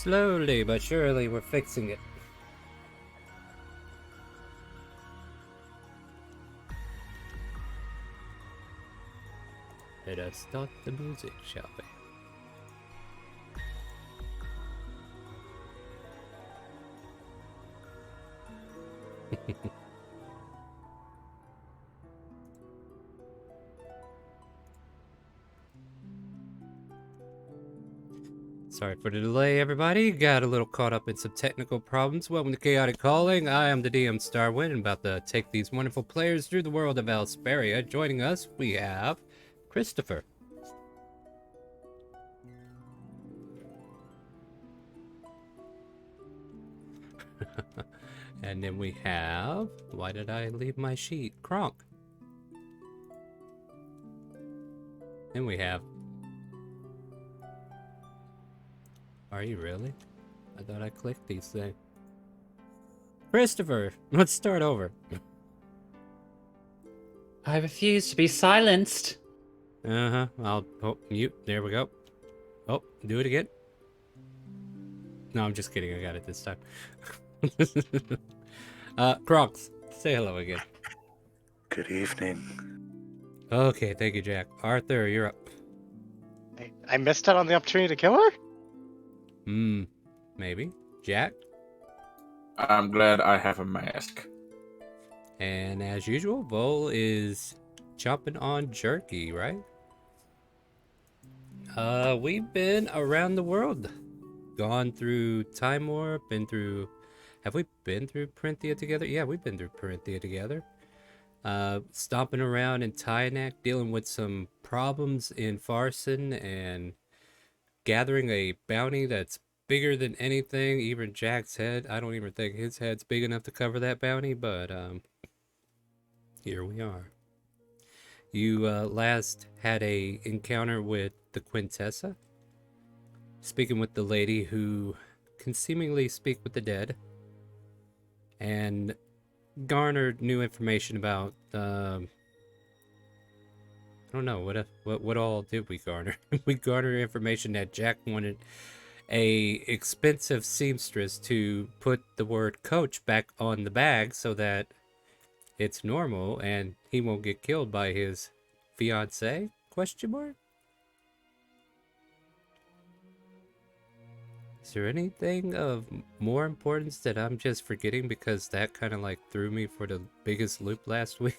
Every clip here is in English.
Slowly but surely, we're fixing it. Let us start the music, shall we? Sorry for the delay, everybody. Got a little caught up in some technical problems. Welcome to Chaotic Calling. I am the DM Starwind and about to take these wonderful players through the world of Elsparia. Joining us, we have Christopher. And then we have... Why did I leave my sheet? Kronk. Then we have... Are you really? I thought I clicked these things. Christopher, let's start over. I refuse to be silenced. Uh-huh. I'll mute. There we go. Oh, do it again. No, I'm just kidding. I got it this time. Crocs, say hello again. Good evening. Okay, thank you, Jack. Arthur, you're up. I missed out on the opportunity to kill her? Maybe. Jack? I'm glad I have a mask. And as usual, Vol is chomping on jerky, right? We've been around the world. Gone through Time Warp, been through... Have we been through Printhia together? Yeah, we've been through Printhia together. Stomping around in Tyanak, dealing with some problems in Farson, and gathering a bounty that's bigger than anything, even Jack's head. I don't even think his head's big enough to cover that bounty, but here we are. You last had a encounter with the Quintessa, speaking with the lady who can seemingly speak with the dead, and garnered new information about I don't know what all did we garner. We garnered information that Jack wanted a expensive seamstress to put the word coach back on the bag so that it's normal and he won't get killed by his fiance? Question mark? Is there anything of more importance that I'm just forgetting because that kind of like threw me for the biggest loop last week?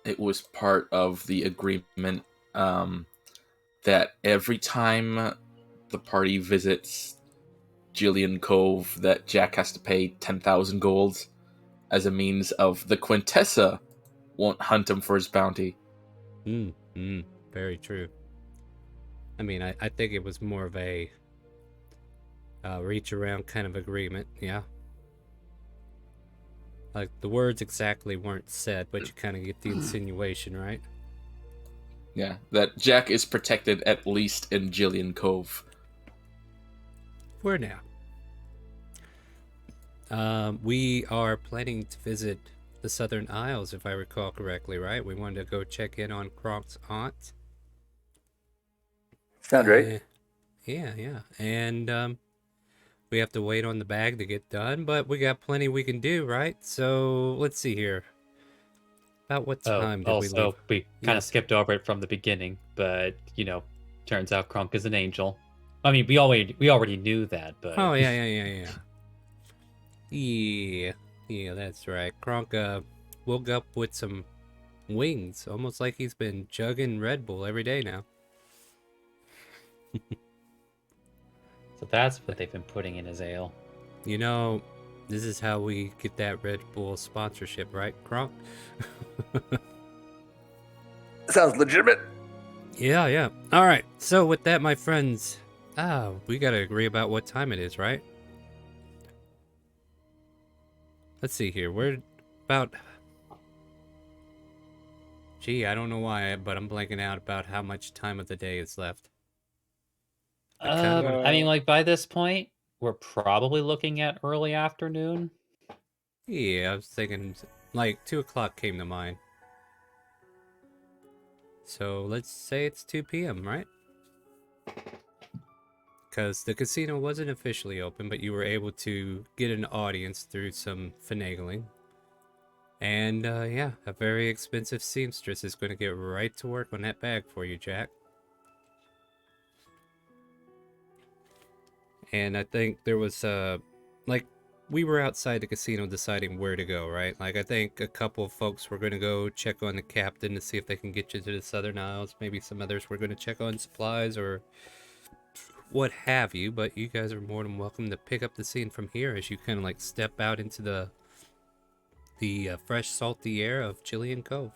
It was part of the agreement that every time the party visits Jillian Cove, that Jack has to pay 10,000 golds as a means of the Quintessa won't hunt him for his bounty. Very true. I mean, I think it was more of a reach around kind of agreement, yeah. Like, the words exactly weren't said, but you kind of get the insinuation, right? Yeah, that Jack is protected at least in Jillian Cove. For now. We are planning to visit the Southern Isles, if I recall correctly, right? We wanted to go check in on Kronk's aunt. Sound right? Yeah. And we have to wait on the bag to get done, but we got plenty we can do, right? So let's see here. About what time did we leave? Also, we kind of Yes. skipped over it from the beginning, but turns out Kronk is an angel. I mean, we already knew that, but Oh, yeah. Yeah, that's right. Kronk woke up with some wings, almost like he's been chugging Red Bull every day now. so that's what they've been putting in his ale. You know, this is how we get that Red Bull sponsorship, right, Kronk? Sounds legitimate. Yeah. All right. So with that, my friends, we gotta agree about what time it is, right? Let's see here. We're about... Gee, I don't know why, but I'm blanking out about how much time of the day is left. I mean, like by this point, we're probably looking at early afternoon. Yeah, I was thinking like 2 o'clock came to mind. So let's say it's 2 p.m., right? because the casino wasn't officially open, but you were able to get an audience through some finagling. And yeah, a very expensive seamstress is going to get right to work on that bag for you, Jack. And I think there was like we were outside the casino deciding where to go, right? Like I think a couple of folks were going to go check on the captain to see if they can get you to the Southern Isles. Maybe some others were going to check on supplies or what have you, but you guys are more than welcome to pick up the scene from here as you kind of like step out into the fresh salty air of Jillian Cove.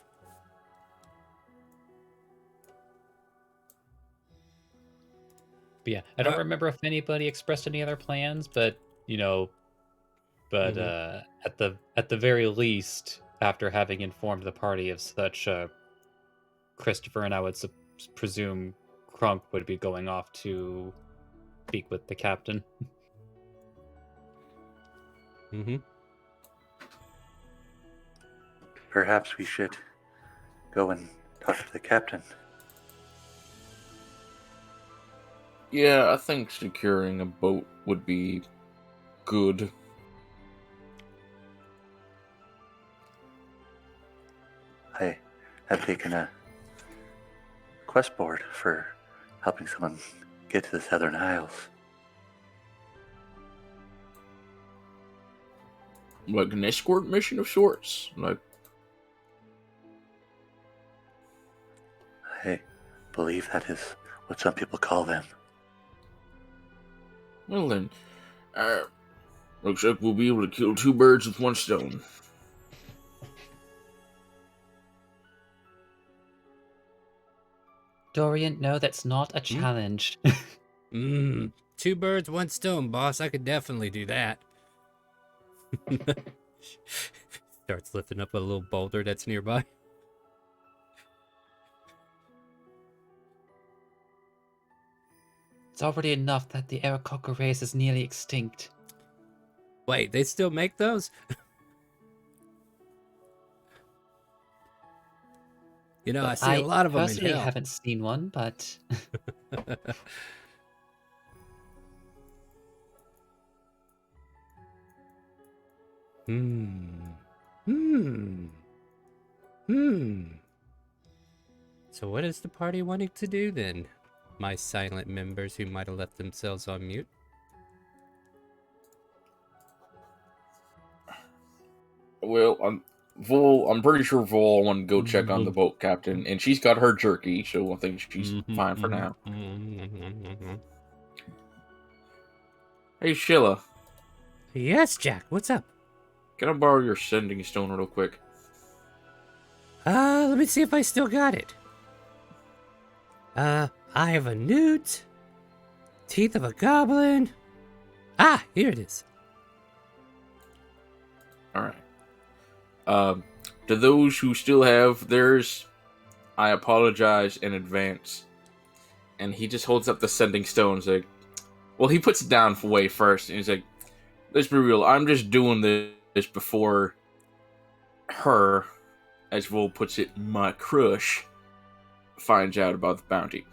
But yeah, I don't remember if anybody expressed any other plans, but at the very least, after having informed the party of such, Christopher and I would presume Krunk would be going off to speak with the captain. Mm-hmm. Perhaps we should go and talk to the captain. Yeah, I think securing a boat would be good. I have taken a quest board for helping someone get to the Southern Isles. Like an escort mission of sorts. Like, I believe that is what some people call them. well then, looks like we'll be able to kill two birds with one stone. Dorian, no, that's not a challenge. Two birds, one stone, boss. I could definitely do that. Starts lifting up a little boulder that's nearby. It's already enough that the Aarakocra race is nearly extinct. Wait, they still make those? You know, I see a lot of them in personally hell. haven't seen one, but So what is the party wanting to do then? My silent members who might have left themselves on mute. Well, I'm pretty sure Vol wanted to go check on the boat captain, and she's got her jerky, so I think she's fine for now. Hey, Sheila. Yes, Jack, what's up? Can I borrow your sending stone real quick? Let me see if I still got it. I have a newt. Teeth of a goblin. Ah, here it is. Alright. To those who still have theirs, I apologize in advance. And he just holds up the sending stone. He's like, well, he puts it down way first, and he's like, let's be real, I'm just doing this before her, as Vol puts it, my crush, finds out about the bounty.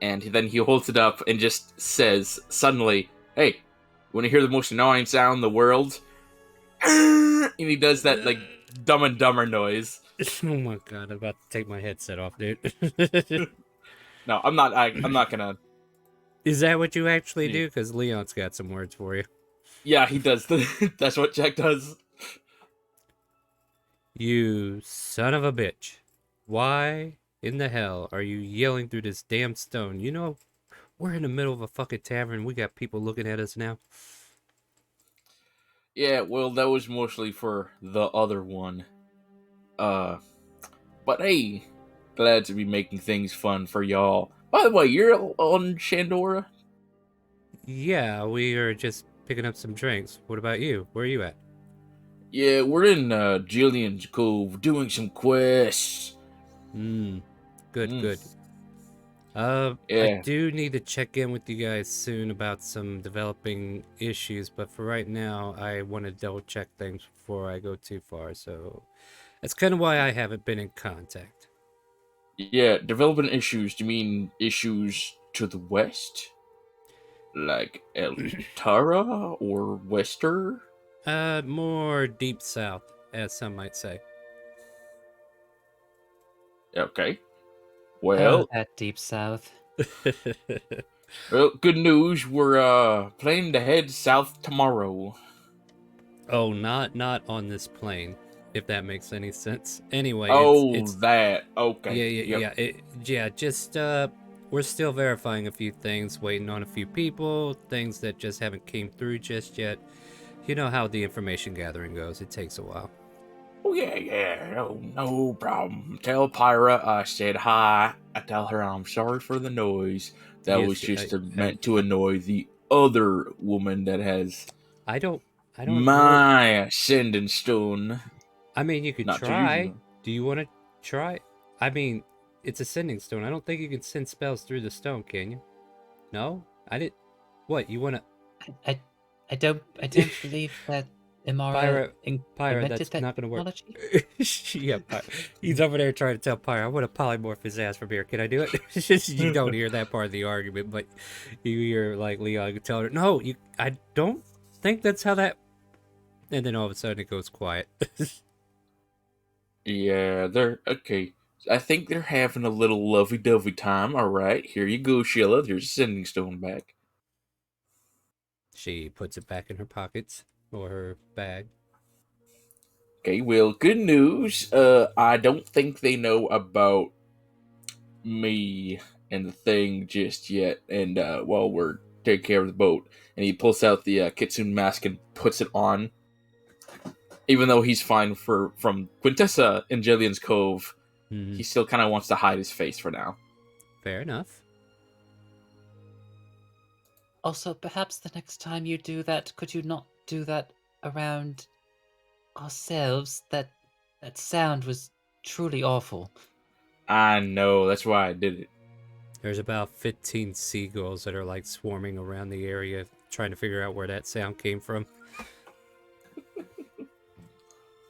And then he holds it up and just says, suddenly, hey, you want to hear the most annoying sound in the world? And he does that, like, Dumb and Dumber noise. Oh my god, I'm about to take my headset off, dude. No, I'm not gonna... Is that what you actually do? Because Leon's got some words for you. Yeah, he does. That's what Jack does. You son of a bitch. Why in the hell are you yelling through this damn stone? You know, we're in the middle of a fucking tavern. We got people looking at us now. Yeah, well, that was mostly for the other one. But hey, glad to be making things fun for y'all. By the way, you're on Shandora? Yeah, we are just picking up some drinks. What about you? Where are you at? Yeah, we're in Jillian's Cove doing some quests. Good. Yeah. I do need to check in with you guys soon about some developing issues, but for right now, I want to double check things before I go too far, so that's kind of why I haven't been in contact. Yeah, development issues. Do you mean issues to the west? Like Eltara or Wester? More deep south, as some might say. Okay. Oh, Well, that deep south. well, good news. We're planning to head south tomorrow. Oh, not on this plane, if that makes any sense. Anyway, Oh, it's that. Okay. yeah, Yep. yeah. Just we're still verifying a few things, waiting on a few people, things that just haven't came through just yet. You know how the information gathering goes. It takes a while. Oh, yeah. No problem. Tell Pyra I said hi. I tell her I'm sorry for the noise. That was Yes, just meant to annoy the other woman that has I don't know. my ascending stone. I mean, you could Not to use try. them. Do you want to try? I mean, it's a sending stone. I don't think you can send spells through the stone, can you? No, I didn't. What you want to? I don't believe that Imara Pyra, invented that's that not gonna work. technology. Yeah, he's over there trying to tell Pyra, I want to polymorph his ass from here. Can I do it? You don't hear that part of the argument, but you hear like Leon telling her, "No, you. I don't think that's how that." And then all of a sudden it goes quiet. Yeah, they're okay. I think they're having a little lovey-dovey time. All right, here you go, Sheila. There's a sending stone back. She puts it back in her pockets or her bag. Okay, well, good news. I don't think they know about me and the thing just yet. And while we're taking care of the boat, and he pulls out the kitsune mask and puts it on. Even though he's fine from Quintessa in Jillian's Cove, he still kind of wants to hide his face for now. Fair enough. Also, perhaps the next time you do that, could you not do that around ourselves? That sound was truly awful. I know, that's why I did it. There's about 15 seagulls that are like swarming around the area trying to figure out where that sound came from.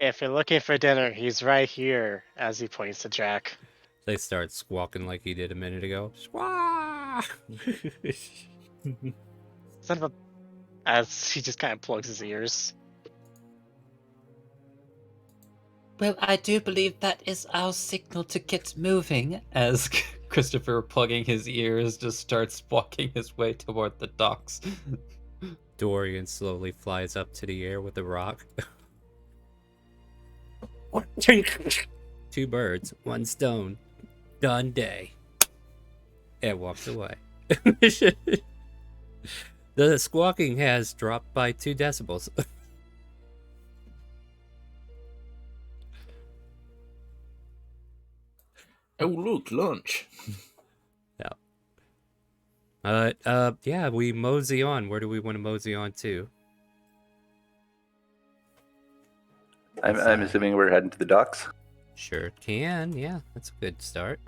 If you're looking for dinner, he's right here, as he points to Jack. They start squawking like he did a minute ago. Squawk! Son of a... As he just kind of plugs his ears. Well, I do believe that is our signal to get moving, as Christopher, plugging his ears, just starts walking his way toward the docks. Dorian slowly flies up to the air with a rock. 2 birds, 1 stone. Done day. And walks away. The squawking has dropped by 2 decibels. Oh, look, lunch. Yeah, we mosey on. Where do we want to mosey on to? I'm assuming we're heading to the docks. Sure can. Yeah, that's a good start.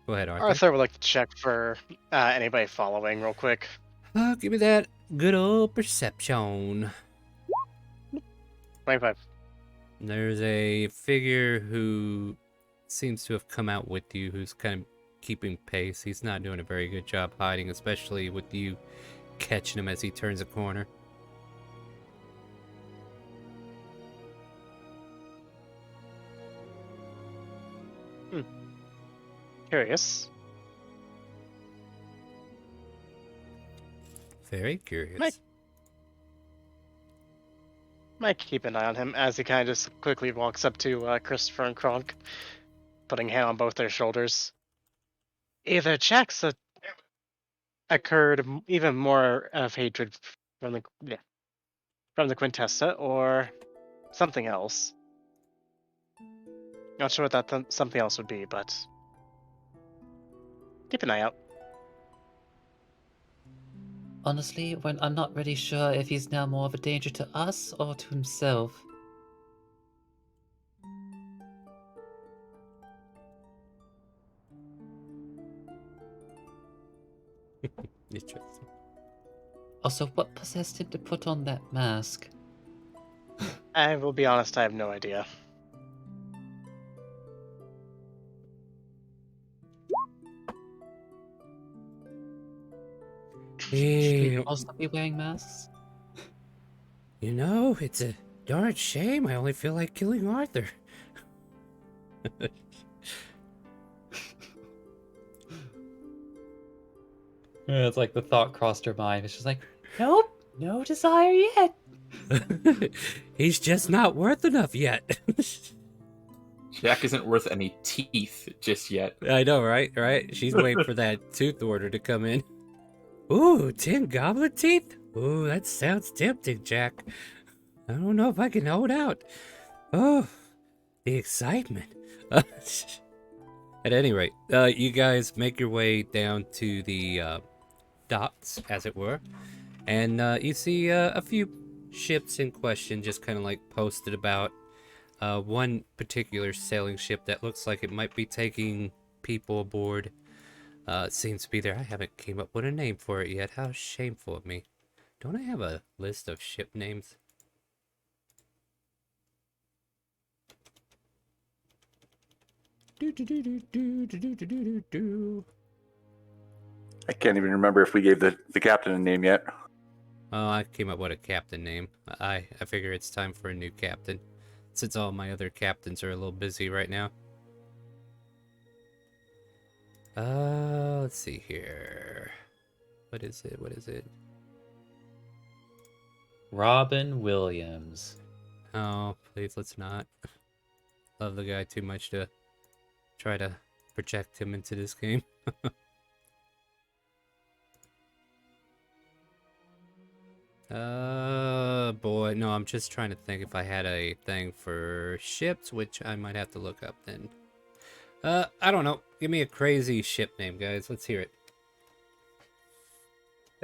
Go ahead, Arthur. Arthur would like to check for anybody following real quick. Give me that good old perception. 25. There's a figure who seems to have come out with you, who's kind of keeping pace. He's not doing a very good job hiding, especially with you catching him as he turns a corner. Curious. Very curious. Might keep an eye on him as he kind of just quickly walks up to Christopher and Kronk, putting a hand on both their shoulders. Either Jack's occurred even more of hatred from the Quintessa, or something else. Not sure what that something else would be, but keep an eye out. Honestly, when I'm not really sure if he's now more of a danger to us or to himself. Interesting. Also, what possessed him to put on that mask? I will be honest, I have no idea. Should we Eh, also be wearing masks? You know, it's a darn shame. I only feel like killing Arthur. Yeah, it's like the thought crossed her mind. It's just like, nope, no desire yet. He's just not worth enough yet. Jack isn't worth any teeth just yet. I know, right? Right? She's waiting for that tooth order to come in. Ooh, 10 goblin teeth? Ooh, that sounds tempting, Jack. I don't know if I can hold out. Oh, the excitement. At any rate, you guys make your way down to the docks, as it were, and you see a few ships in question just kind of like posted about. One particular sailing ship that looks like it might be taking people aboard. Seems to be there. I haven't came up with a name for it yet. How shameful of me. Don't I have a list of ship names? I can't even remember if we gave the captain a name yet. Oh, I came up with a captain name. I figure it's time for a new captain, since all my other captains are a little busy right now. Let's see here. What is it? What is it? Robin Williams. Oh, please, let's not. Love the guy too much to try to project him into this game. Boy, no, I'm just trying to think if I had a thing for ships, which I might have to look up then. I don't know. Give me a crazy ship name, guys. Let's hear it.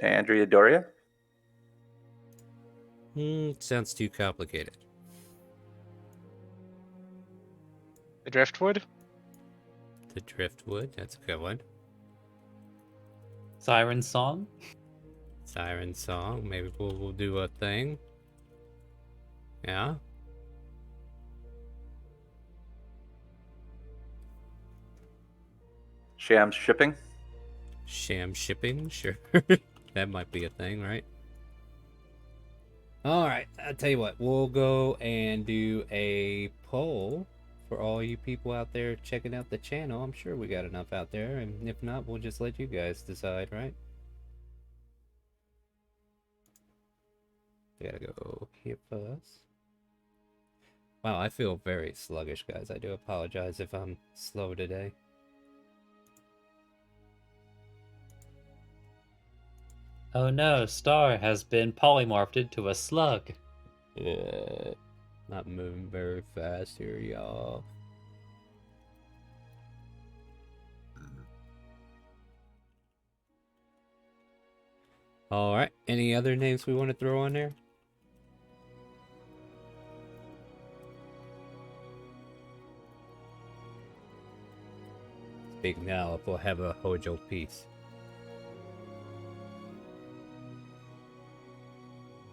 Andrea Doria? Sounds too complicated. The Driftwood? The Driftwood, that's a good one. Siren Song? Siren Song, maybe we'll do a thing. Yeah. Shams Shipping? Sham shipping, sure. That might be a thing, right? Alright, I'll tell you what, we'll go and do a poll for all you people out there checking out the channel. I'm sure we got enough out there, and if not, we'll just let you guys decide, right? We gotta go here first. Wow, I feel very sluggish, guys. I do apologize if I'm slow today. Oh no, Star has been polymorphed into a slug. Not moving very fast here, y'all. Alright, any other names we want to throw on there? Speak now, if we'll have a Hojo piece.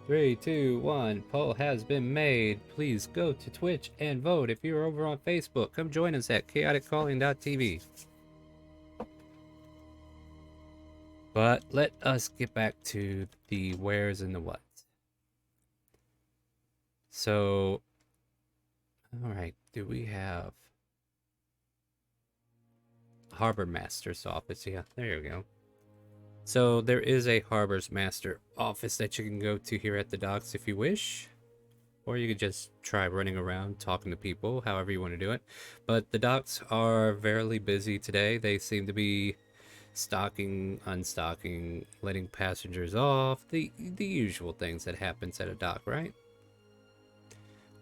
3, 2, 1. Poll has been made. Please go to Twitch and vote. If you're over on Facebook, come join us at ChaoticCalling.tv. But let us get back to the wheres and the whats. So, alright, do we have Harbor Master's office? Yeah, there you go. So there is a Harbor's Master office that you can go to here at the docks if you wish. Or you could just try running around talking to people, however you want to do it. But the docks are very busy today. They seem to be stocking, unstocking, letting passengers off. The usual things that happens at a dock, right?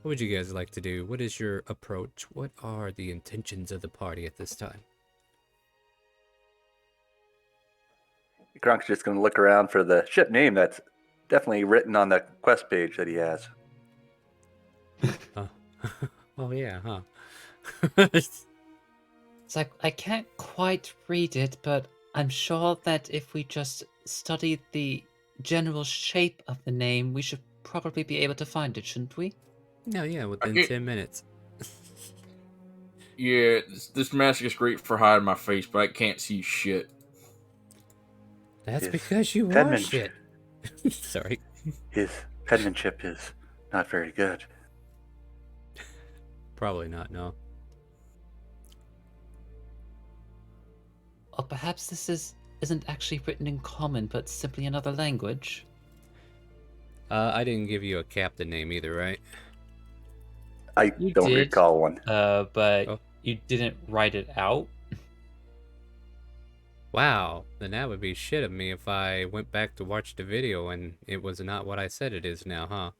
What would you guys like to do? What is your approach? What are the intentions of the party at this time? Gronk's just going to look around for the ship name that's definitely written on the quest page that he has. Oh yeah, huh? It's like, I can't quite read it, but I'm sure that if we just study the general shape of the name, we should probably be able to find it, shouldn't we? No, yeah, within Okay. 10 minutes. Yeah, this mask is great for hiding my face, but I can't see shit. That's His because you washed it. Sorry. His penmanship is not very good. Probably not, no. Or perhaps this isn't actually written in common, but simply another language. I didn't give you a captain name either, right? I You don't did, recall one. but Oh. you didn't write it out. Wow, then that would be shit of me if I went back to watch the video and it was not what I said it is now, huh?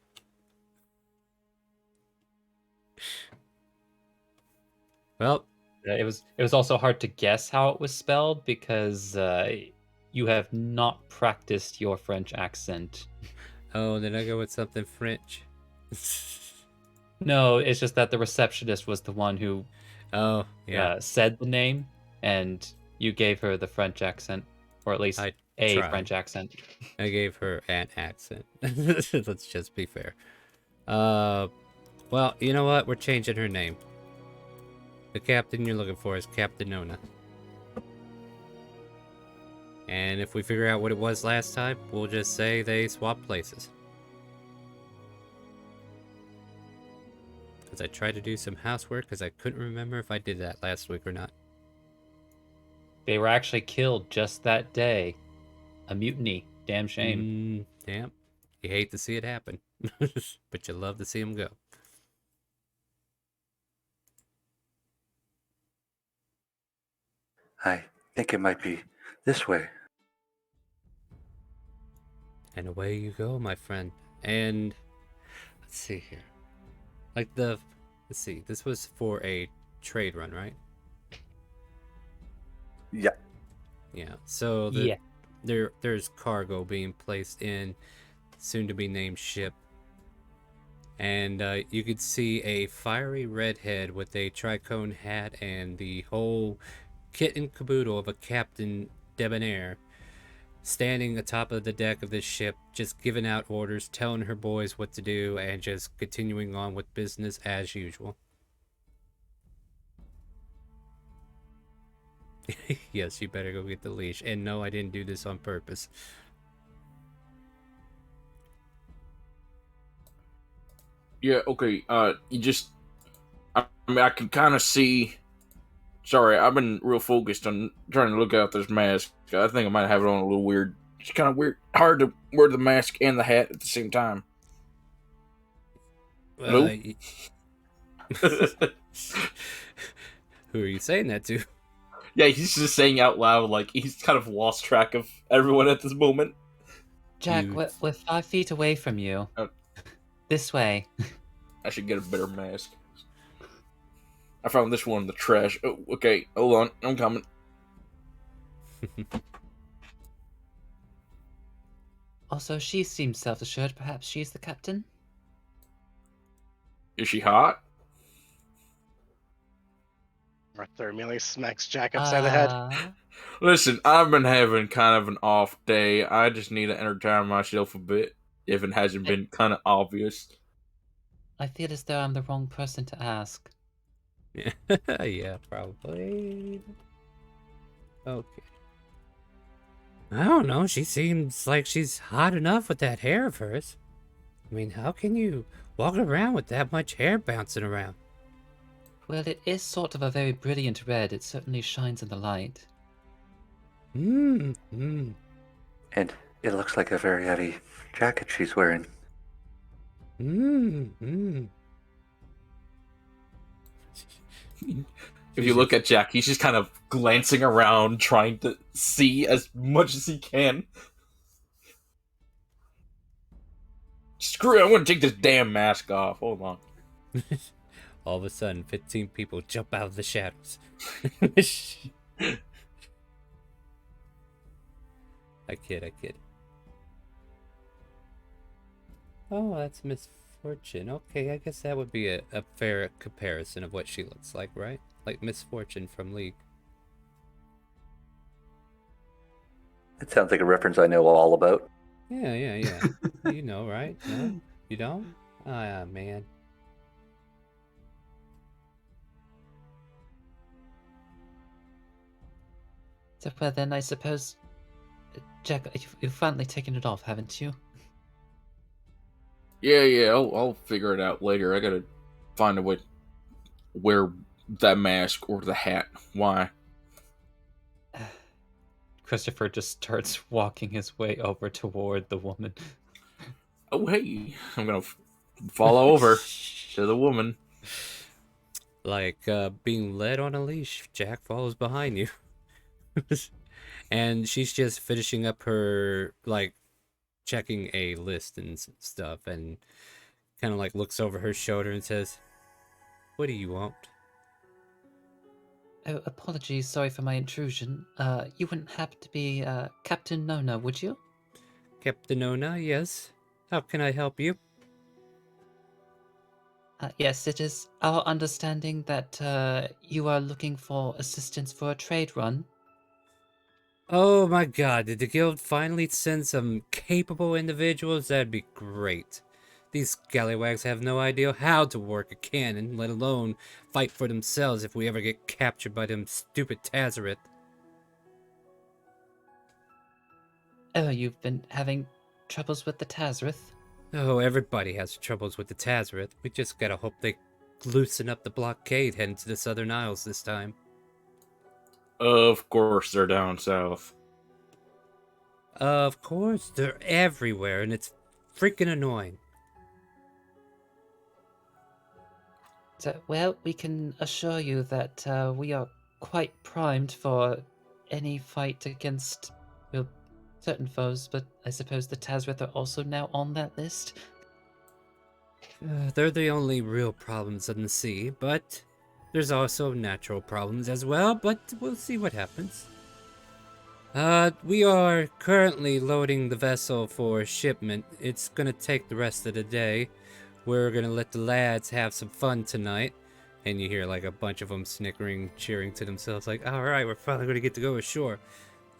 Well, It was also hard to guess how it was spelled because you have not practiced your French accent. oh, did I go with something French? No, it's just that the receptionist was the one who Oh, yeah. said the name, and you gave her the French accent, or at least I a tried. French accent. I gave her an accent. Let's just be fair. Well, you know what? We're changing her name. The captain you're looking for is Captain Nona. And if we figure out what it was last time, we'll just say they swapped places. Because I tried to do some housework because I couldn't remember if I did that last week or not. They were actually killed just that day. A mutiny. Damn shame. Damn. You hate to see it happen. But you love to see them go. I think it might be this way. And away you go, my friend. And let's see here. Let's see, this was for a trade run, right? Yeah. Yeah. So there's cargo being placed in soon to be named ship. And you could see a fiery redhead with a tricone hat and the whole kit and caboodle of a captain debonair standing atop of the deck of this ship, just giving out orders, telling her boys what to do, and just continuing on with business as usual. Yes, you better go get the leash. And no, I didn't do this on purpose. Yeah, okay. You just, I mean, I can kind of see. Sorry, I've been real focused on trying to look out this mask. I think I might have it on a little weird. It's kind of weird, hard to wear the mask and the hat at the same time. Hello? Who are you saying that to? Yeah, he's just saying out loud, like he's kind of lost track of everyone at this moment. Jack, You- we're 5 feet away from you. Oh. This way. I should get a better mask. I found this one in the trash. Oh, okay, hold on, I'm coming. Also, she seems self-assured. Perhaps she's the captain? Is she hot? Arthur immediately smacks Jack upside the head. Listen, I've been having kind of an off day. I just need to entertain myself a bit, if it hasn't been kind of obvious. I feel as though I'm the wrong person to ask. Yeah, probably. Okay. I don't know. She seems like she's hot enough with that hair of hers. I mean, how can you walk around with that much hair bouncing around? Well, it is sort of a very brilliant red. It certainly shines in the light. And it looks like a very heavy jacket she's wearing. If you look at Jack, he's just kind of glancing around, trying to see as much as he can. Screw it, I'm gonna take this damn mask off. Hold on. All of a sudden, 15 people jump out of the shadows. I kid. Oh, that's Misfortune. Okay, I guess that would be a fair comparison of what she looks like, right? Like Misfortune from League. It sounds like a reference I know all about. Yeah. You know, right? No? You don't? Ah, man. So, well, then I suppose Jack, you've finally taken it off, haven't you? Yeah, I'll figure it out later. I gotta find a way to wear that mask or the hat. Why? Christopher just starts walking his way over toward the woman. Oh, hey, I'm gonna follow over to the woman. Like being led on a leash, Jack follows behind you. And she's just finishing up her, like, checking a list and stuff, and kind of like looks over her shoulder and says, "What do you want?" Oh, apologies, sorry for my intrusion. You wouldn't happen to be Captain Nona, would you? Captain Ona, yes. How can I help you? Yes, it is our understanding that you are looking for assistance for a trade run. Oh my god, did the guild finally send some capable individuals? That'd be great. These scallywags have no idea how to work a cannon, let alone fight for themselves if we ever get captured by them stupid Tazareth. Oh, you've been having troubles with the Tazareth? Oh, everybody has troubles with the Tazareth. We just gotta hope they loosen up the blockade heading to the Southern Isles this time. Of course, they're down south. Of course, they're everywhere, and it's freaking annoying. So, well, we can assure you that we are quite primed for any fight against, well, certain foes, but I suppose the Tazareth are also now on that list. They're the only real problems on the sea, but there's also natural problems as well, but we'll see what happens. We are currently loading the vessel for shipment. It's gonna take the rest of the day. We're gonna let the lads have some fun tonight. And you hear like a bunch of them snickering, cheering to themselves like, alright, we're finally gonna get to go ashore.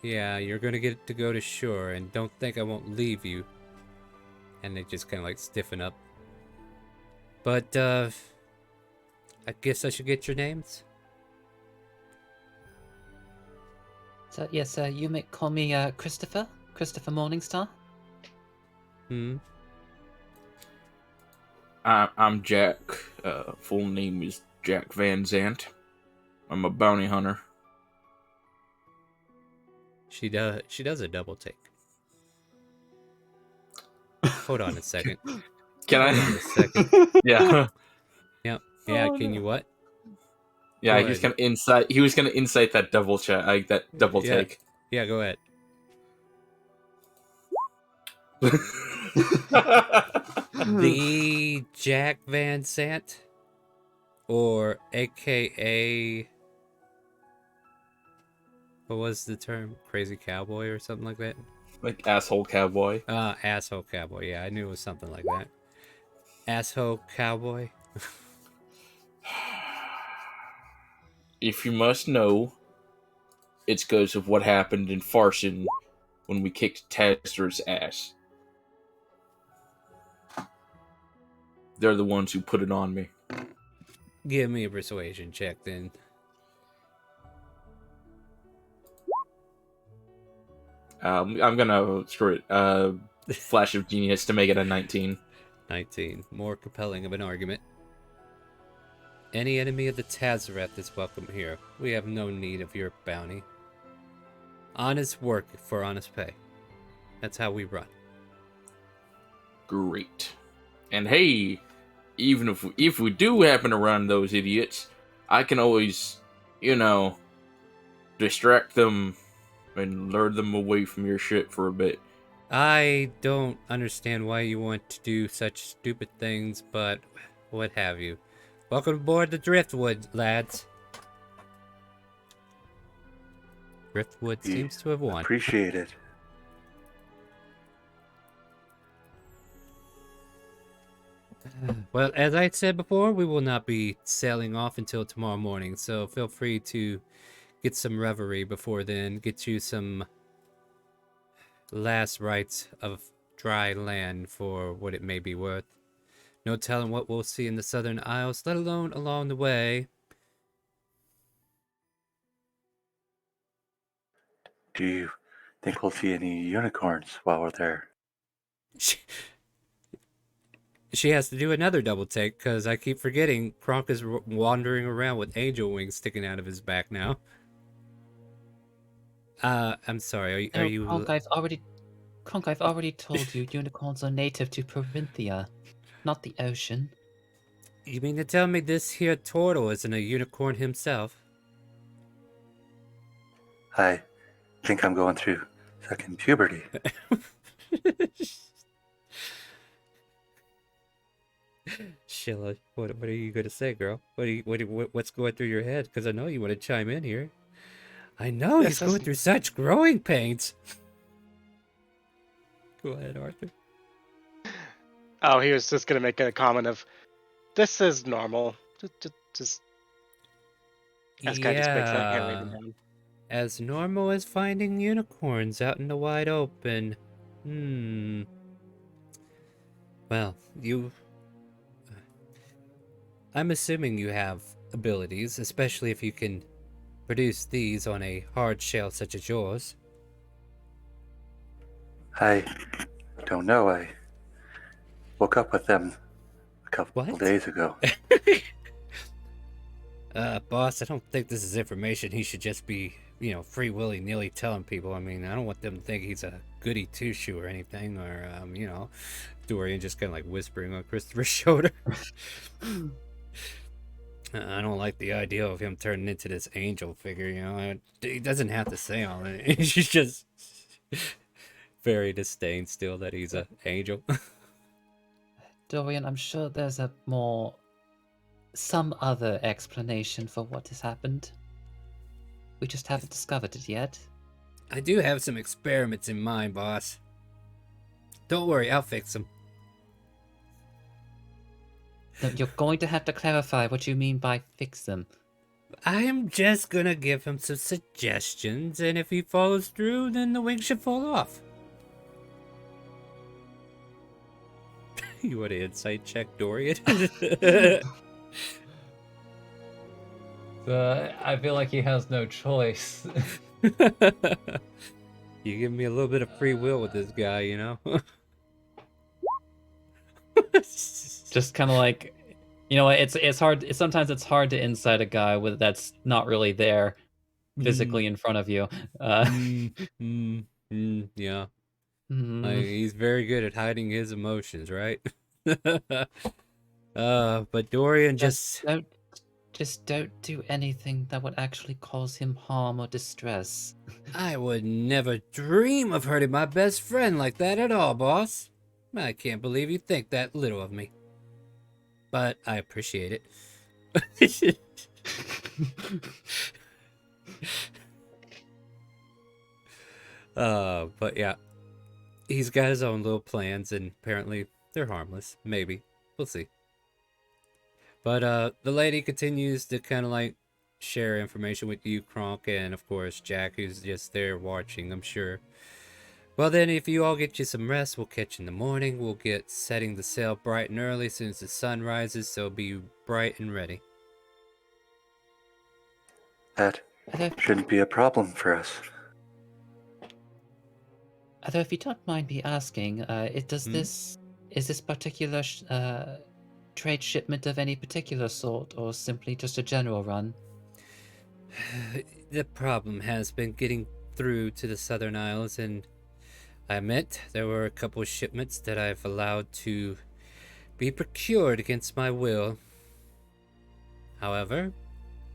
Yeah, you're gonna get to go to shore, and don't think I won't leave you. And they just kind of like stiffen up. But, I guess I should get your names? So, yes, you may call me Christopher Morningstar. I'm Jack. Full name is Jack Van Zant. I'm a bounty hunter. She does a double take. Hold on a second. Can Hold I? on a second. Yeah. Yep. Yeah, Oh, can no. you what? Yeah, Go he was ahead. gonna incite. He was gonna incite that double check, like that double Yeah. take. Yeah, go ahead. The Jack Van Sant? Or AKA, what was the term? Crazy Cowboy or something like that? Like asshole cowboy. Asshole Cowboy. Yeah, I knew it was something like that. Asshole Cowboy. If you must know, it's because of what happened in Farson when we kicked Tazer's ass. They're the ones who put it on me. Give me a persuasion check then. I'm gonna screw it. Flash of genius to make it a 19. 19. More compelling of an argument. Any enemy of the Tazareth is welcome here. We have no need of your bounty. Honest work for honest pay. That's how we run. Great. And hey, even if we do happen to run those idiots, I can always, distract them and lure them away from your ship for a bit. I don't understand why you want to do such stupid things, but what have you. Welcome aboard the Driftwood, lads. Driftwood seems to have won. Appreciate it. Well, as I said before, we will not be sailing off until tomorrow morning, so feel free to get some reverie before then, get you some last rites of dry land for what it may be worth. No telling what we'll see in the Southern Isles, let alone along the way. Do think we'll see any unicorns while we're there. She has to do another double take because I keep forgetting Kronk is wandering around with angel wings sticking out of his back now. I'm sorry. Are No, you? Kronk, I've already told you unicorns are native to Provinthia, not the ocean. You mean to tell me this here turtle isn't a unicorn himself? I think I'm going through second puberty. Sheila, what are you gonna say, girl? What's going through your head? Because I know you want to chime in here. I know he's This is- going through such growing pains. Go ahead, Arthur. Oh, he was just gonna make a comment of, "This is normal." Just as kind of makes that hand waving Yeah, down. as normal as finding unicorns out in the wide open. Well, I'm assuming you have abilities, especially if you can produce these on a hard shell such as yours. I don't know. I woke up with them a couple What? days ago. Boss, I don't think this is information he should just be, free willy-nilly telling people. I mean, I don't want them to think he's a goody two-shoe or anything, or, Dorian just kind of like whispering on Christopher's shoulder. I don't like the idea of him turning into this angel figure, He doesn't have to say all that. He's just very disdain still that he's an angel. Dorian, I'm sure there's some other explanation for what has happened. We just haven't discovered it yet. I do have some experiments in mind, boss. Don't worry, I'll fix them. No, you're going to have to clarify what you mean by fix them. I am just gonna give him some suggestions, and if he follows through, then the wing should fall off. You want to insight check Dorian? I feel like he has no choice. You give me a little bit of free will with this guy, Just kind of like, it's hard. Sometimes it's hard to insight a guy that's not really there physically in front of you. Yeah. Hmm. He's very good at hiding his emotions, right? But Dorian just Don't do anything that would actually cause him harm or distress. I would never dream of hurting my best friend like that at all, boss. I can't believe you think that little of me. But I appreciate it. But yeah. He's got his own little plans, and apparently they're harmless. Maybe. We'll see. But the lady continues to kind of like share information with you, Kronk, and of course Jack, who's just there watching, I'm sure. Well then, if you all get you some rest, we'll catch you in the morning. We'll get setting the sail bright and early as soon as the sun rises, so be bright and ready. That shouldn't be a problem for us. Although, if you don't mind me asking, is this particular trade shipment of any particular sort, or simply just a general run? The problem has been getting through to the Southern Isles, and I admit there were a couple of shipments that I've allowed to be procured against my will. However,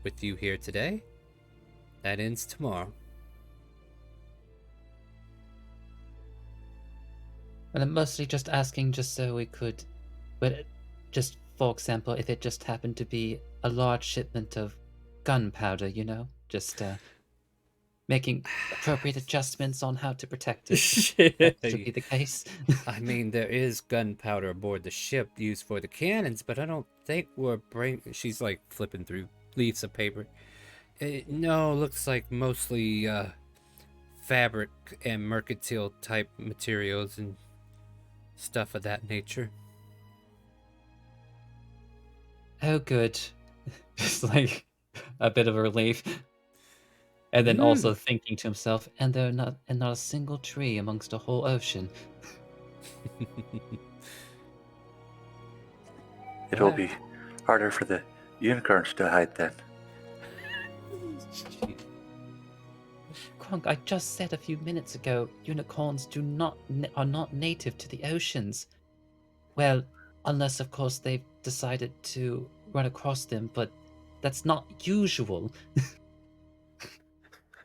with you here today, that ends tomorrow. And I'm mostly just asking just so we could, but just for example, if it just happened to be a large shipment of gunpowder, just making appropriate adjustments on how to protect it. That should be the case. I mean, there is gunpowder aboard the ship used for the cannons, but I don't think we're bringing... She's like flipping through leaves of paper. No, looks like mostly fabric and mercantile type materials and stuff of that nature. Oh, good. Just like a bit of a relief. And then also thinking to himself, and not a single tree amongst a whole ocean. It will be harder for the unicorns to hide then. Kronk, I just said a few minutes ago, unicorns are not native to the oceans. Well, unless of course they've decided to run across them, but that's not usual.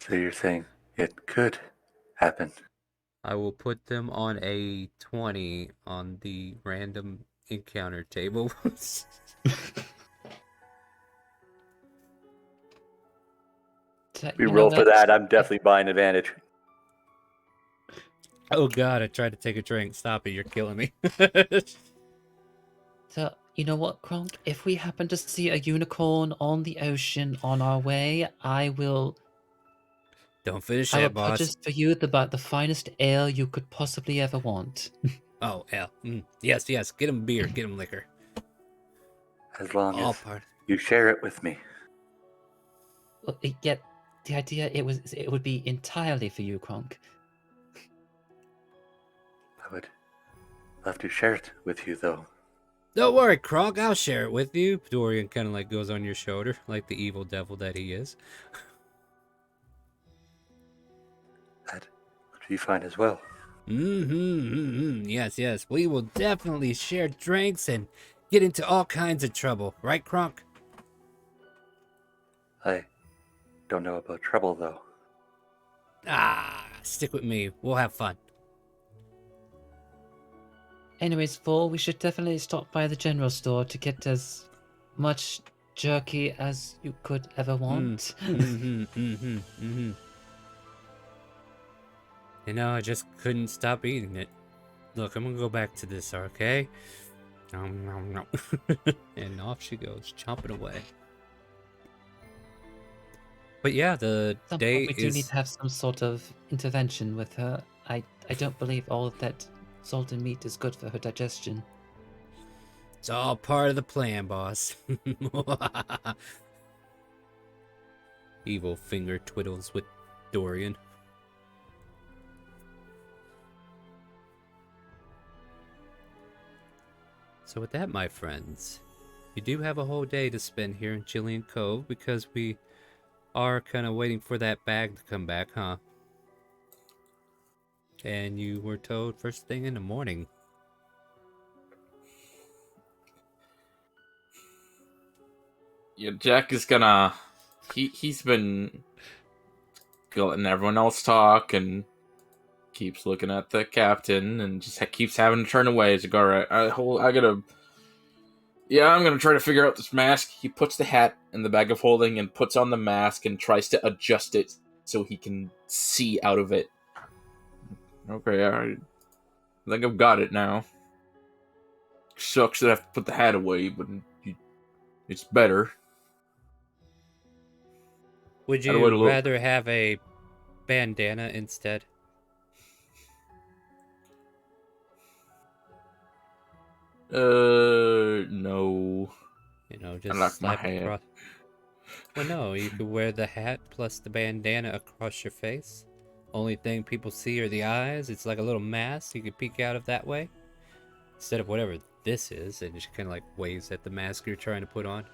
So you're saying it could happen? I will put them on a 20 on the random encounter table. We roll for that. I'm definitely buying advantage. Oh god, I tried to take a drink. Stop it, you're killing me. So, you know what, Kronk? If we happen to see a unicorn on the ocean on our way, I will Don't finish I will that, boss. purchase for you the finest ale you could possibly ever want. Oh, hell. Yes, get him beer, get him liquor. As long All as part. you share it with me. Well, yet the idea it would be entirely for you, Kronk. I would love to share it with you, though. Don't worry, Kronk, I'll share it with you. Dorian kind of like goes on your shoulder, like the evil devil that he is. That would be fine as well. Yes. We will definitely share drinks and get into all kinds of trouble. Right, Kronk? I don't know about trouble, though. Stick with me. We'll have fun. Anyways, Vol, we should definitely stop by the general store to get as much jerky as you could ever want. You know, I just couldn't stop eating it. Look, I'm gonna go back to this, okay? And off she goes, chomping away. But yeah, the Some day point we do need is... to have some sort of intervention with her. I don't believe all of that salt and meat is good for her digestion. It's all part of the plan, boss. Evil finger twiddles with Dorian. So with that, my friends, you do have a whole day to spend here in Jillian Cove because we are kind of waiting for that bag to come back, huh? And you were told first thing in the morning. Yeah, Jack is gonna... He's been letting everyone else talk and keeps looking at the captain and just keeps having to turn away. He's like, alright, I'm gonna try to figure out this mask. He puts the hat in the bag of holding and puts on the mask and tries to adjust it so he can see out of it. Okay, I think I've got it now. Sucks that I have to put the hat away, but it's better. Would How do I you look? rather have a bandana instead? No. You know, just I like my slap hat. across. Well, no, you could wear the hat plus the bandana across your face. Only thing people see are the eyes. It's like a little mask. You could peek out of that way. Instead of whatever this is, and just kind of like waves at the mask you're trying to put on.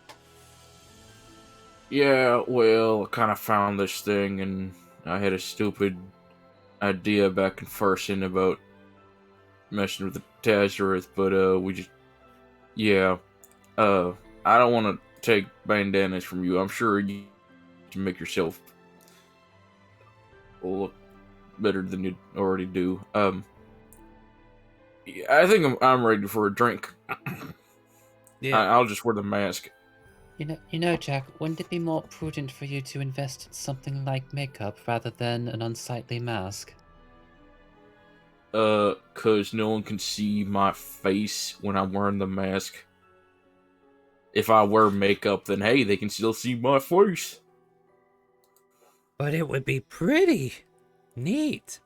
Yeah, well, I kind of found this thing, and I had a stupid idea back in Farson about messing with the Tazareth, but we just... Yeah, I don't want to take bandanas from you. I'm sure you can make yourself look better than you already do. Yeah, I think I'm ready for a drink. Yeah. I'll just wear the mask. You know, Jack, wouldn't it be more prudent for you to invest in something like makeup rather than an unsightly mask? 'Cause no one can see my face when I'm wearing the mask. If I wear makeup, then hey, they can still see my face. But it would be pretty neat.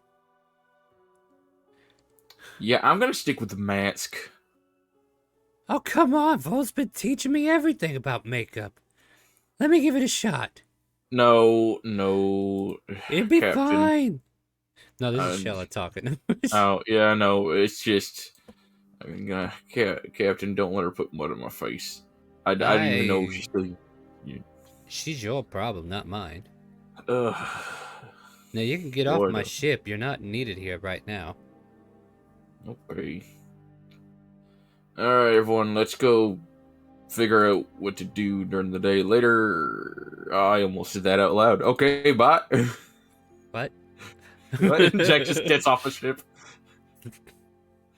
Yeah, I'm gonna stick with the mask. Oh, come on. Vol's been teaching me everything about makeup. Let me give it a shot. No. It'd be Captain. fine. No, this is Um, Shella talking. Oh, yeah, I know. It's just, I mean, Captain, don't let her put mud on my face. I didn't even know she still. You, She's your problem, not mine. ugh. Now you can get off What? my ship. You're not needed here right now. Okay. All right, everyone, let's go figure out what to do during the day later. I almost said that out loud. Okay, bye. What? Jack just gets off the ship.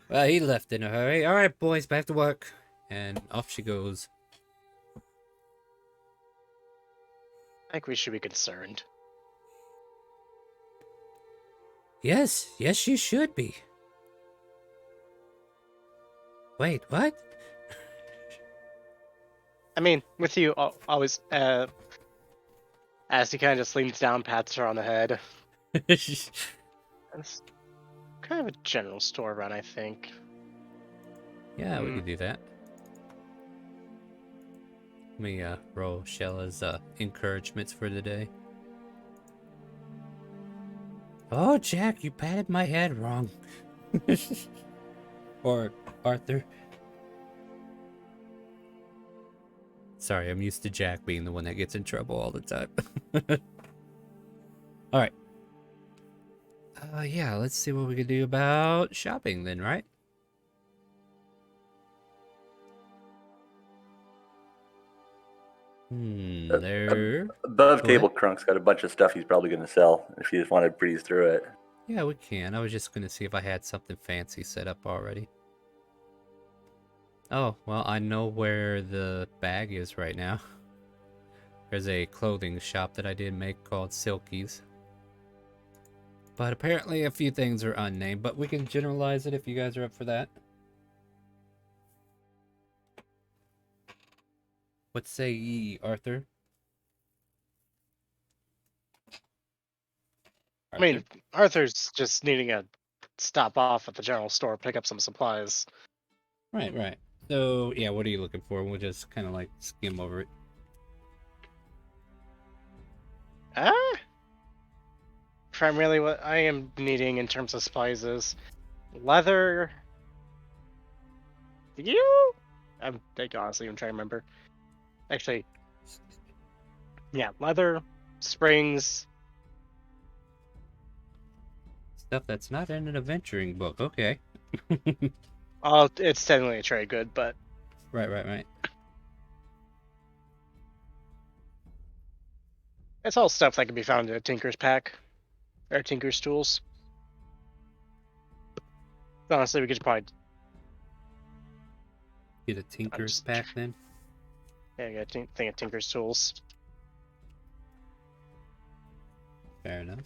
Well, he left in a hurry. All right, boys, back to work. And off she goes. I think we should be concerned. Yes, yes, you should be. Wait, what? I mean, with you always, as he kind of just leans down, pats her on the head. It's kind of a general store run, I think. Yeah, we could do that. Let me roll Shella's encouragements for the day. Oh, Jack, you patted my head wrong. Or Arthur. Sorry, I'm used to Jack being the one that gets in trouble all the time. Alright. Yeah, let's see what we can do about shopping then, right? There. Above Go table, ahead. Crunk's got a bunch of stuff he's probably going to sell if you just want to breeze through it. Yeah, we can. I was just gonna see if I had something fancy set up already. Oh, well, I know where the bag is right now. There's a clothing shop that I did make called Silky's. But apparently a few things are unnamed, but we can generalize it if you guys are up for that. What say ye, Arthur? I mean, Arthur's just needing a stop off at the general store, pick up some supplies. Right, right. So, yeah, what are you looking for? We'll just kind of like skim over it. Primarily what I am needing in terms of supplies is leather. I honestly even trying to remember. Actually, yeah, leather, springs. Stuff that's not in an adventuring book. Okay. Oh, it's technically a trade good, but Right, right, right. it's all stuff that can be found in a Tinker's pack or Tinker's tools. Honestly, we could probably Get a Tinker's pack then. get a thing of Tinker's tools. Fair enough.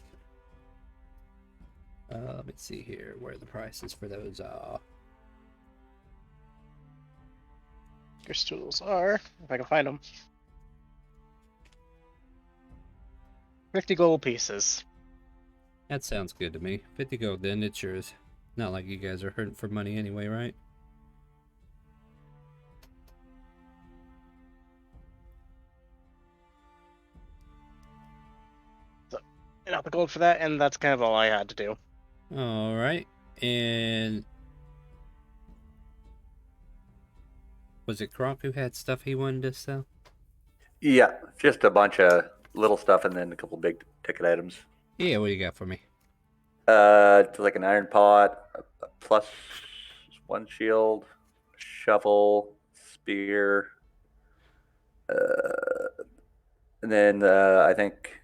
Let me see here where the prices for those are. Tinker's tools are, if I can find them, 50 gold pieces. That sounds good to me. 50 gold then, it's yours. Not like you guys are hurting for money anyway, right? So, enough the gold for that, and that's kind of all I had to do. Alright. And was it Kronk who had stuff he wanted to sell? Yeah, just a bunch of little stuff and then a couple big ticket items. Yeah, what do you got for me? Like an iron pot, a +1 shield, shovel, spear, and then I think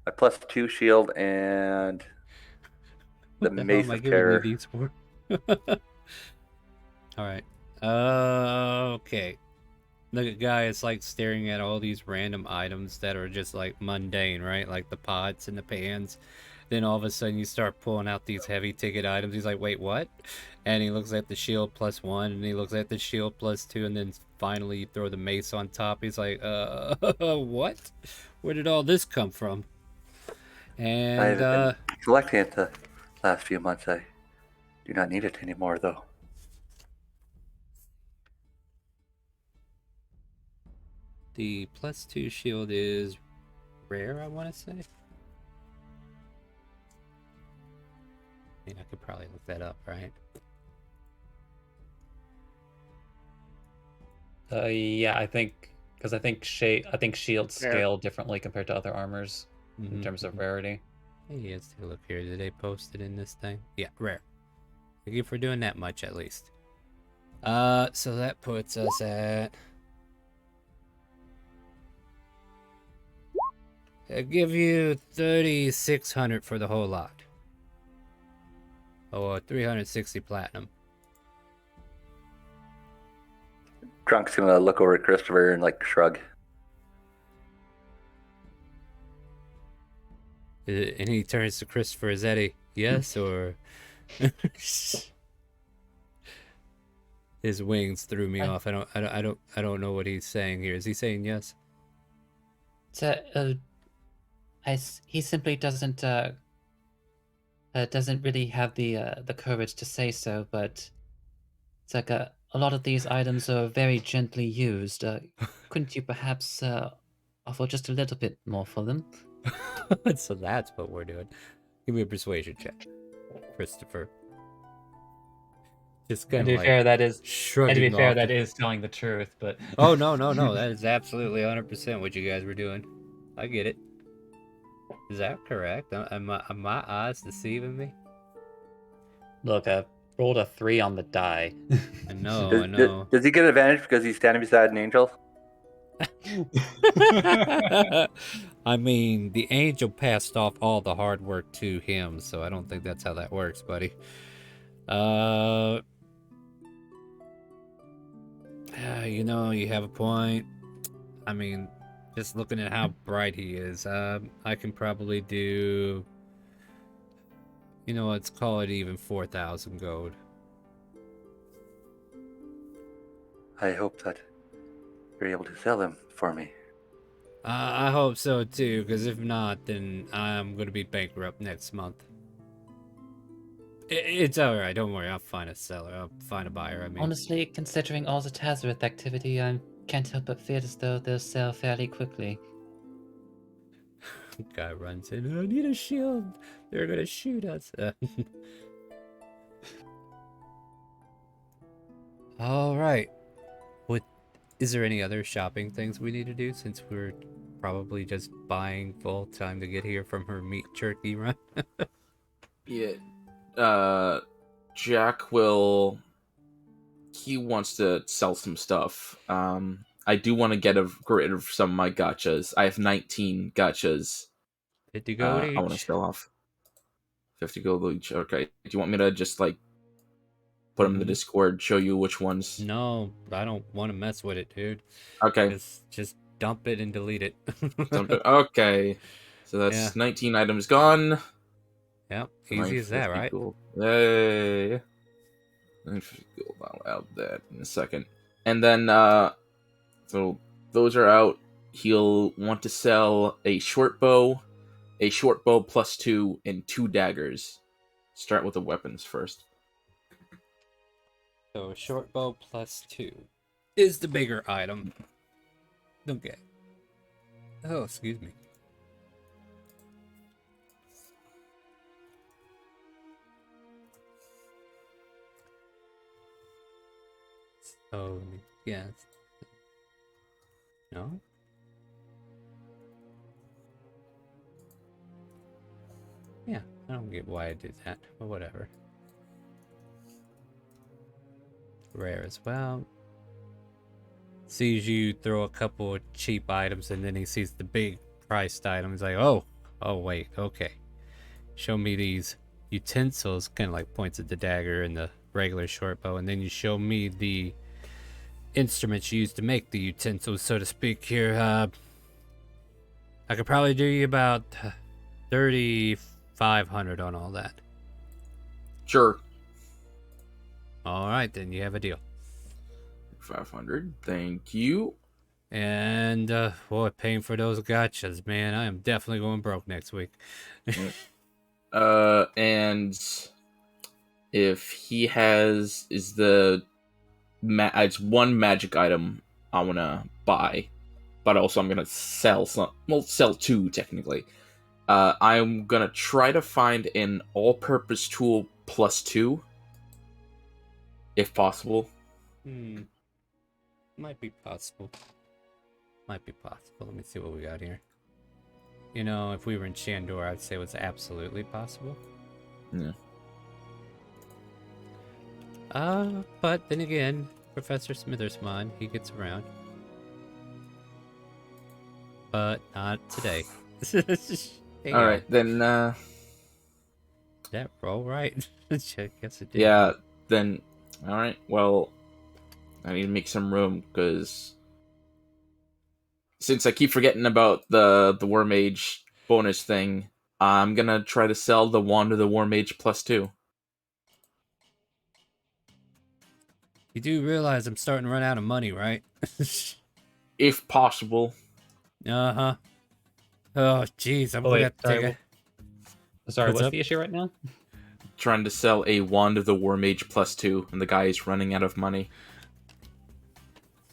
a +2 shield and the What the hell mace am I of giving you terror. these for? Alright. Okay. The guy is like staring at all these random items that are just like mundane, right? Like the pots and the pans. Then all of a sudden you start pulling out these heavy ticket items. He's like, wait, what? And he looks at the shield +1, and he looks at the shield +2, and then finally you throw the mace on top. He's like, what? Where did all this come from? And, I've been collecting it the last few months. I do not need it anymore, though. the +2 shield is rare, I want to say. probably look that up, right? Yeah, I think because I think shields Yeah. scale differently compared to other armors in Mhm, terms of mhm. rarity. Hey, let's take a look here. Did they post it in this thing? Yeah, rare. Thank you for doing that much at least. So that puts us at. I give you 3,600 for the whole lot. Or 360 platinum. Grunk's gonna look over at Christopher and like shrug. And he turns to Christopher. Is that a yes or? His wings threw me off. I don't know what he's saying here. Is he saying yes? So, he simply doesn't really have the courage to say so, but it's like a lot of these items are very gently used. Couldn't you perhaps offer just a little bit more for them? So that's what we're doing. Give me a persuasion check, Christopher. Just kind And of to be like fair, that is shrugging off. that is telling the truth. But Oh no. That is absolutely 100% what you guys were doing. I get it. Is that correct? Are my eyes deceiving me? look, I rolled a 3 on the die. I know. Does he get advantage because he's standing beside an angel? I mean, the angel passed off all the hard work to him, so I don't think that's how that works, buddy. You know, you have a point. I mean, just looking at how bright he is, I can probably do. You know, let's call it even 4,000 gold. I hope that you're able to sell them for me. I hope so too, because if not, then I'm gonna be bankrupt next month. It's alright, don't worry, I'll find a seller. I'll find a buyer, I mean. Honestly, considering all the Tazareth activity, I can't help but feel as though they'll sell fairly quickly. Guy runs in, I need a shield. They're gonna shoot us. Alright. Is there any other shopping things we need to do since we're probably just buying full time to get here from her meat jerky run? Yeah. Jack will. He wants to sell some stuff. I do want to get rid of some of my gachas. I have 19 gachas. 50 gold I want to each. sell off 50 gold each. Okay. Do you want me to just like put them in the Discord, show you which ones? No, I don't want to mess with it, dude. Okay. Just dump it and delete it. Okay. So that's 19 items gone. Yep, easy as that, right? Gold. Yay. 950 gold. I'll add that in a second. And then, so those are out. He'll want to sell a short bow +2, and 2 daggers. Start with the weapons first. So short bow +2 is the bigger item. Okay. Oh, excuse me. So, yes. No? Yeah, I don't get why I did that, but whatever. Rare as well. Sees you throw a couple of cheap items and then he sees the big priced items like, oh wait, okay. Show me these utensils, kind of like points at the dagger and the regular short bow, and then you show me the instruments used to make the utensils, so to speak here. I could probably do you about 3,500 on all that. Sure. Alright, then you have a deal. 500. Thank you. And, boy, paying for those gachas, man. I am definitely going broke next week. And if he has, it's one magic item I want to buy, but also I'm going to sell some, well, sell 2 technically. I'm going to try to find an all-purpose tool +2, if possible. Might be possible. Might be possible. Let me see what we got here. You know, if we were in Shandor, I'd say it was absolutely possible. Yeah. But then again, Professor Smithersmon, he gets around. But not today. Hey, All right, then. That roll right? I guess it did. Yeah, then. All right. Well, I need to make some room because since I keep forgetting about the War Mage bonus thing, I'm gonna try to sell the Wand of the War Mage +2. You do realize I'm starting to run out of money, right? If possible. Uh-huh. Oh, jeez, I'm Oh, gonna wait, have to take sorry, What's what's up? the issue right now? Trying to sell a Wand of the War Mage +2, and the guy is running out of money.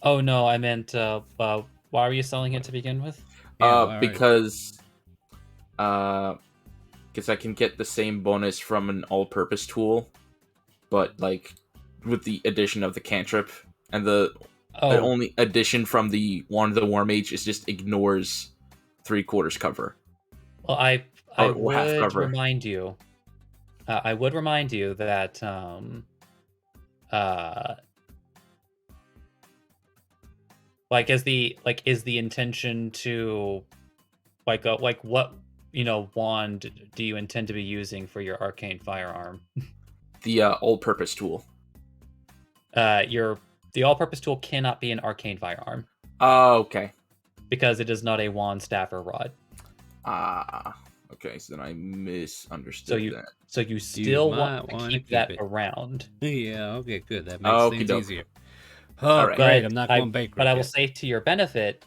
Oh no, I meant why were you selling it to begin with? Because I can get the same bonus from an all-purpose tool, but like with the addition of the cantrip, and the only addition from the Wand of the War Mage is just ignores 3/4 cover. Well, I Or half would cover. remind you. I would remind you that is the intention to like what wand do you intend to be using for your arcane firearm? The all-purpose tool. The all-purpose tool cannot be an arcane firearm. Oh, okay. Because it is not a wand, staff, or rod. Okay, so then I misunderstood that. So you still want to keep that it around. Yeah, okay, good. That makes things easier. Oh, All right. great, I'm not going bankrupt. But I will say to your benefit,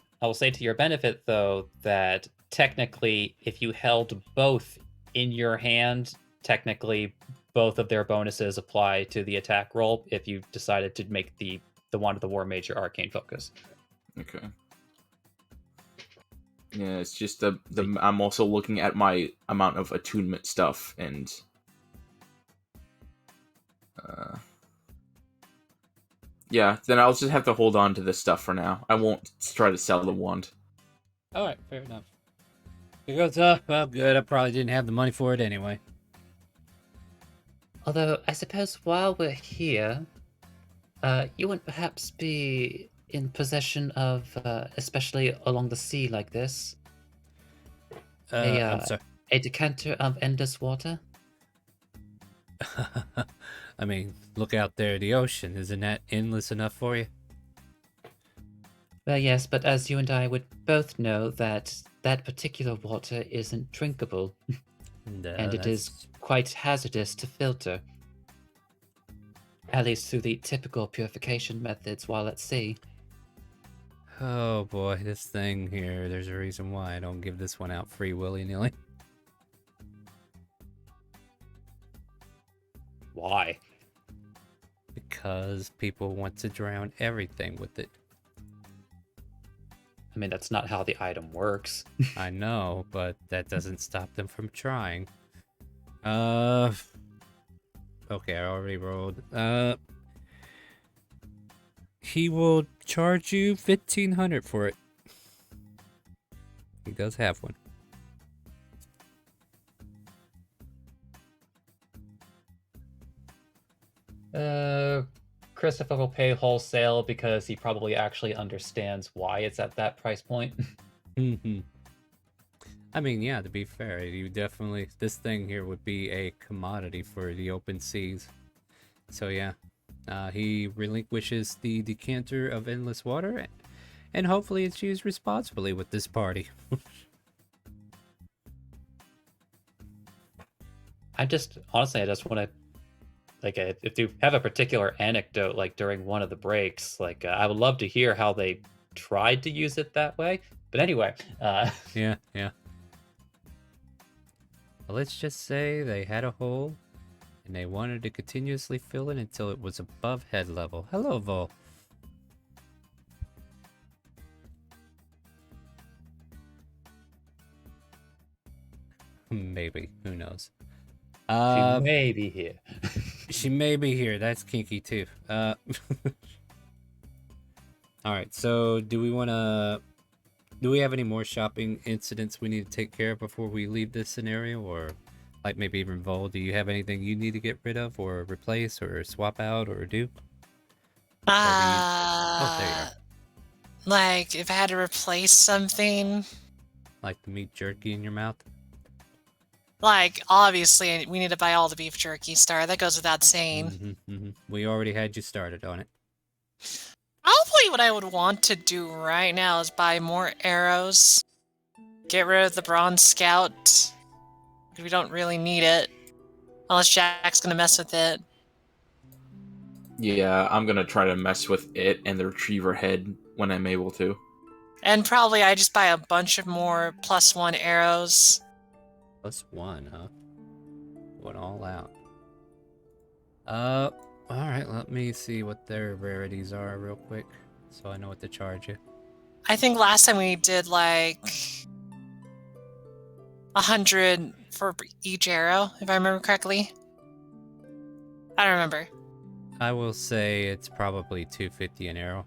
though, that technically, if you held both in your hand, technically both of their bonuses apply to the attack roll if you decided to make the Wand of the War Mage your arcane focus. Okay. Yeah, it's just I'm also looking at my amount of attunement stuff, and yeah, then I'll just have to hold on to this stuff for now. I won't try to sell the wand. Alright, fair enough. It goes, well, good, I probably didn't have the money for it anyway. Although, I suppose while we're here, you wouldn't perhaps be in possession of, especially along the sea like this, I'm sorry. a decanter of endless water? I mean, look out there at the ocean. Isn't that endless enough for you? Well, yes, but as you and I would both know that particular water isn't drinkable, and it is quite hazardous to filter. At least through the typical purification methods while at sea. Oh boy, this thing here, there's a reason why I don't give this one out free willy-nilly. Why? Because people want to drown everything with it. I mean, that's not how the item works. I know, but that doesn't stop them from trying. Okay, I already rolled. He will charge you 1,500 for it. He does have one. Christopher will pay wholesale because he probably actually understands why it's at that price point. I mean, yeah, to be fair, you definitely, this thing here would be a commodity for the open seas. So yeah, he relinquishes the decanter of endless water, and hopefully it's used responsibly with this party. I just want to, like, if you have a particular anecdote, like during one of the breaks, like I would love to hear how they tried to use it that way. But anyway, Yeah. Well, let's just say they had a hole, and they wanted to continuously fill it until it was above head level. Hello, Vol. Maybe. Who knows? She Uh, may be here. she may be here. That's kinky too. All right. So, do we want to? Do we have any more shopping incidents we need to take care of before we leave this scenario, or like maybe even Vol? Do you have anything you need to get rid of, or replace, or swap out, or do? Or do you? Oh, there you are. Like, if I had to replace something, Like the meat jerky in your mouth. like, obviously, we need to buy all the beef jerky, Star. That goes without saying. We already had you started on it. Probably what I would want to do right now is buy more arrows. Get rid of the Bronze Scout. We don't really need it. Unless Jack's gonna mess with it. Yeah, I'm gonna try to mess with it and the retriever head when I'm able to. And probably I just buy a bunch of more +1 arrows. +1, huh? Went all out. Alright, let me see what their rarities are real quick, so I know what to charge you. I think last time we did like 100 for each arrow, if I remember correctly. I don't remember. I will say it's probably 250 an arrow.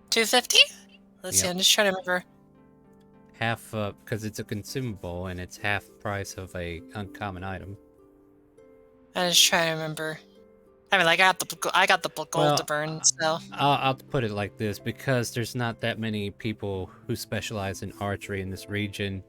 250? Let's see, Yep. I'm just trying to remember. Half, because it's a consumable and it's half price of a uncommon item. I'm just trying to remember. I mean, like, I got the gold Well, to burn, so. I'll put it like this, because there's not that many people who specialize in archery in this region,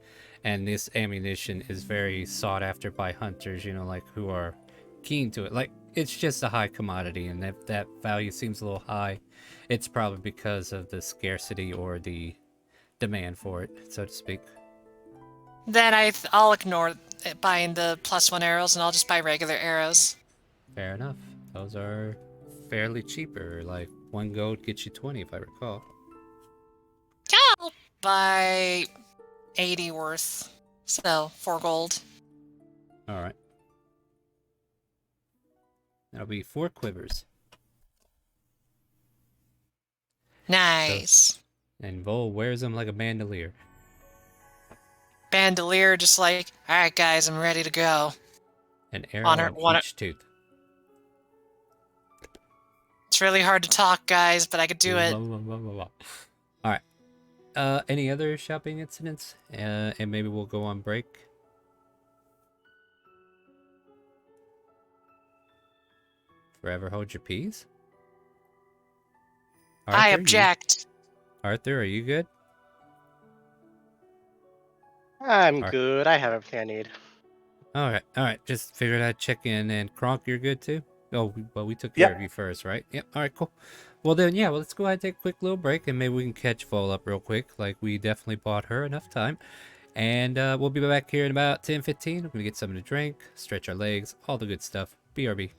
and this ammunition is very sought after by hunters, you know, like, who are keen to it. Like, it's just a high commodity, and if that value seems a little high, it's probably because of the scarcity or the demand for it, so to speak. Then I'll ignore buying the +1 arrows and I'll just buy regular arrows. Fair enough. Those are fairly cheaper, like 1 gold gets you 20 if I recall. Yeah, I'll buy 80 worth. So, 4 gold. Alright. That'll be 4 quivers. Nice. And Vol wears them like a bandolier. Bandolier just like, alright guys, I'm ready to go. An arrow on each tooth. It's really hard to talk, guys, but I could do it. Alright. Any other shopping incidents? And maybe we'll go on break. Forever hold your peace? I object. Arthur, are you good? I'm Alright. good. I have everything I need. Alright. Just figured I'd check in. And Kronk, you're good too? Oh, well, we took care Yep. of you first, right? Yep. Alright, cool. Well, then, yeah, let's go ahead and take a quick little break, and maybe we can catch Vol up real quick. Like, we definitely bought her enough time. And we'll be back here in about 10-15. We're going to get something to drink, stretch our legs, all the good stuff. BRB.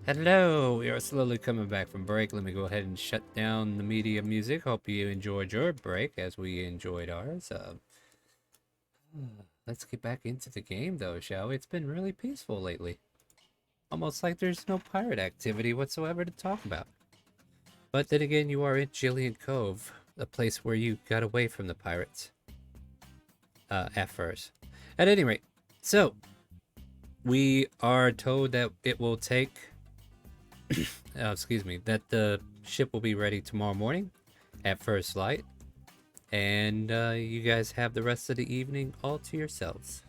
Hello, we are slowly coming back from break. Let me go ahead and shut down the media music. Hope you enjoyed your break as we enjoyed ours. Let's get back into the game though, shall we? It's been really peaceful lately. Almost like there's no pirate activity whatsoever to talk about. But then again, you are in Jillian Cove, a place where you got away from the pirates. At first. At any rate, so we are told that it will take that the ship will be ready tomorrow morning at first light, and you guys have the rest of the evening all to yourselves.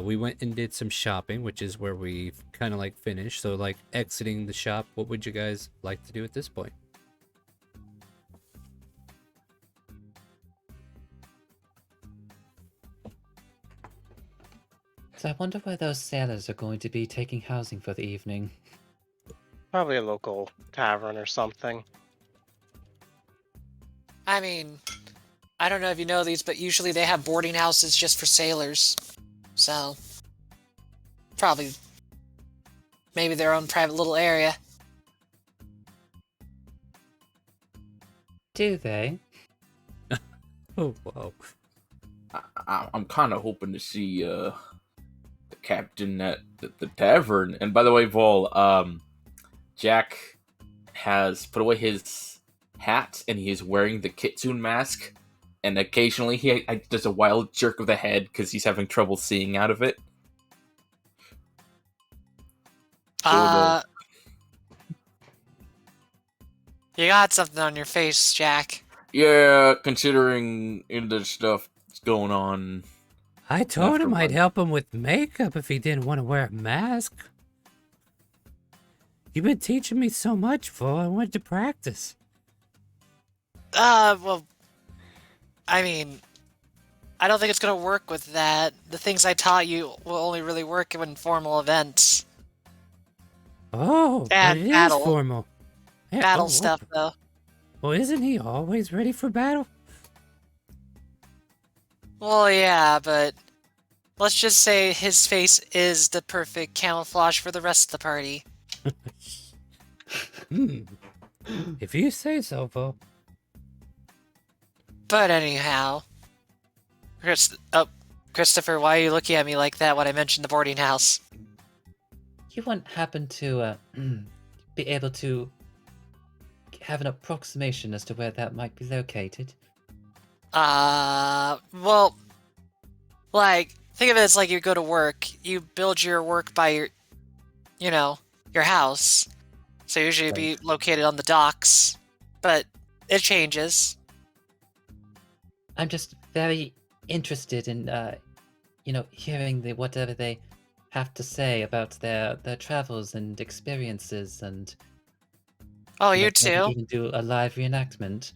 We went and did some shopping, which is where we kind of like finished. So like exiting the shop, what would you guys like to do at this point? So I wonder where those sailors are going to be taking housing for the evening. Probably a local tavern or something. I mean, I don't know if you know these, but usually they have boarding houses just for sailors. So, probably, maybe their own private little area. Do they? Oh, wow. I'm kind of hoping to see the captain at the tavern. And by the way, Vol, Jack has put away his hat and he is wearing the kitsune mask. And occasionally he does a wild jerk of the head because he's having trouble seeing out of it. You got something on your face, Jack. Yeah, considering the stuff that's going on. I told him I'd Afterwards. help him with makeup if he didn't want to wear a mask. You've been teaching me so much, Vo. I wanted to practice. Well, I mean, I don't think it's gonna work with that. The things I taught you will only really work in formal events. Oh, but And it is battle. formal. Yeah, Battle oh, stuff, though. Well, isn't he always ready for battle? Well, yeah, but let's just say his face is the perfect camouflage for the rest of the party. If you say so, Vo. But anyhow, Christopher, why are you looking at me like that when I mentioned the boarding house? You wouldn't happen to be able to have an approximation as to where that might be located? Well, like, think of it as like you go to work. You build your work by your house. So usually it'd be located on the docks, but it changes. I'm just very interested in, hearing whatever they have to say about their travels and experiences, and Oh, maybe you too? even do a live reenactment.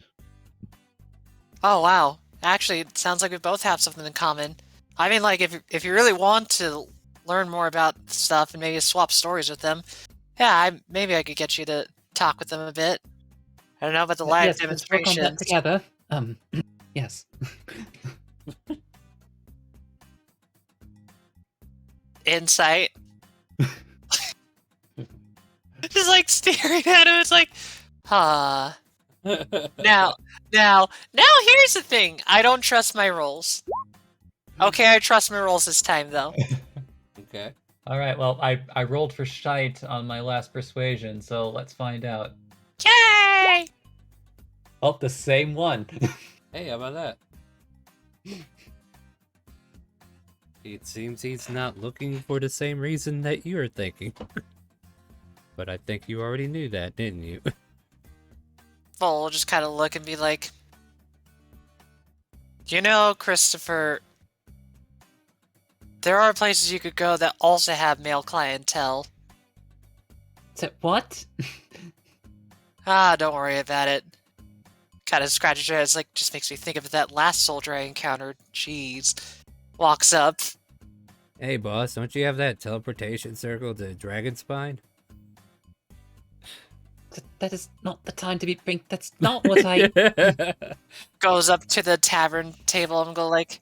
Oh, wow. Actually, it sounds like we both have something in common. I mean, like, if you really want to learn more about stuff and maybe swap stories with them, yeah, maybe I could get you to talk with them a bit. I don't know about the live Yes, let's work on that demonstrations. together. Yes. Insight. Just like staring at him, it's like, huh. Now, here's the thing. I don't trust my rolls. Okay, I trust my rolls this time, though. Okay. All right. Well, I rolled for shite on my last persuasion, so let's find out. Yay! Oh, the same one. Hey, how about that? It seems he's not looking for the same reason that you're thinking. But I think you already knew that, didn't you? Vol will just kind of look and be like, Christopher, there are places you could go that also have male clientele. So, what? Don't worry about it. Kind of scratches her head. It's like, just makes me think of that last soldier I encountered. Jeez. Walks up. Hey, boss, don't you have that teleportation circle to Dragon Spine? That is not the time to be that's not what I... Goes up to the tavern table and go like,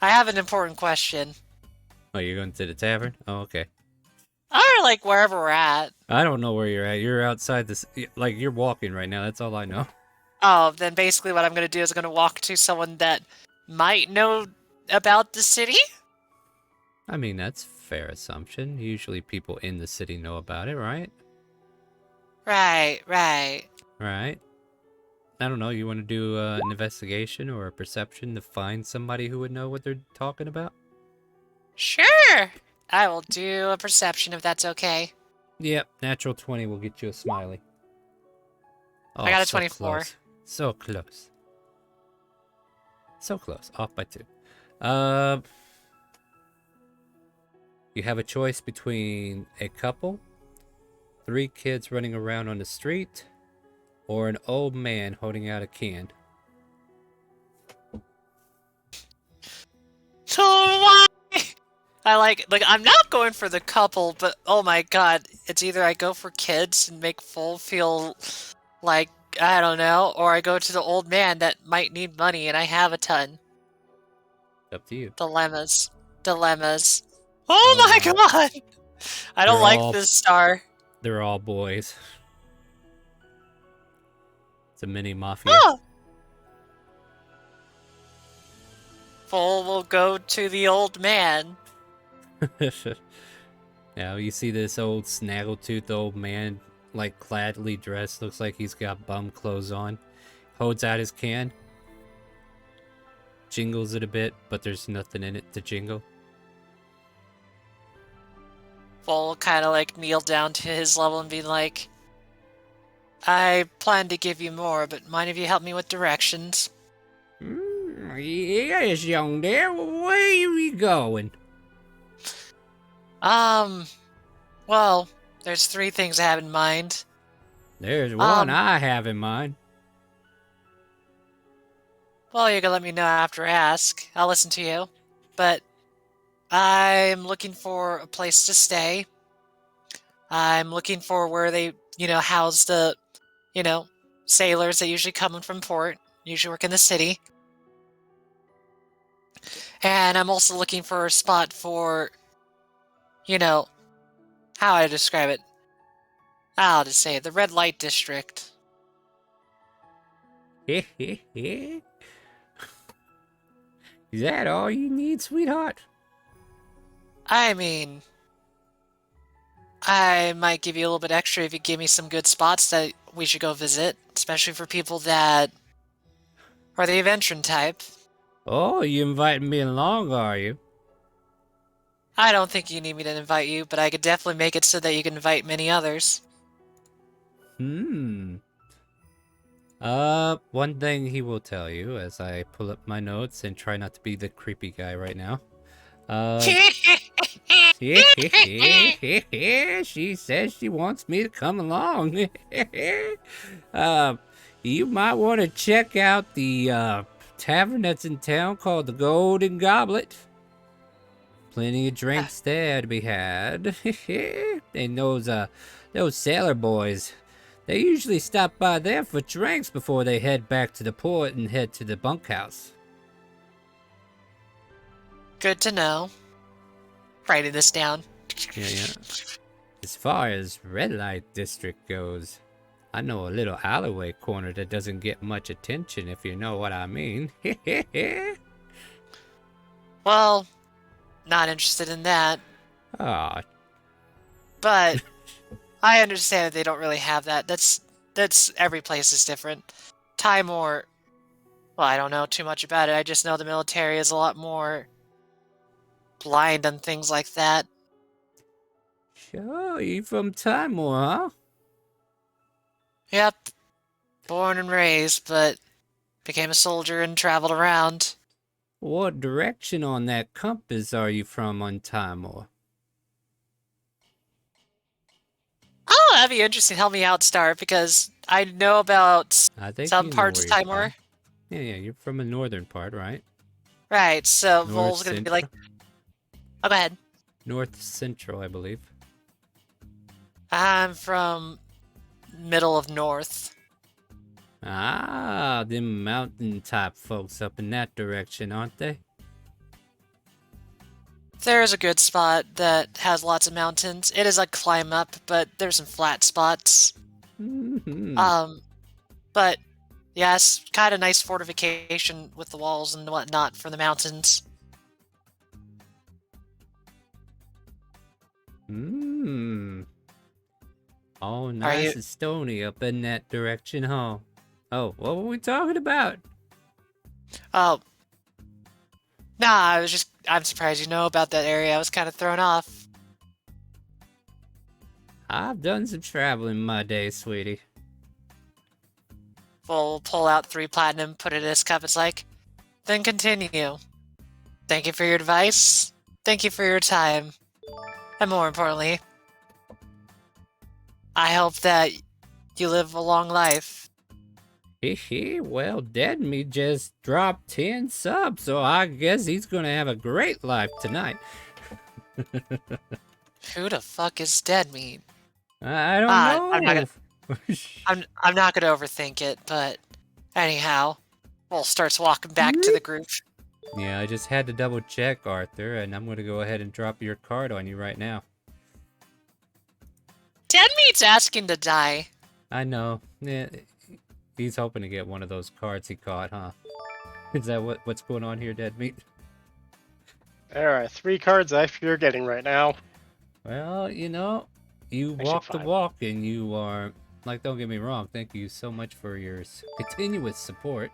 I have an important question. Oh, you're going to the tavern? Oh, okay. Or like wherever we're at. I don't know where you're at. You're outside this. Like you're walking right now. That's all I know. Oh, then basically what I'm going to do is I'm going to walk to someone that might know about the city. I mean, that's a fair assumption. Usually people in the city know about it, right? Right, right. Right. I don't know. You want to do an investigation or a perception to find somebody who would know what they're talking about? Sure. I will do a perception if that's okay. Yep. Natural 20 will get you a smiley. Oh, I got a so 24. close. So close. So close. Off by 2. You have a choice between a couple, 3 kids running around on the street, or an old man holding out a can. So why? I like I'm not going for the couple, but oh my god, it's either I go for kids and make Full feel like I don't know, or I go to the old man that might need money and I have a ton. Up to you. Dilemmas. Oh Oh, my wow. god! I don't They're like all- this star. They're all boys. It's a mini mafia. Oh! Full will go to the old man. Now you see this old snaggletooth old man, like gladly dressed, looks like he's got bum clothes on. Holds out his can. Jingles it a bit, but there's nothing in it to jingle. Full will kind of kneel down to his level and be like, I plan to give you more, but mind if you help me with directions? Yes, young there. Where are you going? Well, there's 3 things I have in mind. There's one I have in mind. Well, you're gonna let me know after I ask. I'll listen to you. But I'm looking for a place to stay. I'm looking for where they, house the, sailors that usually come in from port, usually work in the city. And I'm also looking for a spot for, how I describe it. I'll just say it, the red light district. Is that all you need, sweetheart? I mean, I might give you a little bit extra if you give me some good spots that we should go visit, especially for people that are the adventuring type. Oh, you inviting me along, are you? I don't think you need me to invite you, but I could definitely make it so that you can invite many others. One thing he will tell you as I pull up my notes and try not to be the creepy guy right now. She says she wants me to come along. You might want to check out the tavern that's in town called the Golden Goblet. Plenty of drinks there to be had. And those sailor boys, they usually stop by there for drinks before they head back to the port and head to the bunkhouse. Good to know. Writing this down. Yeah. As far as red light district goes, I know a little alleyway corner that doesn't get much attention, if you know what I mean. Well, not interested in that. Aw, But I understand that they don't really have that. That's every place is different. Timor, well, I don't know too much about it. I just know the military is a lot more blind on things like that. sure, you from Timor, huh? Yep. Born and raised, but became a soldier and traveled around. What direction on that compass are you from on Timor? Oh, that'd be interesting. Help me out, Star, because I know about I think some you know parts where of you're Timor. from. Yeah, you're from the northern part, right? Right, so North Vol's gonna be like, Central? oh, go ahead. North Central, I believe. I'm from middle of north. Ah, them mountain type folks up in that direction, aren't they? There is a good spot that has lots of mountains. It is a climb up, but there's some flat spots. But yes, kind of nice fortification with the walls and whatnot for the mountains. All Are nice you? and stony up in that direction, huh? Oh, what were we talking about? Oh, nah. I'm surprised you know about that area. I was kind of thrown off. I've done some traveling in my day, sweetie. We'll pull out 3 platinum, put it in his cup. It's like, then continue. Thank you for your advice. Thank you for your time. And more importantly, I hope that you live a long life. Well, Dead Me just dropped 10 subs, so I guess he's gonna have a great life tonight. Who the fuck is Dead Meat? I don't I'm not know. I'm not gonna overthink it, but anyhow, Bull starts walking back to the group. Yeah, I just had to double check, Arthur, and I'm gonna go ahead and drop your card on you right now. Dead Meat's asking to die. I know. Yeah, he's hoping to get one of those cards he caught, huh? Is that what's going on here, Dead Meat? There are 3 cards I fear getting right now. Well, you know, you Actually, walk the 5. walk, and you are, like, don't get me wrong, thank you so much for your continuous support.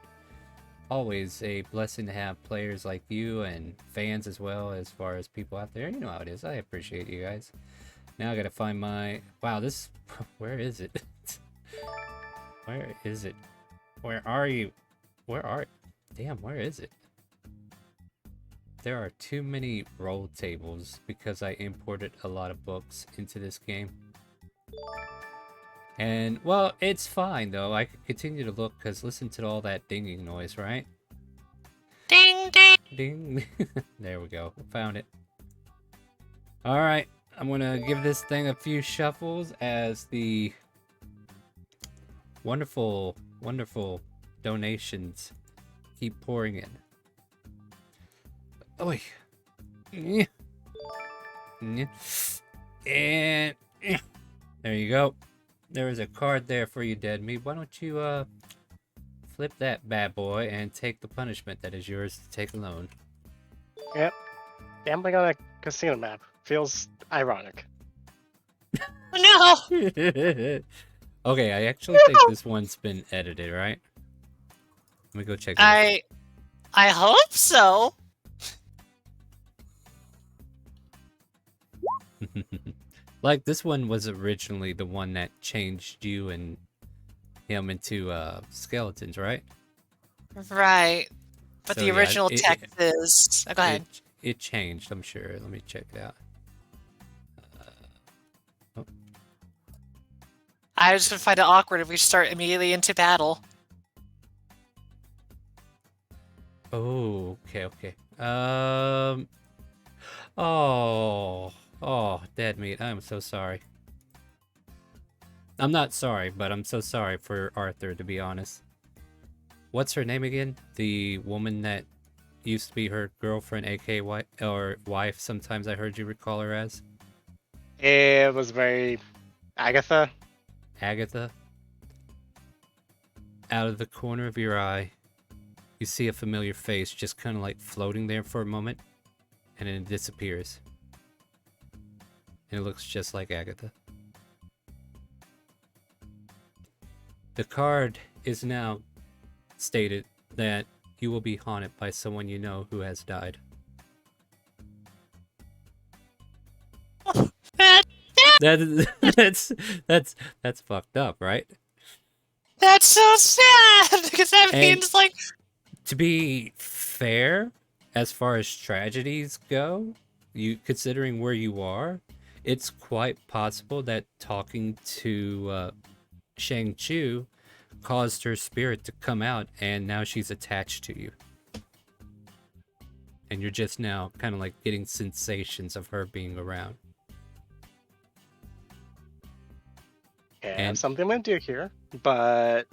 Always a blessing to have players like you and fans as well, as far as people out there. You know how it is. I appreciate you guys. Now I gotta find my... Wow, this... Where is it? Where is it? Where are you? Where are... Damn, where is it? There are too many roll tables because I imported a lot of books into this game. And, well, it's fine, though. I could continue to look, because listen to all that dinging noise, right? Ding ding. Ding. There we go. Found it. Alright. I'm gonna give this thing a few shuffles as the wonderful, wonderful donations keep pouring in. Oh, yeah. And there you go. There is a card there for you, Dead Meat. Why don't you flip that bad boy and take the punishment that is yours to take alone. Yep. Gambling on a casino map feels ironic. No. Okay, I actually think this one's been edited, right? Let me go check it out. I hope so. Like, this one was originally the one that changed you and him into skeletons, right? Right. But So, the yeah, original text is... Oh, go ahead. It changed, I'm sure. Let me check it out. I was gonna find it awkward if we start immediately into battle. Oh, okay. Oh, Dead Meat, I'm so sorry. I'm not sorry, but I'm so sorry for Arthur, to be honest. What's her name again? The woman that used to be her girlfriend, aka wife, or wife, sometimes I heard you recall her as? It was very Agatha. Agatha? Out of the corner of your eye, you see a familiar face just kind of like floating there for a moment, and then it disappears. And it looks just like Agatha. The card is now stated that you will be haunted by someone you know who has died. That's fucked up, right? That's so sad because that And means like to be fair, as far as tragedies go, you considering where you are, it's quite possible that talking to Shang-Chu caused her spirit to come out, and now she's attached to you. And you're just now kind of like getting sensations of her being around. Yeah, And- something went do here, but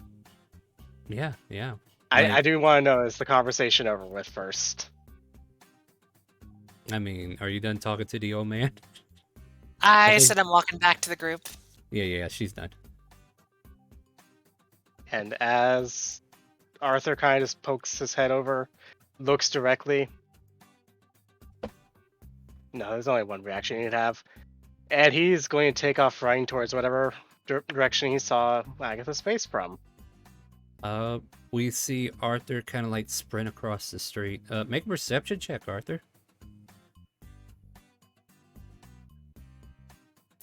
Yeah. I do want to know, is the conversation over with first? I mean, are you done talking to the old man? I think- said I'm walking back to the group. Yeah, she's done. And as Arthur kind of pokes his head over, looks directly. No, there's only one reaction he'd have. And he's going to take off running towards whatever direction he saw Agatha's face from. We see Arthur kind of like sprint across the street. Make a perception check, Arthur.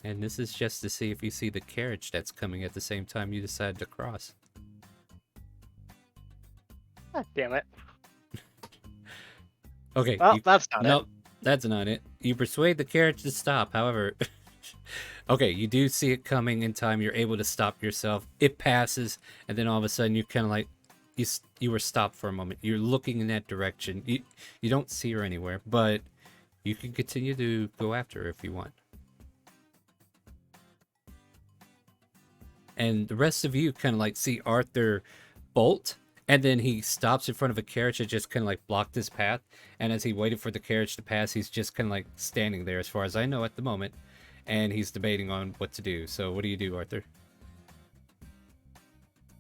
And this is just to see if you see the carriage that's coming at the same time you decide to cross. God damn it. Okay. Well, that's not Nope, it. that's not it. You persuade the carriage to stop. However, okay, you do see it coming in time. You're able to stop yourself. It passes, and then all of a sudden, you kind of like you were stopped for a moment. You're looking in that direction. You don't see her anywhere, but you can continue to go after her if you want. And the rest of you kind of like see Arthur bolt, and then he stops in front of a carriage that just kind of like blocked his path. And as he waited for the carriage to pass, he's just kind of like standing there, as far as I know at the moment, and he's debating on what to do. So what do you do, Arthur?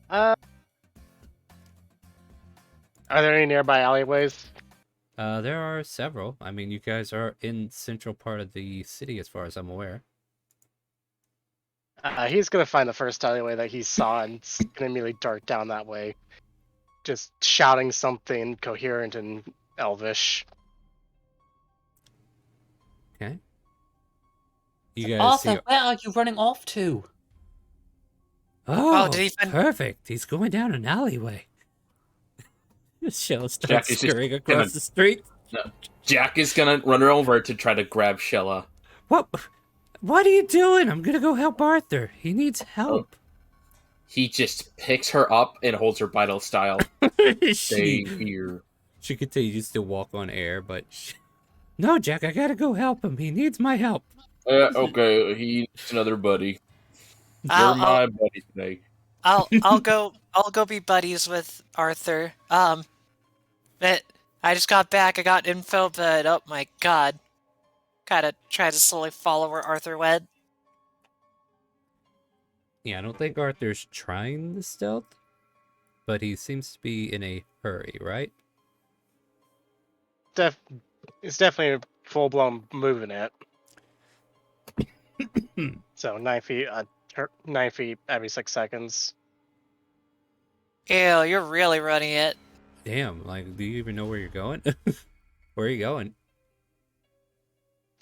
Are there any nearby alleyways? There are several. I mean, you guys are in central part of the city, as far as I'm aware. He's gonna find the first alleyway that he saw and gonna immediately dart down that way, just shouting something coherent and Elvish. Okay. You guys Arthur, see? where are you running off to? Oh, did he find- perfect. He's going down an alleyway. Shell starts Jack is just scurrying gonna- across the street. Jack is gonna run her over to try to grab Shella. What are you doing? I'm gonna go help Arthur. He needs help. He just picks her up and holds her vital style. Stay here. She continues to walk on air, but no, Jack, I gotta go help him. He needs my help. Okay, he needs another buddy. You're my buddy today. I'll go be buddies with Arthur. But I just got back. I got info, but oh my god, gotta try to slowly follow where Arthur went. Yeah, I don't think Arthur's trying the stealth, but he seems to be in a hurry, right? It's definitely a full-blown moving it. So 9 feet, 9 feet every 6 seconds. Ew, you're really running it. Damn, like, do you even know where you're going? Where are you going?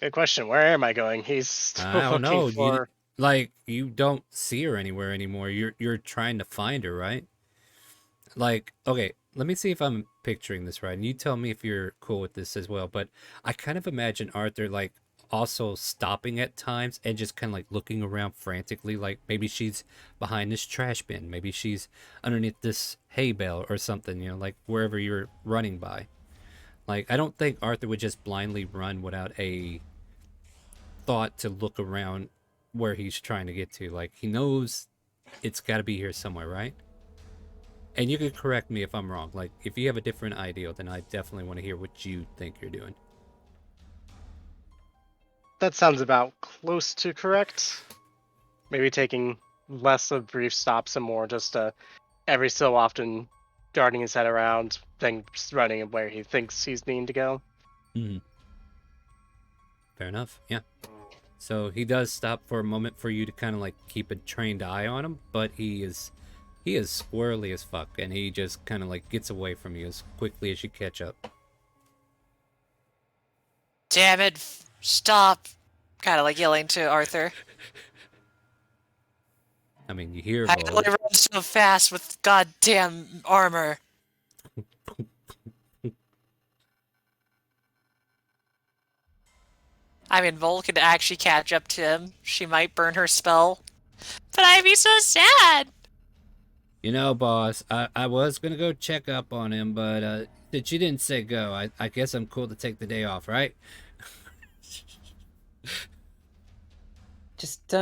Good question. Where am I going? He's still I don't looking know. for. You don't see her anywhere anymore. You're trying to find her, right? Like, okay, let me see if I'm picturing this right, and you tell me if you're cool with this as well. But I kind of imagine Arthur like also stopping at times and just kind of like looking around frantically, like maybe she's behind this trash bin, maybe she's underneath this hay bale or something, you know, like wherever you're running by. Like, I don't think Arthur would just blindly run without a thought to look around where he's trying to get to. Like, he knows it's got to be here somewhere, right? And you can correct me if I'm wrong. Like, if you have a different idea, then I definitely want to hear what you think you're doing. That sounds about close to correct. Maybe taking less of brief stops and more just every so often darting his head around, then just running where he thinks he's needing to go. Mm-hmm. Fair enough, yeah. So he does stop for a moment for you to kind of like keep a trained eye on him, but he is squirrely as fuck, and he just kind of like gets away from you as quickly as you catch up. Damn it! Stop! Kind of like yelling to Arthur. I mean, you hear I Vogue. only run so fast with goddamn armor. I mean, Vol could actually catch up to him. She might burn her spell. But I'd be so sad! You know, boss, I was gonna go check up on him, but since you didn't say go, I guess I'm cool to take the day off, right? Just,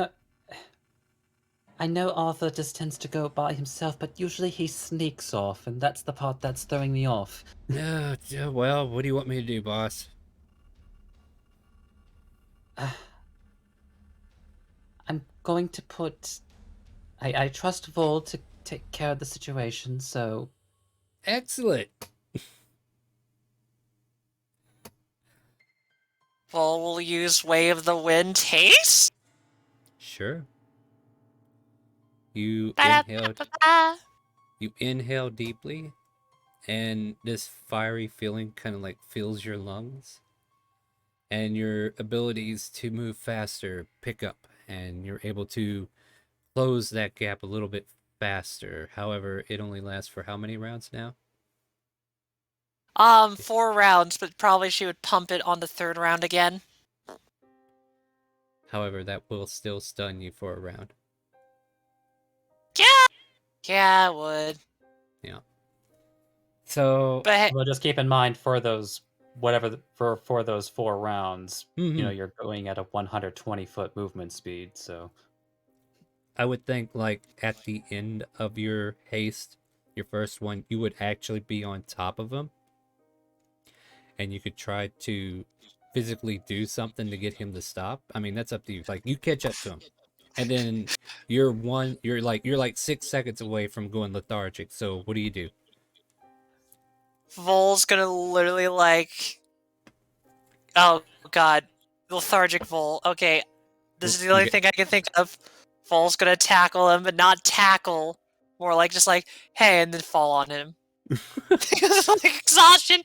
I know Arthur just tends to go by himself, but usually he sneaks off, and that's the part that's throwing me off. Yeah, well, what do you want me to do, boss? I'm going to put. I trust Vol to take care of the situation, so. Excellent. Well, we'll use Way of the Wind haste? Sure. You Ba-da-ba-ba-ba. inhale deeply, and this fiery feeling kind of like fills your lungs, and your abilities to move faster pick up, and you're able to close that gap a little bit faster. However, it only lasts for how many rounds now? 4 rounds, but probably she would pump it on the 3rd round again. However, that will still stun you for a round. Yeah! Yeah, it would. Yeah. So, But hey, Well, just keep in mind for those for those 4 rounds, mhm. you're going at a 120-foot movement speed, so I would think like at the end of your haste, your first one, you would actually be on top of him, and you could try to physically do something to get him to stop. I mean, that's up to you. Like you catch up to him, and then you're like 6 seconds away from going lethargic. So what do you do? Vol's gonna literally like... Oh god. Lethargic Vol. Okay, this is the You only get thing I can think of. Vol's gonna tackle him, but not tackle. More like just like, hey, and then fall on him. Like exhaustion.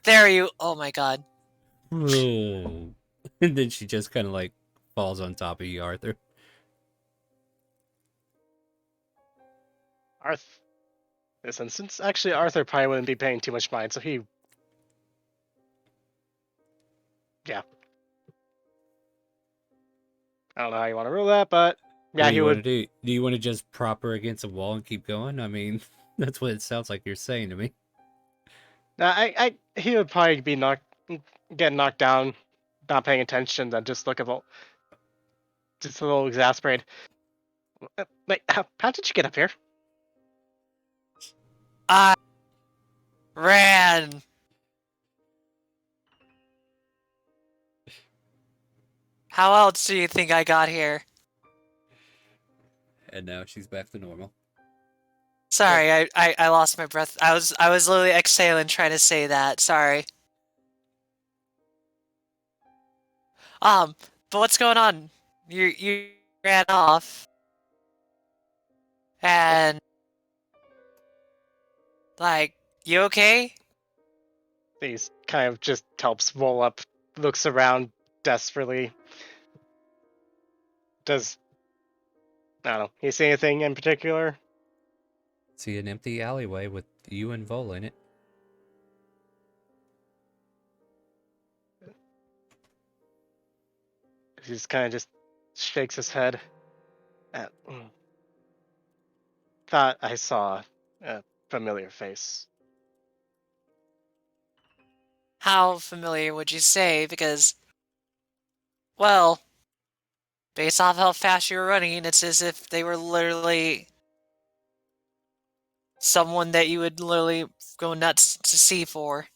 There you... Oh my god. and then she just kind of like falls on top of you, Arthur. This instance, actually, Arthur probably wouldn't be paying too much mind, so he. Yeah. I don't know how you want to rule that, but yeah, What do he you want to would. do? Do you want to just prop her against a wall and keep going? I mean, that's what it sounds like you're saying to me. He would probably be getting knocked down, not paying attention, then just look just a little exasperated. Wait, how did you get up here? I ran. How else do you think I got here? And now she's back to normal. Sorry, I lost my breath. I was literally exhaling trying to say that. Sorry. But what's going on? You ran off, and like, you okay? He's kind of just helps roll up, looks around desperately. Does I don't know. He see anything in particular? See an empty alleyway with you and Vol in it. He's kind of just shakes his head. Thought I saw a familiar face. How familiar would you say? Because, well, based off how fast you were running, it's as if they were literally someone that you would literally go nuts to see for.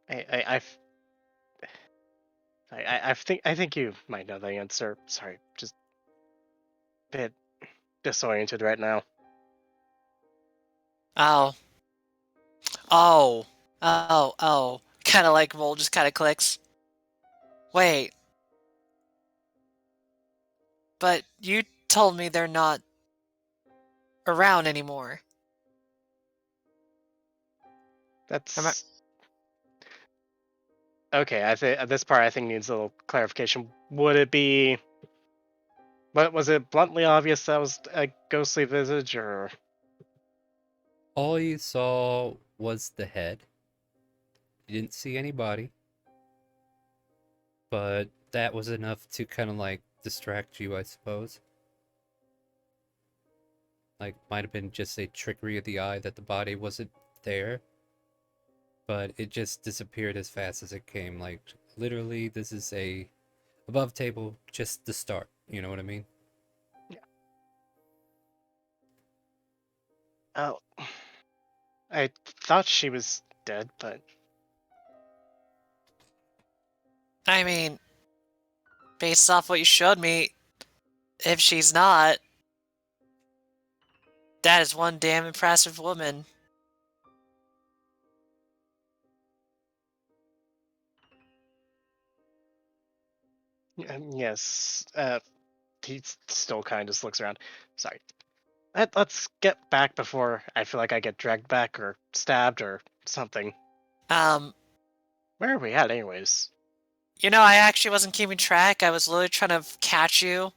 I think you might know the answer. Sorry, just a bit disoriented right now. Oh. Oh. Oh, oh. Kind of like Vol just kind of clicks. Wait. But you told me they're not around anymore. That's okay. I think this part I think needs a little clarification. Would it be? But was it bluntly obvious that was a ghostly visage, or All you saw was the head. You didn't see any body. But that was enough to kind of like distract you, I suppose. Like, might have been just a trickery of the eye that the body wasn't there. But it just disappeared as fast as it came. Like, literally, this is a above table, just the start. You know what I mean? oh, I thought she was dead, but I mean, based off what you showed me, if she's not, that is one damn impressive woman. Yes. He still kind of just looks around. Sorry. Let's get back before I feel like I get dragged back or stabbed or something. Where are we at, anyways? I actually wasn't keeping track. I was literally trying to catch you.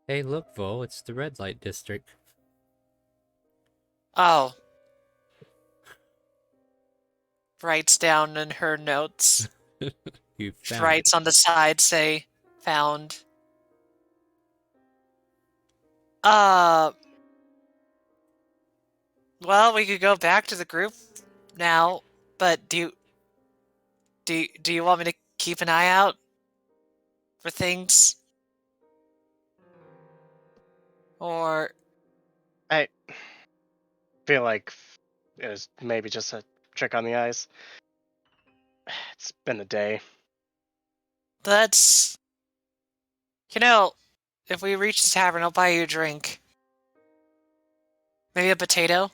Hey, look, Vol, it's the red light district. Oh. Writes down in her notes. You She found writes on the side, say, found. Well, we could go back to the group now, but do you want me to keep an eye out for things? Or I feel like it was maybe just a trick on the eyes. It's been a day. that's... if we reach the tavern, I'll buy you a drink. Maybe a potato?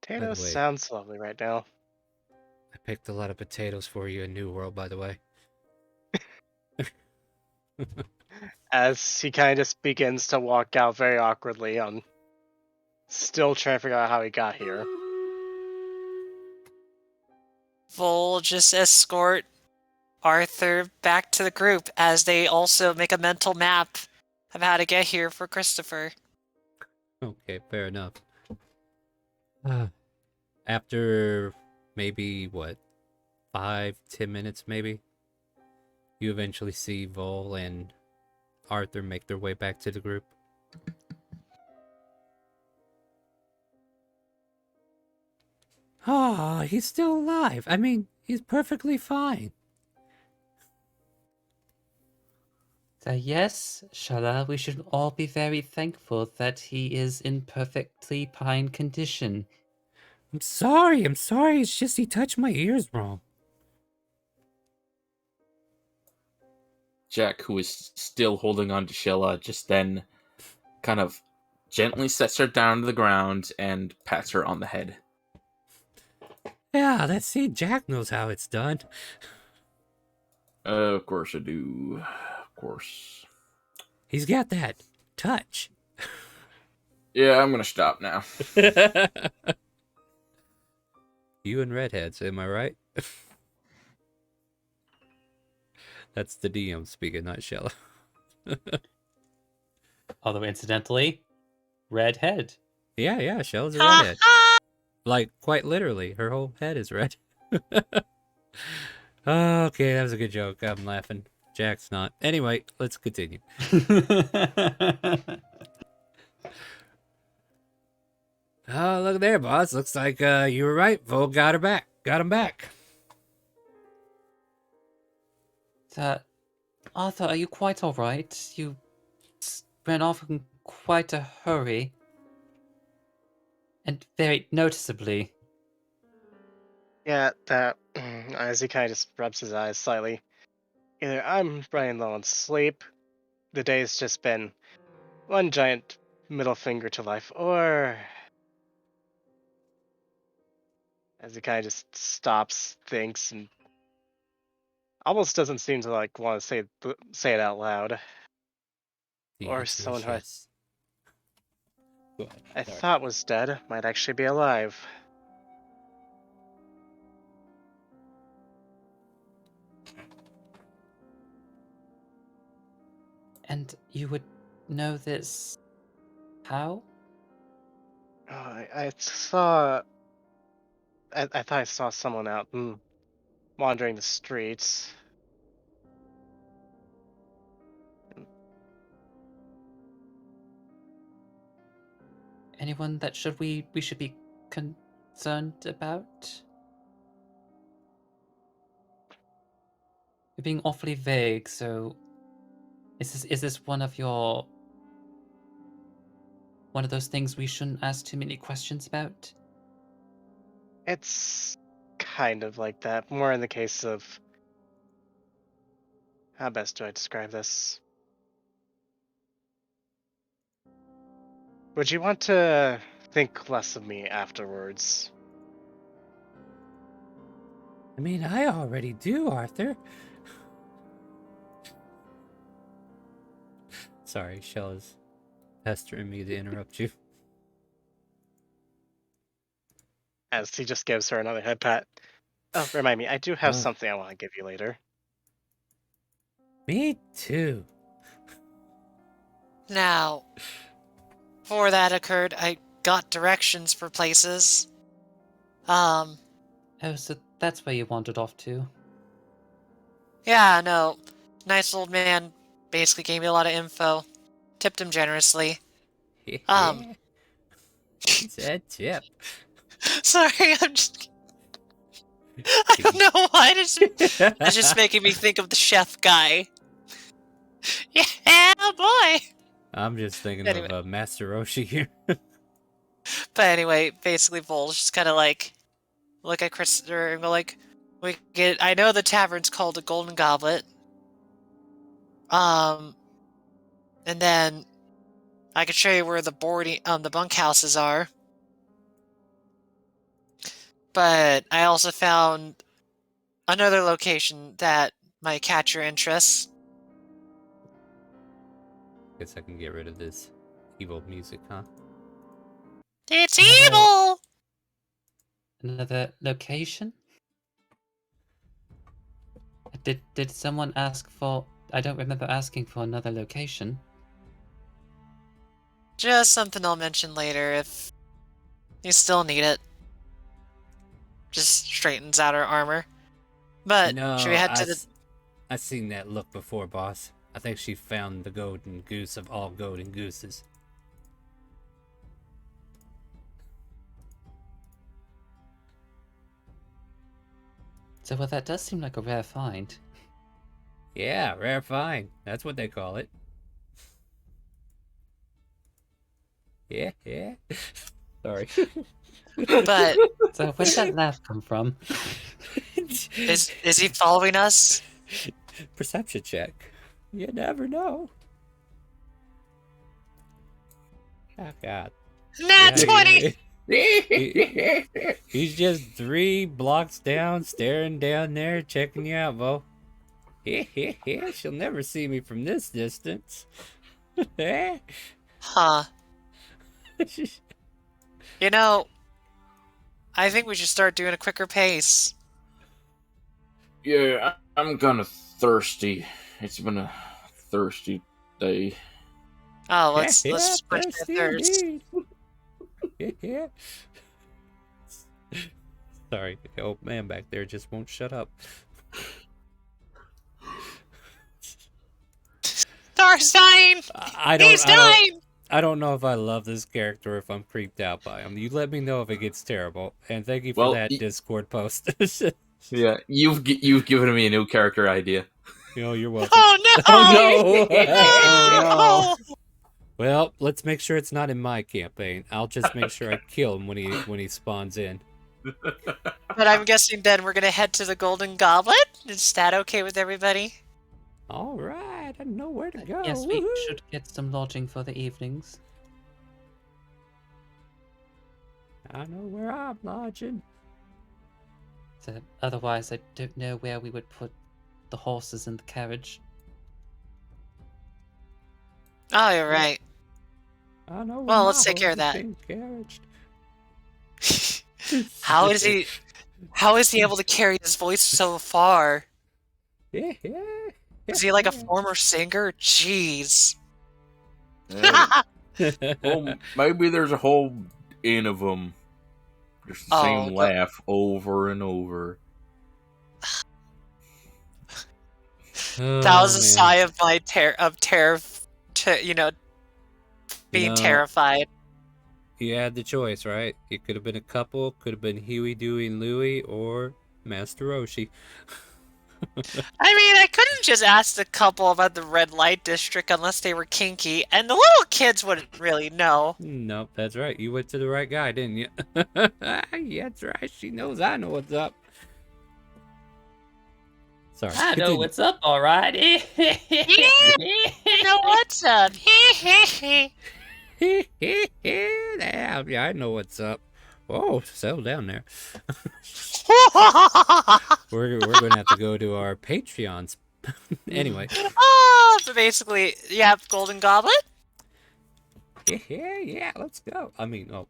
Potato way- sounds lovely right now. I picked a lot of potatoes for you in New World, by the way. As he kind of just begins to walk out very awkwardly, still trying to figure out how he got here. Vol just escort Arthur back to the group as they also make a mental map of how to get here for Christopher. Okay, fair enough. After maybe, 5-10 minutes maybe, you eventually see Vol and Arthur make their way back to the group. Ah, he's still alive. I mean, he's perfectly fine. So yes, Shala, we should all be very thankful that he is in perfectly fine condition. I'm sorry. It's just he touched my ears wrong. Jack, who is still holding on to Sheila, just then kind of gently sets her down to the ground and pats her on the head. Yeah, see, Jack knows how it's done. Of course I do. Of course. He's got that touch. Yeah, I'm gonna stop now. You and redheads, am I right? That's the DM speaking, not Shella. Although, incidentally, redhead. Yeah, Shella's a redhead. Like, quite literally, her whole head is red. Okay, that was a good joke. I'm laughing. Jack's not. Anyway, let's continue. Oh, look there, boss. Looks like you were right. Vol got her back. Got him back. Arthur, are you quite alright? You ran off in quite a hurry. And very noticeably. Yeah, that. As he kind of just rubs his eyes slightly. Either I'm running low on sleep, the day's just been one giant middle finger to life, or. As he kind of just stops, thinks, and almost doesn't seem to like want to say it out loud. Or someone who I thought was dead might actually be alive. And you would know this how? I saw. I thought I saw someone out wandering the streets. Anyone that we should be concerned about? You're being awfully vague, so is this one of those things we shouldn't ask too many questions about? It's kind of like that. More in the case of... How best do I describe this? Would you want to think less of me afterwards? I mean, I already do, Arthur. Sorry, Shell is pestering me to interrupt you. As he just gives her another head pat. Oh, remind me, I do have Oh. something I want to give you later. Me too. Now, before that occurred, I got directions for places. Oh, so that's where you wandered off to. Yeah, no. Nice old man basically gave me a lot of info. Tipped him generously. He said tip. Sorry, I'm just... I don't know why. It's just making me think of the chef guy. Yeah, boy! I'm just thinking Anyway. of Master Roshi here. But anyway, basically Vol's just kind of like look at Christopher and go like, I know the tavern's called the Golden Goblet. And then I could show you where the the bunkhouses are. But I also found another location that might catch your interest. Guess I can get rid of this evil music, huh? It's evil! Another location? Did someone ask for... I don't remember asking for another location. Just something I'll mention later if you still need it. Just straightens out her armor. But should we head to the... I seen that look before, boss. I think she found the golden goose of all golden gooses. So, well, that does seem like a rare find. Yeah, rare find. That's what they call it. Yeah. Sorry. But So, where did that laugh come from? is he following us? Perception check. You never know. Oh, God. Nat 20! He's just 3 blocks down, staring down there, checking you out, Vo. She'll never see me from this distance. Huh. You know, I think we should start doing a quicker pace. Yeah, I'm kind of thirsty. It's been a thirsty day. Oh, let's just quench that thirst. Yeah. Sorry, the old man back there just won't shut up. Star's dying! He's dying! I don't know if I love this character or if I'm creeped out by him. You let me know if it gets terrible. And thank you for that Discord post. Yeah, you've given me a new character idea. You're welcome. Oh no! Oh no! Oh, no! Well, let's make sure it's not in my campaign. I'll just make sure I kill him when he spawns in. But I'm guessing then we're gonna head to the Golden Goblet? Is that okay with everybody? All right, I know where to go. Yes, we should get some lodging for the evenings. I know where I'm lodging. So, otherwise, I don't know where we would put the horses in the carriage. Oh, you're right. I know. Well, let's take care of that. How is he able to carry his voice so far? Yeah. Is he like a former singer? Jeez. Well, maybe there's a whole inn of them. Just the same laugh over and over. That was a sigh of my terror, being terrified. You had the choice, right? It could have been a couple, could have been Huey, Dewey, and Louie, or Master Roshi. I mean, I couldn't just ask the couple about the red light district unless they were kinky, and the little kids wouldn't really know. Nope, that's right. You went to the right guy, didn't you? Yeah, that's right. She knows I know what's up. Sorry. I know continue. what's up, all right. You know what's up? Yeah, I know what's up. Oh, settle down there. We're gonna have to go to our Patreons. Anyway. So basically, yeah, Golden Goblet. Yeah, let's go. I mean, oh.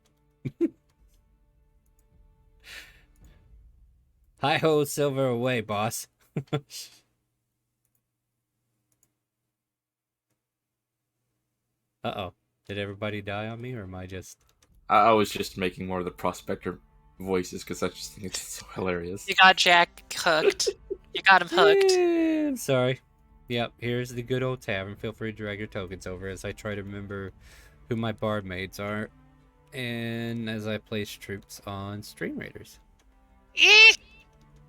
Hi ho, silver away, boss. Uh-oh. Did everybody die on me, or am I just... I was just making more of the prospector voices because I just think it's so hilarious. You got Jack hooked. You got him hooked. I'm sorry. Yep, here's the good old tavern. Feel free to drag your tokens over as I try to remember who my bard mates are, and as I place troops on StreamRaiders.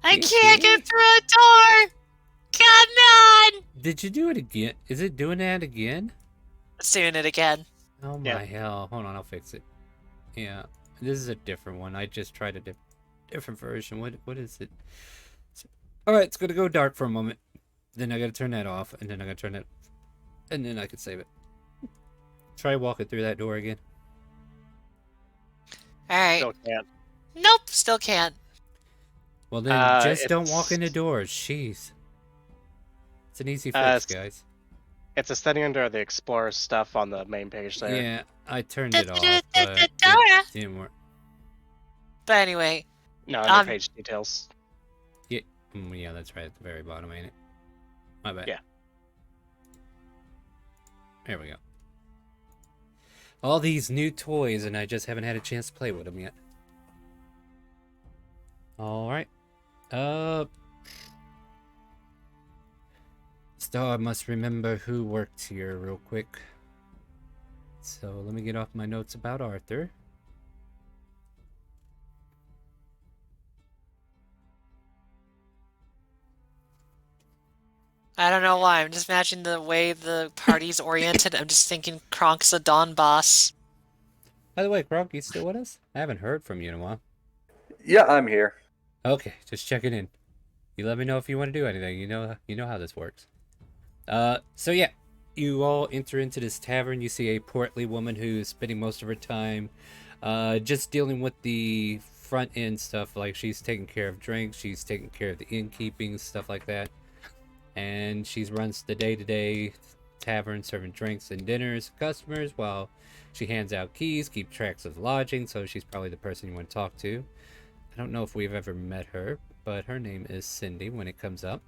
I can't get through a door. Come on. Did you do it again? Is it doing that again? It's doing it again. Oh my hell. Hold on, I'll fix it. Yeah, this is a different one. I just tried a different version. What is it? Alright, it's gonna go dark for a moment. Then I gotta turn that off, and then I gotta turn it... And then I can save it. Try walking through that door again. Alright. Still can't. Nope, still can't. Well then, just don't it's- walk into doors. Jeez. It's an easy fix, guys. It's a setting under the Explorer stuff on the main page there. Yeah, I turned it off, but it didn't work. But anyway, No, under page details. Yeah, that's right at the very bottom, ain't it? My bad. Yeah. There we go. All these new toys, and I just haven't had a chance to play with them yet. Alright. Star must remember who worked here real quick. So let me get off my notes about Arthur. I don't know why. I'm just imagining the way the party's oriented. I'm just thinking Kronk's a Dawn boss. By the way, Kronk, you still with us? I haven't heard from you in a while. Yeah, I'm here. Okay, just checking in. You let me know if you want to do anything. You know how this works. So yeah, you all enter into this tavern. You see a portly woman who's spending most of her time just dealing with the front end stuff. Like she's taking care of drinks, she's taking care of the innkeeping, stuff like that. And she runs the day-to-day tavern, serving drinks and dinners to customers while she hands out keys, keeps tracks of lodging, so she's probably the person you want to talk to. I don't know if we've ever met her, but her name is Cindy when it comes up.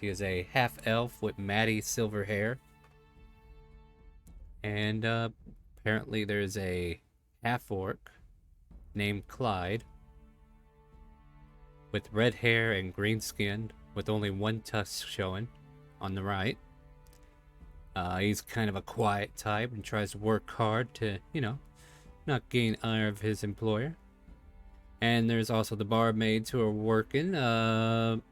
She is a half-elf with matty silver hair. And apparently there's a half-orc named Clyde with red hair and green skin with only one tusk showing on the right. He's kind of a quiet type and tries to work hard to, not gain ire of his employer. And there's also the barmaids who are working, and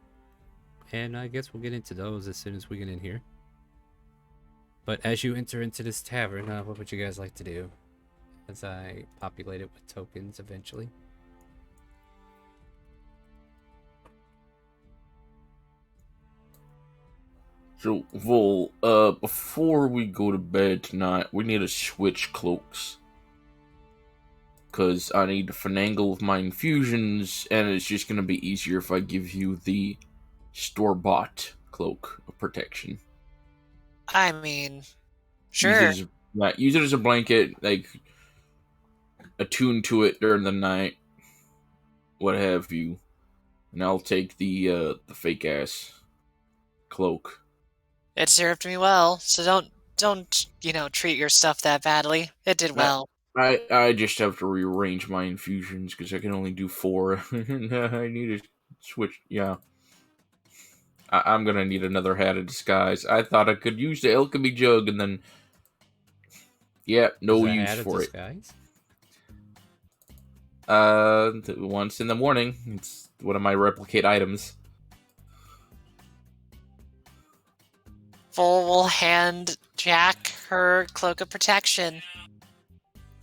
I guess we'll get into those as soon as we get in here. But as you enter into this tavern, what would you guys like to do? As I populate it with tokens eventually. So, Vol, before we go to bed tonight, we need to switch cloaks. Because I need to finagle with my infusions, and it's just going to be easier if I give you the store-bought cloak of protection. I mean, sure. Use it as a blanket, like, attune to it during the night, what have you. And I'll take the fake-ass cloak. It served me well, so don't treat your stuff that badly. It did well. I just have to rearrange my infusions because I can only do 4. I need to switch. Yeah. I'm gonna need another hat of disguise. I thought I could use the alchemy jug and then... Yeah, no use for it. Once in the morning. It's one of my replicate items. Vol will hand Jack her cloak of protection.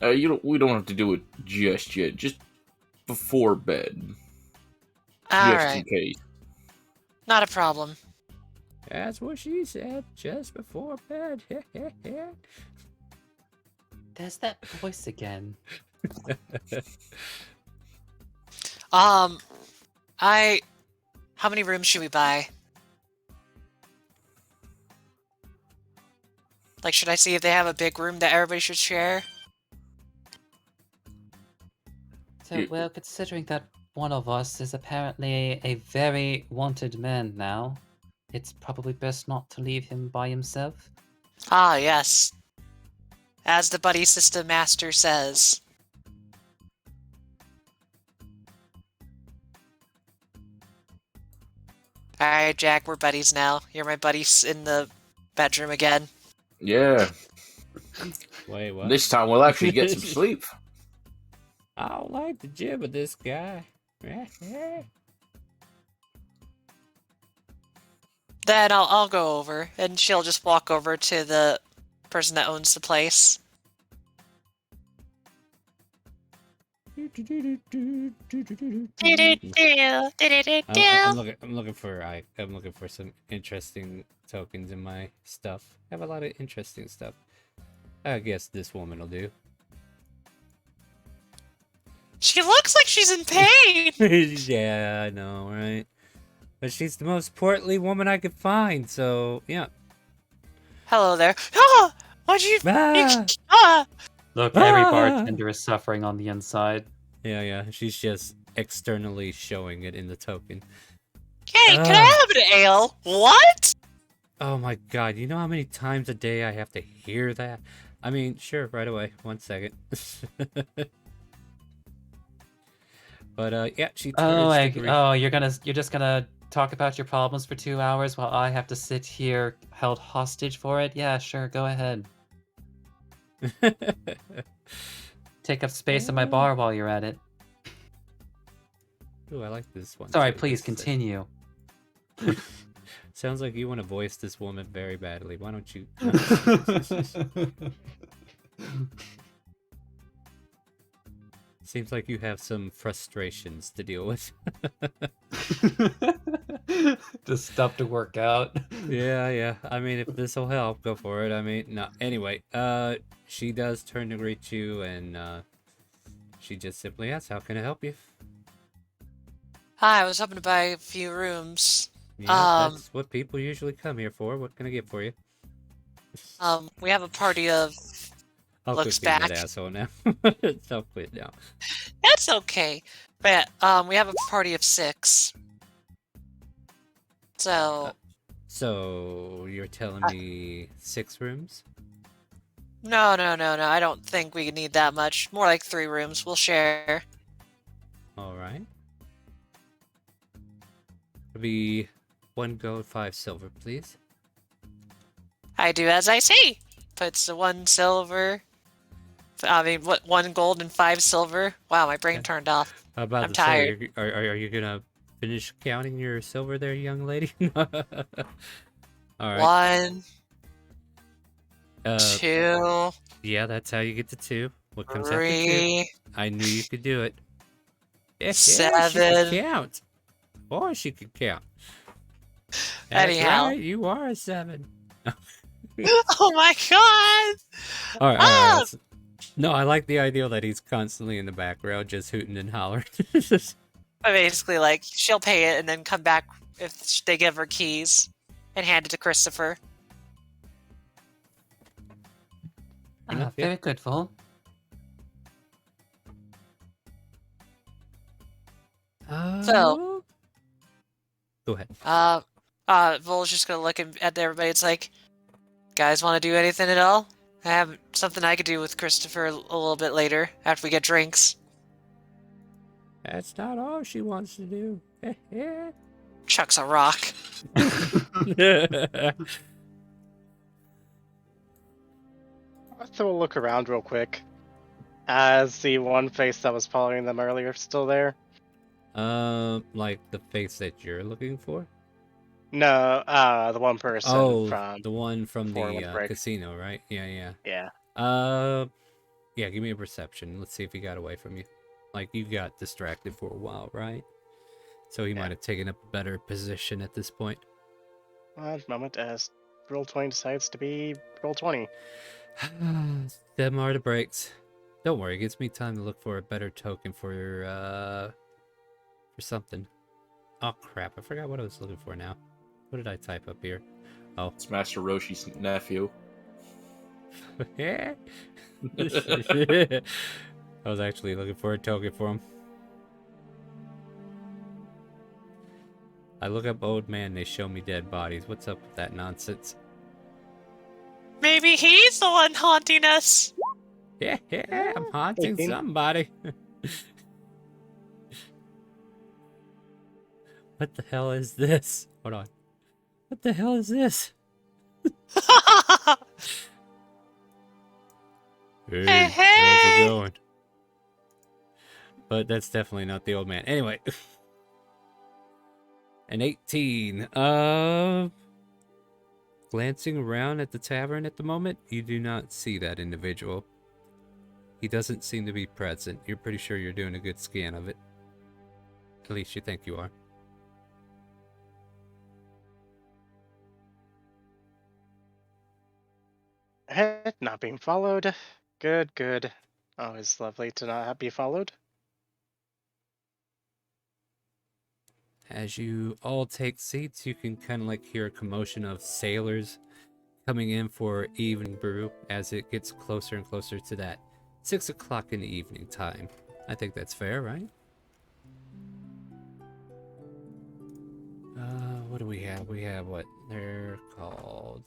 We don't have to do it just yet. Just before bed. All just right. in case. Not a problem. That's what she said just before bed. There's that voice again. How many rooms should we buy? Like, should I see if they have a big room that everybody should share? So, well, considering that one of us is apparently a very wanted man now, it's probably best not to leave him by himself. Ah, yes. As the buddy system master says. Alright, Jack, we're buddies now. You're my buddies in the bedroom again. Yeah. Wait, what? This time we'll actually get some sleep. I don't like the jib of this guy. Then I'll go over, and she'll just walk over to the person that owns the place. I'm looking for some interesting tokens in my stuff. I have a lot of interesting stuff. I guess this woman will do. She looks like she's in pain! Yeah, I know, right? But she's the most portly woman I could find, so yeah. Hello there. Ah! Why'd you... Ah! Look, every bartender is suffering on the inside. Yeah, she's just externally showing it in the token. Hey, can I have an ale? What? Oh my god, you know how many times a day I have to hear that? I mean, sure, right away. 1 second. But yeah, she turns you're just gonna talk about your problems for 2 hours while I have to sit here held hostage for it? Yeah, sure, go ahead. Take up space in my bar while you're at it. Ooh, I like this one. Sorry, too. please This- continue. Sounds like you want to voice this woman very badly. Why don't you? Seems like you have some frustrations to deal with. Just stuff to work out. Yeah. I mean, if this will help, go for it. I mean, no. Anyway, she does turn to greet you, and she just simply asks, "How can I help you?" Hi, I was hoping to buy a few rooms. Yeah, that's what people usually come here for. What can I get for you? We have a party of... I'll Looks quit being that back. asshole now. I'll quit now. That's okay. But, we have a party of 6. So... So you're telling me 6 rooms? No, I don't think we need that much. More like 3 rooms. We'll share. All right. It'll be 1 gold, 5 silver, please. I do as I say. Puts the 1 silver... I mean, what, 1 gold and 5 silver? Wow, my brain turned off. How about I'm to say, tired. are you gonna finish counting your silver there, young lady? All right. 1, Uh, 2, yeah, that's how you get to 2. What comes after 2? 3, I knew you could do it. Yeah, she 7. could count. Boy, she could count. That's Anyhow. right, you are a 7. Oh my god! All right. Ah! No, I like the idea that he's constantly in the background, just hooting and hollering. But basically, like, she'll pay it and then come back if they give her keys and hand it to Christopher. Enough, yeah. Very good, Vol. So- Go ahead. Vol's just gonna look at everybody. It's like, guys want to do anything at all? I have something I could do with Christopher a little bit later after we get drinks. That's not all she wants to do. Chucks a rock. So we'll look around real quick. As the one face that was following them earlier still there? Like the face that you're looking for? No, the one person from... the one from before the the break. casino, right? Yeah. Yeah. Yeah, give me a perception. Let's see if he got away from you. Like, you got distracted for a while, right? So he Yeah. might have taken up a better position at this point. Moment as roll 20 decides to be roll 20. Them are the breaks. Don't worry, it gives me time to look for a better token for something. Oh crap, I forgot what I was looking for now. What did I type up here? Oh. It's Master Roshi's nephew. I was actually looking for a token for him. I look up old man, they show me dead bodies. What's up with that nonsense? Maybe he's the one haunting us. Yeah, I'm haunting 18. somebody. What the hell is this? Hold on. What the hell is this? Hey, how's hey. it going? But that's definitely not the old man. Anyway. An 18. Glancing around at the tavern at the moment, you do not see that individual. He doesn't seem to be present. You're pretty sure you're doing a good scan of it. At least you think you are. Head not being followed. Good, good. Always lovely to not be followed. As you all take seats, you can kind of like hear a commotion of sailors coming in for evening brew as it gets closer and closer to that 6 o'clock in the evening time. I think that's fair, right? What do we have? We have what they're called.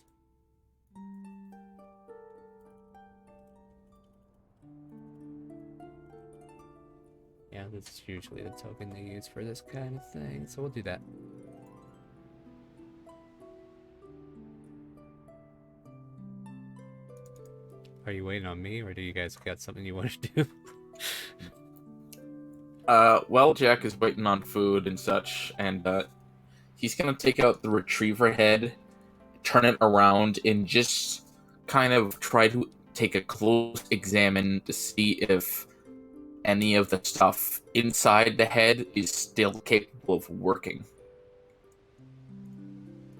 Yeah, this is usually the token they use for this kind of thing, so we'll do that. Are you waiting on me, or do you guys got something you want to do? Well, Jack is waiting on food and such, and he's gonna take out the retriever head, turn it around, and just kind of try to take a close examine to see if any of the stuff inside the head is still capable of working.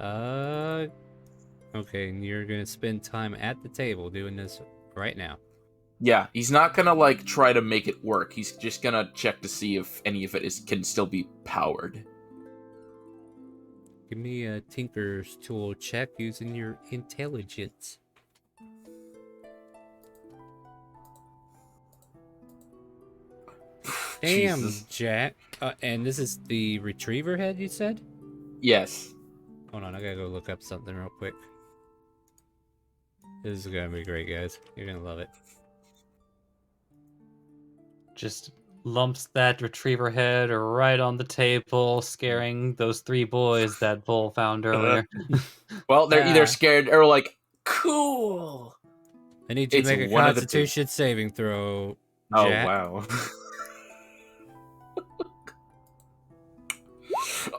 Okay, and you're gonna spend time at the table doing this right now. Yeah, he's not gonna like try to make it work. He's just gonna check to see if any of it can still be powered. Give me a Tinker's Tool check using your intelligence. Damn, Jesus. Jack. And this is the retriever head, you said? Yes. Hold on, I gotta go look up something real quick. This is gonna be great, guys. You're gonna love it. Just lumps that retriever head right on the table, scaring those 3 boys that Bull found earlier. Well, they're either Ah. scared or like, cool. I need you to It's make a one of the two. Constitution saving throw, Oh, Jack. wow.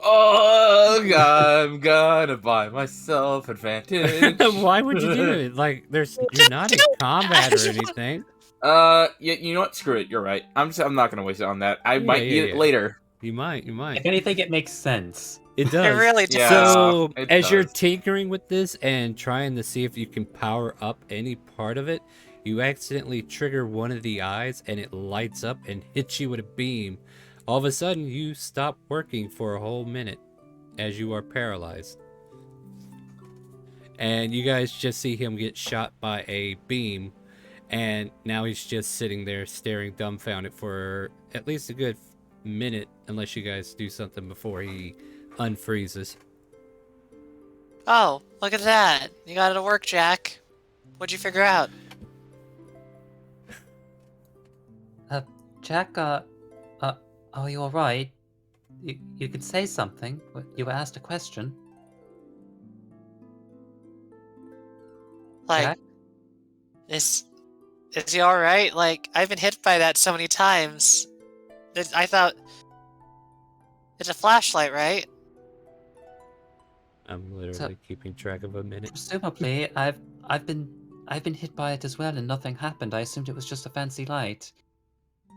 Oh, I'm gonna buy myself advantage. Why would you do it? Like, you're not in combat or anything. Yeah, you know what? Screw it. You're right. I'm not gonna waste it on that. I might need it later. You might. If anything, it makes sense. It does. It really does. Yeah, So, it as you're does. tinkering with this and trying to see if you can power up any part of it, you accidentally trigger one of the eyes and it lights up and hits you with a beam. All of a sudden, you stop working for a whole minute as you are paralyzed. And you guys just see him get shot by a beam, and now he's just sitting there staring dumbfounded for at least a good minute, unless you guys do something before he unfreezes. Oh, look at that. You got it to work, Jack. What'd you figure out? Jack, are you alright? You could say something. You were asked a question. Like, Jack? is he alright? Like, I've been hit by that so many times. I thought... It's a flashlight, right? I'm literally keeping track of a minute. Presumably, I've been hit by it as well, and nothing happened. I assumed it was just a fancy light.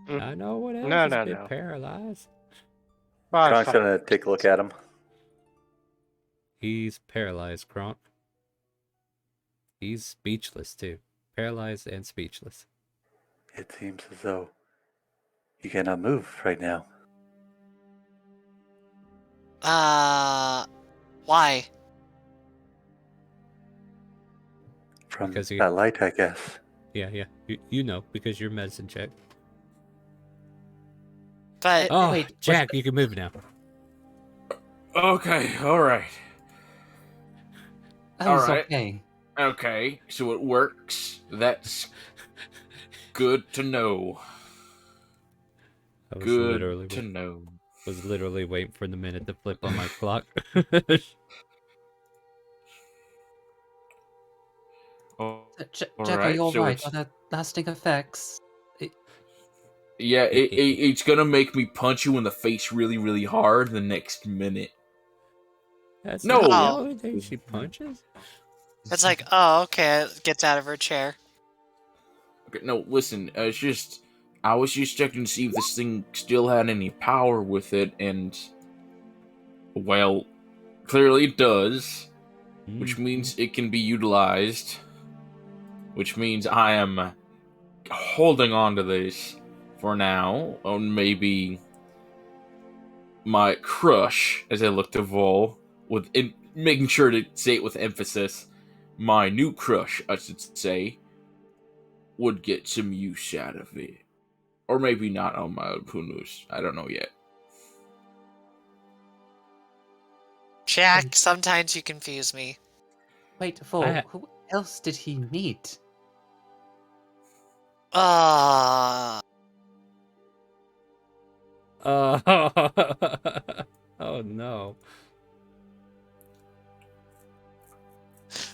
I know what else No, has no, been no. paralyzed. Well, Kronk's gonna take a look at him. He's paralyzed, Kronk. He's speechless too. Paralyzed and speechless. It seems as though you cannot move right now. Why? From Because he- that light, I guess. Yeah. You know, because you're medicine check. But Oh, wait, was Jack, you can move now. Okay, alright. Oh, it's Alright. okay. Okay, so it works. That's good to know. I was Good literally to know. waiting for the minute to flip on my clock. Oh, Jack, alright, are you so alright? it's- Are there lasting effects? yeah, it's gonna make me punch you in the face really, really hard the next minute. That's No! not the Oh. only thing she punches. it's like, oh, okay. Gets out of her chair. Okay, no, listen, I was just checking to see if this thing still had any power with it, and well, clearly it does, which means it can be utilized, which means I am holding on to this for now, or maybe my crush, as I look to Vol, making sure to say it with emphasis, my new crush, I should say, would get some use out of it. Or maybe not on my own, who knows? I don't know yet. Jack, sometimes you confuse me. Wait, Vol, who else did he meet? Uh, Oh no.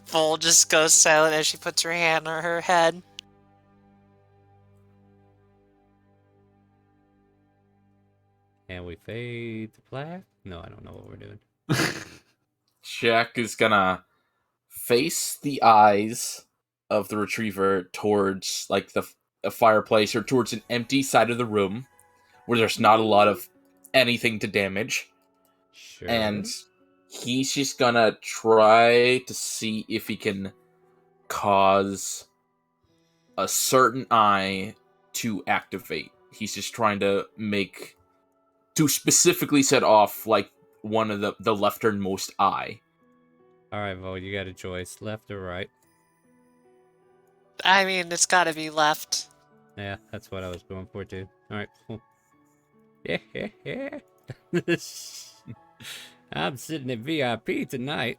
Vol just goes silent as she puts her hand on her head. And we fade to black? No, I don't know what we're doing. Jack is gonna face the eyes of the retriever towards like the fireplace or towards an empty side of the room where there's not a lot of anything to damage. Sure. And he's just gonna try to see if he can cause a certain eye to activate. He's just trying to specifically set off like one of the lefternmost eye. Alright, Vo, you got a choice. Left or right? I mean, it's gotta be left. Yeah, that's what I was going for too. Alright, cool. Yeah. I'm sitting at VIP tonight.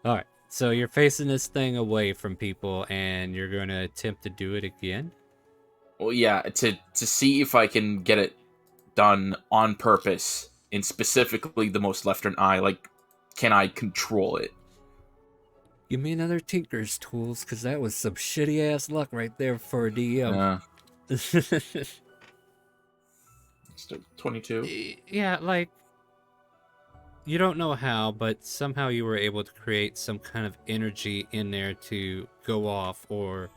Alright, so you're facing this thing away from people and you're going to attempt to do it again? Well, yeah, to see if I can get it done on purpose, and specifically the most leftern eye. Like, can I control it? Give me another Tinker's Tools, because that was some shitty ass luck right there for a DM. It's 22. Yeah, like, you don't know how, but somehow you were able to create some kind of energy in there to go off, or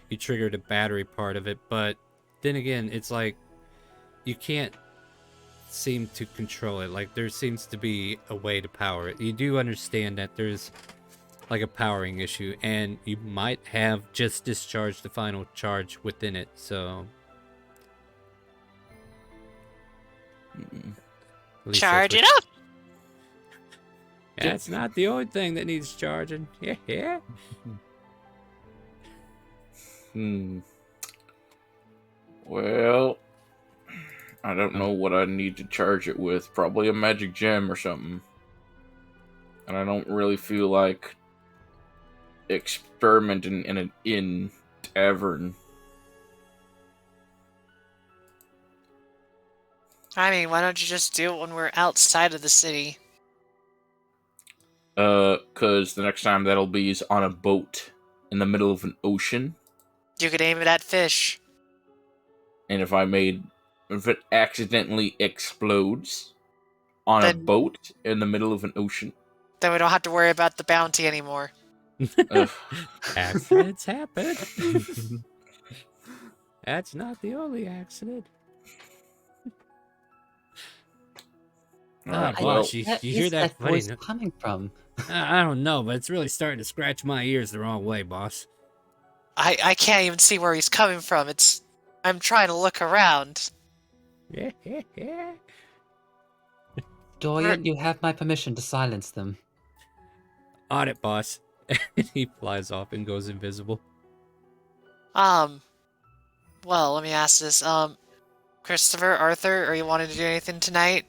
you triggered a battery part of it. But then again, it's like you can't seem to control it. Like, there seems to be a way to power it. You do understand that there's like a powering issue, and you might have just discharged the final charge within it, so at least Charge that's it up! That's not the only thing that needs charging. Yeah. Well, I don't know what I need to charge it with. Probably a magic gem or something. And I don't really feel like experimenting in an inn tavern. I mean, why don't you just do it when we're outside of the city? Cause the next time that'll be is on a boat in the middle of an ocean. You could aim it at fish. And if it accidentally explodes on a Then- boat in the middle of an ocean. Then we don't have to worry about the bounty anymore. Ugh. Accidents happen. That's not the only accident. All right. I- Well, boss, you Where hear is that funny? voice coming from? I don't know, but it's really starting to scratch my ears the wrong way, boss. I can't even see where he's coming from. I'm trying to look around. Dorian, you have my permission to silence them. On it, boss. He flies off and goes invisible. Well, let me ask this. Christopher, Arthur, are you wanting to do anything tonight?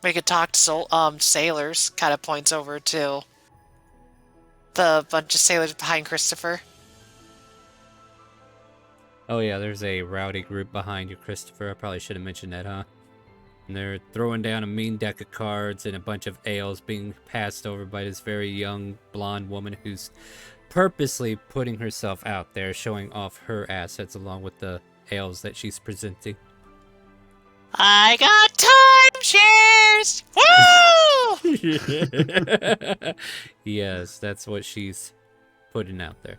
We could talk to sailors. Kind of points over to the bunch of sailors behind Christopher. Oh yeah, there's a rowdy group behind you, Christopher. I probably should have mentioned that, huh? And they're throwing down a mean deck of cards and a bunch of ales being passed over by this very young blonde woman who's purposely putting herself out there, showing off her assets along with the ales that she's presenting. I got time shares! Woo! Yes, that's what she's putting out there.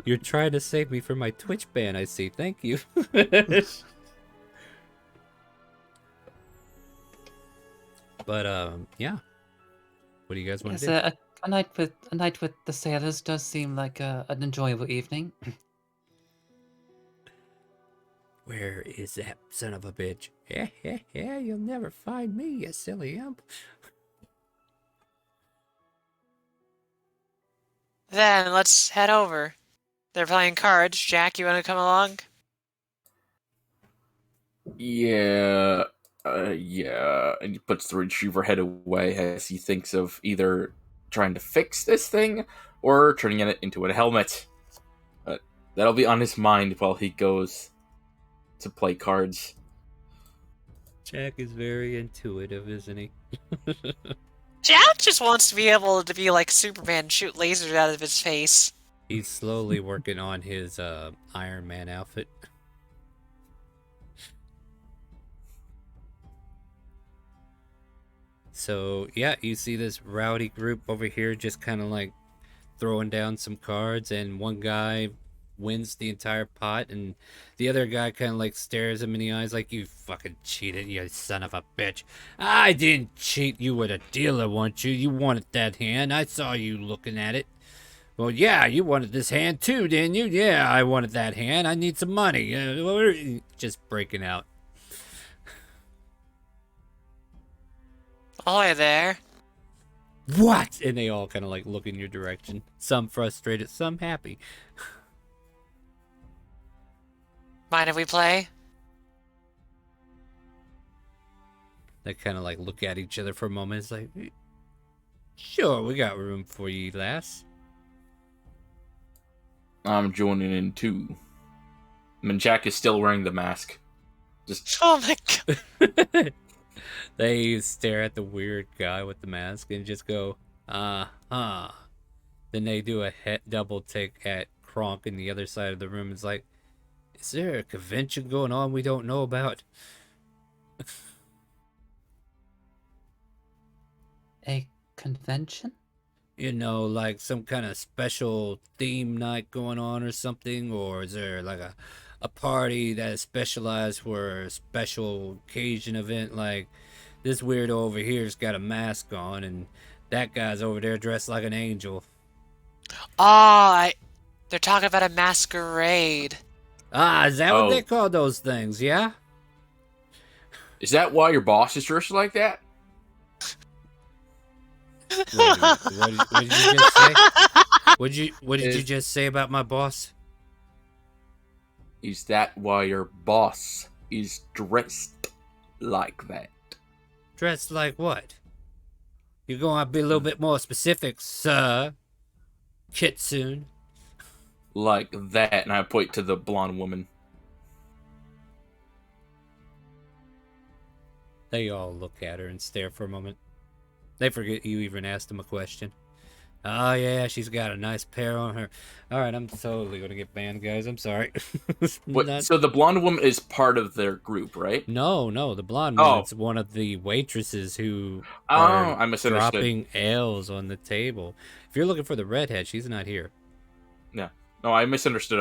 You're trying to save me from my Twitch ban, I see. Thank you. But yeah. What do you guys want to Yes, do? a night with the sailors does seem like an enjoyable evening. Where is that son of a bitch? Yeah, you'll never find me, you silly imp. Then let's head over. They're playing cards. Jack, you want to come along? yeah. Yeah. And he puts the retriever head away as he thinks of either trying to fix this thing or turning it into a helmet. But that'll be on his mind while he goes to play cards. Jack is very intuitive, isn't he? Jack just wants to be able to be like Superman and shoot lasers out of his face. He's slowly working on his Iron Man outfit. So, yeah, you see this rowdy group over here just kind of like throwing down some cards, and one guy wins the entire pot, and the other guy kind of like stares him in the eyes like, you fucking cheated, you son of a bitch. I didn't cheat. You were the dealer, weren't you? You wanted that hand. I saw you looking at it. Well, yeah, you wanted this hand too, didn't you? Yeah, I wanted that hand. I need some money. Just breaking out. Ahoy there. What? And they all kind of like look in your direction. Some frustrated, some happy. Mind if we play? They kind of like look at each other for a moment. It's like, sure, we got room for you, lass. I'm joining in too. I mean, Jack is still wearing the mask. Just Oh my god. They stare at the weird guy with the mask and just go, uh-huh. Then they do a double take at Kronk in the other side of the room. It's like, is there a convention going on we don't know about? A convention? You know, like some kind of special theme night going on or something? Or is there like a party that is specialized for a special occasion event? Like, this weirdo over here's got a mask on, and that guy's over there dressed like an angel. They're talking about a masquerade. Ah, is that what they Oh. call those things, yeah? is that why your boss is dressed like that? Wait a minute, what did you just say? What did you just say about my boss? Is that why your boss is dressed like that? Dressed like what? You're going to be a little bit more specific, sir. Kitsune. Like that, and I point to the blonde woman. They all look at her and stare for a moment. They forget you even asked them a question. Oh yeah, she's got a nice pair on her. Alright, I'm totally gonna get banned, guys. I'm sorry. What? Not- So the blonde woman is part of their group, right? No, the blonde Oh. woman's one of the waitresses who Oh, are I misunderstood. dropping ales on the table. If you're looking for the redhead, she's not here. No, I misunderstood.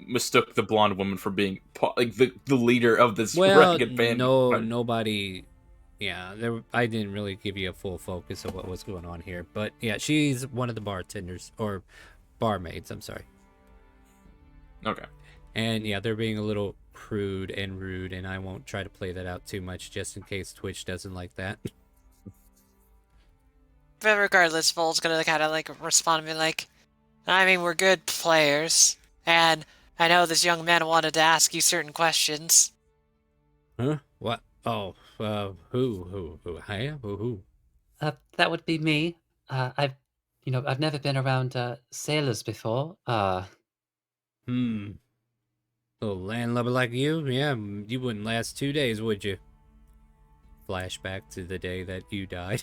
mistook the blonde woman for being like the leader of this Well, ragged band. nobody. Yeah, I didn't really give you a full focus of what was going on here, but yeah, she's one of the bartenders or barmaids. I'm sorry. Okay. And yeah, they're being a little crude and rude, and I won't try to play that out too much just in case Twitch doesn't like that. But regardless, Vol's gonna kind of like respond and be like, I mean, we're good players, and I know this young man wanted to ask you certain questions. Huh? What? Oh, who? Hiya? Who? That would be me. I've never been around sailors before. Hmm. Little landlubber like you? Yeah, you wouldn't last 2 days, would you? Flashback to the day that you died.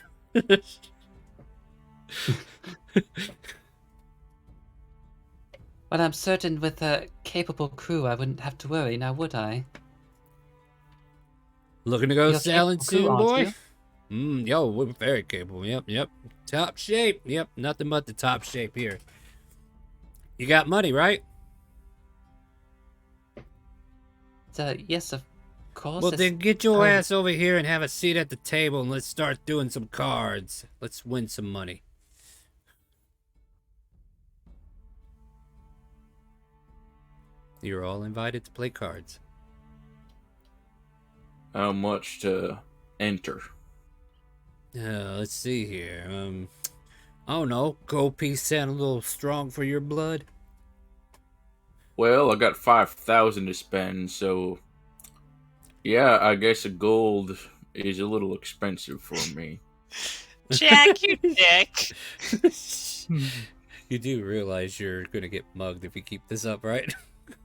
But I'm certain with a capable crew, I wouldn't have to worry now, would I? Looking to go You're sailing capable crew, soon, aren't boy? you? Yo, we're very capable. Yep. Top shape. Yep, nothing but the top shape here. You got money, right? Yes, of course. Well, it's then get your probably- ass over here and have a seat at the table and let's start doing some cards. Let's win some money. You're all invited to play cards. How much to enter? Let's see here. I don't know. Gold piece sound a little strong for your blood? Well, I got 5,000 to spend, so yeah, I guess a gold is a little expensive for me. Jack, you dick. You do realize you're gonna get mugged if you keep this up, right?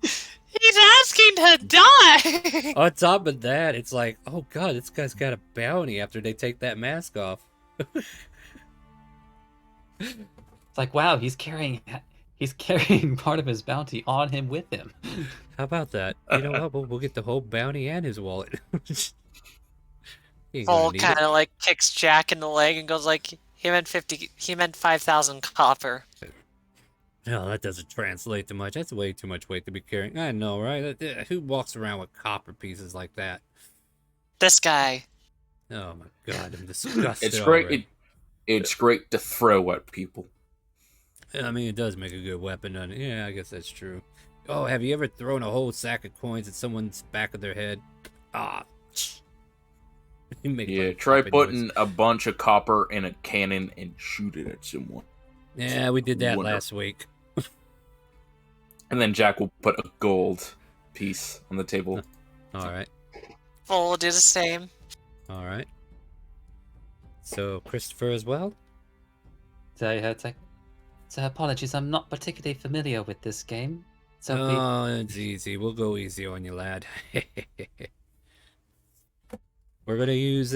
He's asking to die. On top of that, it's like, oh god, this guy's got a bounty after they take that mask off. It's like, wow, he's carrying part of his bounty on him with him. How about that? You know what? We'll get the whole bounty and his wallet. He ain't gonna Vol need kind it. of like kicks Jack in the leg and goes like, he meant 5,000 copper. No, that doesn't translate to much. That's way too much weight to be carrying. I know, right? Who walks around with copper pieces like that? This guy. Oh my god, I'm disgusted. It's great. already. It's great to throw at people. I mean, it does make a good weapon, doesn't it? Yeah, I guess that's true. Oh, have you ever thrown a whole sack of coins at someone's back of their head? Ah. You make Yeah, like try popping putting noise. a bunch of copper in a cannon and shoot it at someone. Yeah, we did that Wonder- last week. And then Jack will put a gold piece on the table. All right. Vol will do the same. All right. So Christopher as well. So apologies, I'm not particularly familiar with this game. So Oh, it's easy. We'll go easy on you, lad. We're gonna use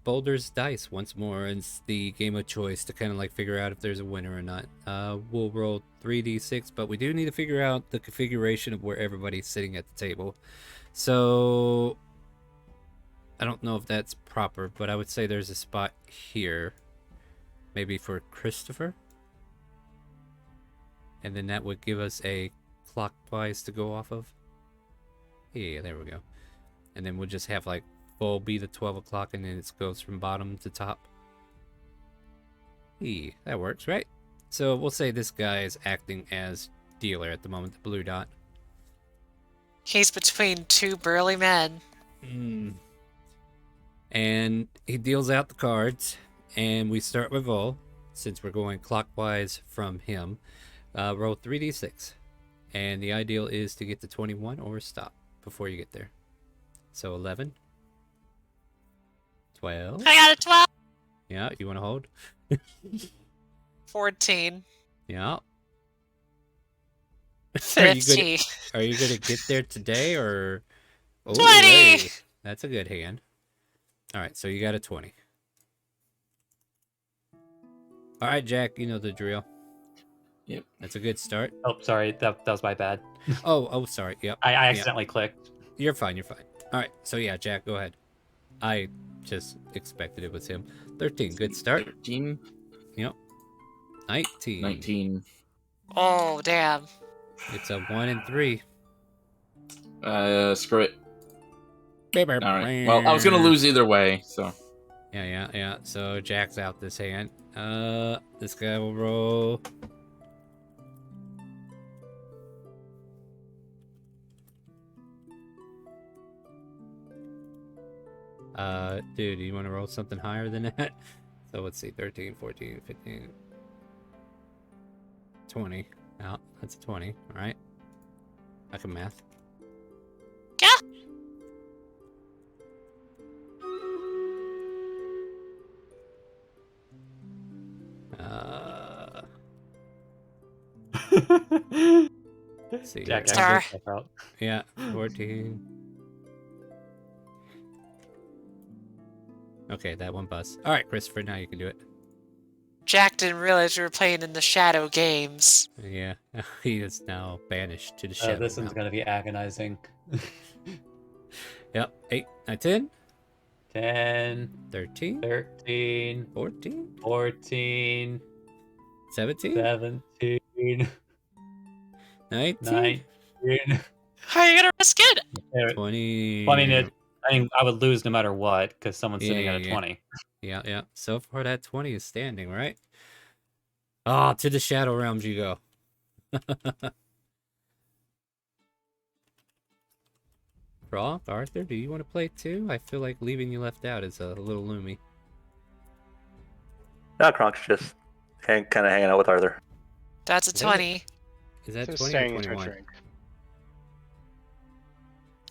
Boulder's dice once more. It's the game of choice to kind of like figure out if there's a winner or not. We'll roll 3d6, but we do need to figure out the configuration of where everybody's sitting at the table. So I don't know if that's proper, but I would say there's a spot here, maybe for Christopher, and then that would give us a clockwise to go off of. Yeah, there we go. And then we'll just have like full be the 12 o'clock and then it goes from bottom to top. Yeah, that works, right? So we'll say this guy is acting as dealer at the moment, the blue dot. He's between two burly men. And he deals out the cards, and we start with Vol, since we're going clockwise from him. Roll 3d6, and the ideal is to get to 21 or stop before you get there. So 11, 12. I got a 12. Yeah, you want to hold? 14. Yeah. 50. Are you gonna get there today or? Oh, 20! hey, that's a good hand. All right, so you got a 20. All right, Jack, you know the drill. Yep. That's a good start. Oh, sorry, that was my bad. Oh, sorry. Yep. I Yeah. accidentally clicked. You're fine. You're fine. All right. So yeah, Jack, go ahead. I just expected it was him. 13. Good start. 13, Yep. 19. 19, Oh, damn. It's a 1 and 3. Screw it. All right. Well, I was gonna lose either way, so. Yeah. So Jack's out this hand. This guy will roll. Dude, you want to roll something higher than that? So let's see, 13, 14, 15, 20. Oh, that's a 20, all right. I can math. Yeah. Let's see Jack here. Star. actually stuff out. Yeah, 14. Okay, that one bus. All right, Christopher, now you can do it. Jack didn't realize we were playing in the shadow games. Yeah, he is now banished to the shadow This one's realm. gonna be agonizing. Yep, 8, 9, 10, 10, 13, 13, 14, 14, 17, 17, 19, 19. How are you gonna risk it? 20. Well, I mean, I would lose no matter what because someone's sitting at a Yeah. 20. Yeah. So far, that 20 is standing, right? Ah, to the shadow realms you go. Rock, Arthur, do you want to play too? I feel like leaving you left out is a little loomy. No, Kronk's just kind of hanging out with Arthur. That's a Is that 20. Is that So 20 or staring into a 21? drink.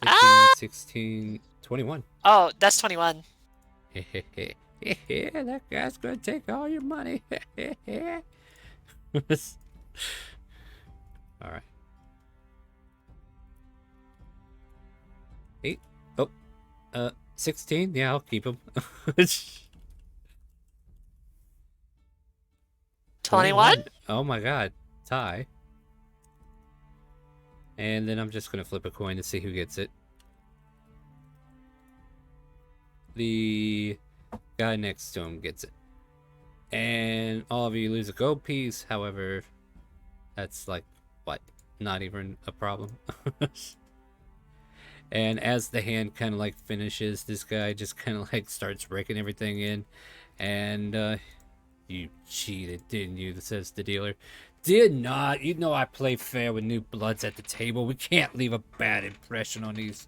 15, Ah! 16, 21. Oh, that's 21. That guy's gonna take all your money. All right. 8. Oh, 16. Yeah, I'll keep him. 21? Oh my god, tie. And then I'm just gonna flip a coin to see who gets it. The guy next to him gets it. And all of you lose a gold piece. However, that's like, what? Not even a problem. And as the hand kind of like finishes, this guy just kind of like starts raking everything in. And, you cheated, didn't you? Says the dealer. Did not. You know I play fair with new bloods at the table. We can't leave a bad impression on these.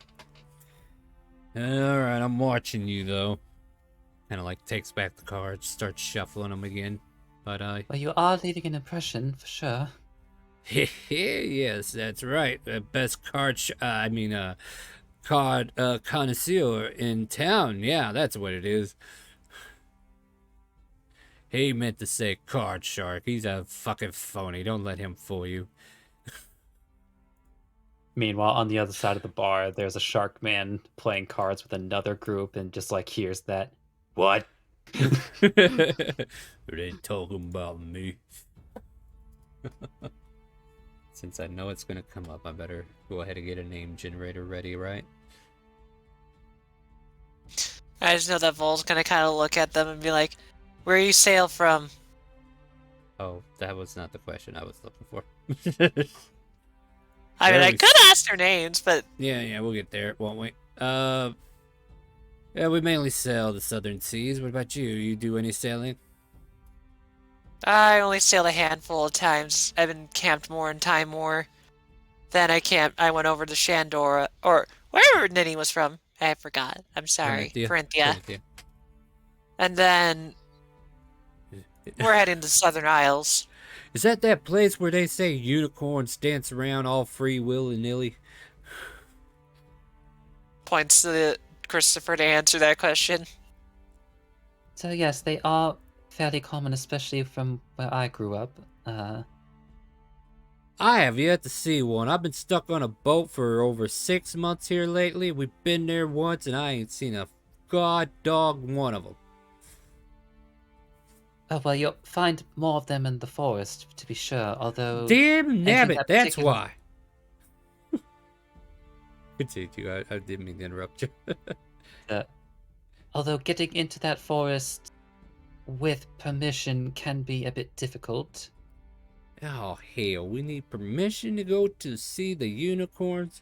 Alright, I'm watching you, though. Kind of like takes back the cards, starts shuffling them again. But, Well, you are leaving an impression, for sure. yes, that's right. The best card, card connoisseur in town. Yeah, that's what it is. He meant to say card shark. He's a fucking phony. Don't let him fool you. Meanwhile, on the other side of the bar, there's a shark man playing cards with another group and just like hears that. What? They talking about me. Since I know it's gonna come up, I better go ahead and get a name generator ready, right? I just know that Vol's gonna kind of look at them and be like, where you sail from? Oh, that was not the question I was looking for. I mean, There I we could ask their names, but Yeah, we'll get there, won't we? Yeah, we mainly sail the southern seas. What about you? You do any sailing? I only sailed a handful of times. I've been camped more in Timor. Then I went over to Shandora, or wherever Ninny was from. I forgot. I'm sorry. Corinthia. And then we're heading to the Southern Isles. Is that place where they say unicorns dance around all free willy-nilly? Points to Christopher to answer that question. So yes, they are fairly common, especially from where I grew up. I have yet to see one. I've been stuck on a boat for over 6 months here lately. We've been there once, and I ain't seen a god dog one of them. Oh, well, you'll find more of them in the forest, to be sure, although... Damn nabbit, that that's particular- why. Continue, I didn't mean to interrupt you. Although getting into that forest with permission can be a bit difficult. Oh, hell, we need permission to go to see the unicorns.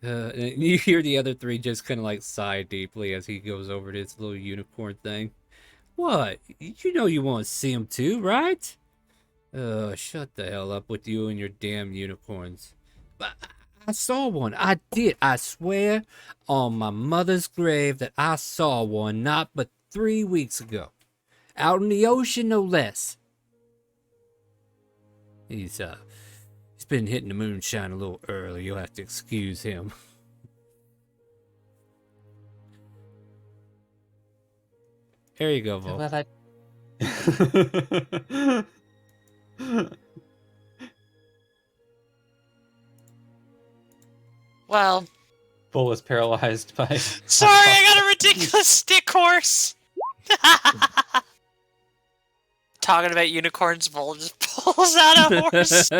And you hear the other three just kind of like sigh deeply as he goes over to his little unicorn thing. What? You know you want to see him too, right? Shut the hell up with you and your damn unicorns. I saw one. I did. I swear on my mother's grave that I saw one not but 3 weeks ago. Out in the ocean, no less. He's been hitting the moonshine a little early. You'll have to excuse him. There you go, Vol. Well, Well, Bull is paralyzed by. sorry, I got a ridiculous stick horse. Talking about unicorns, Bull just pulls out a horse.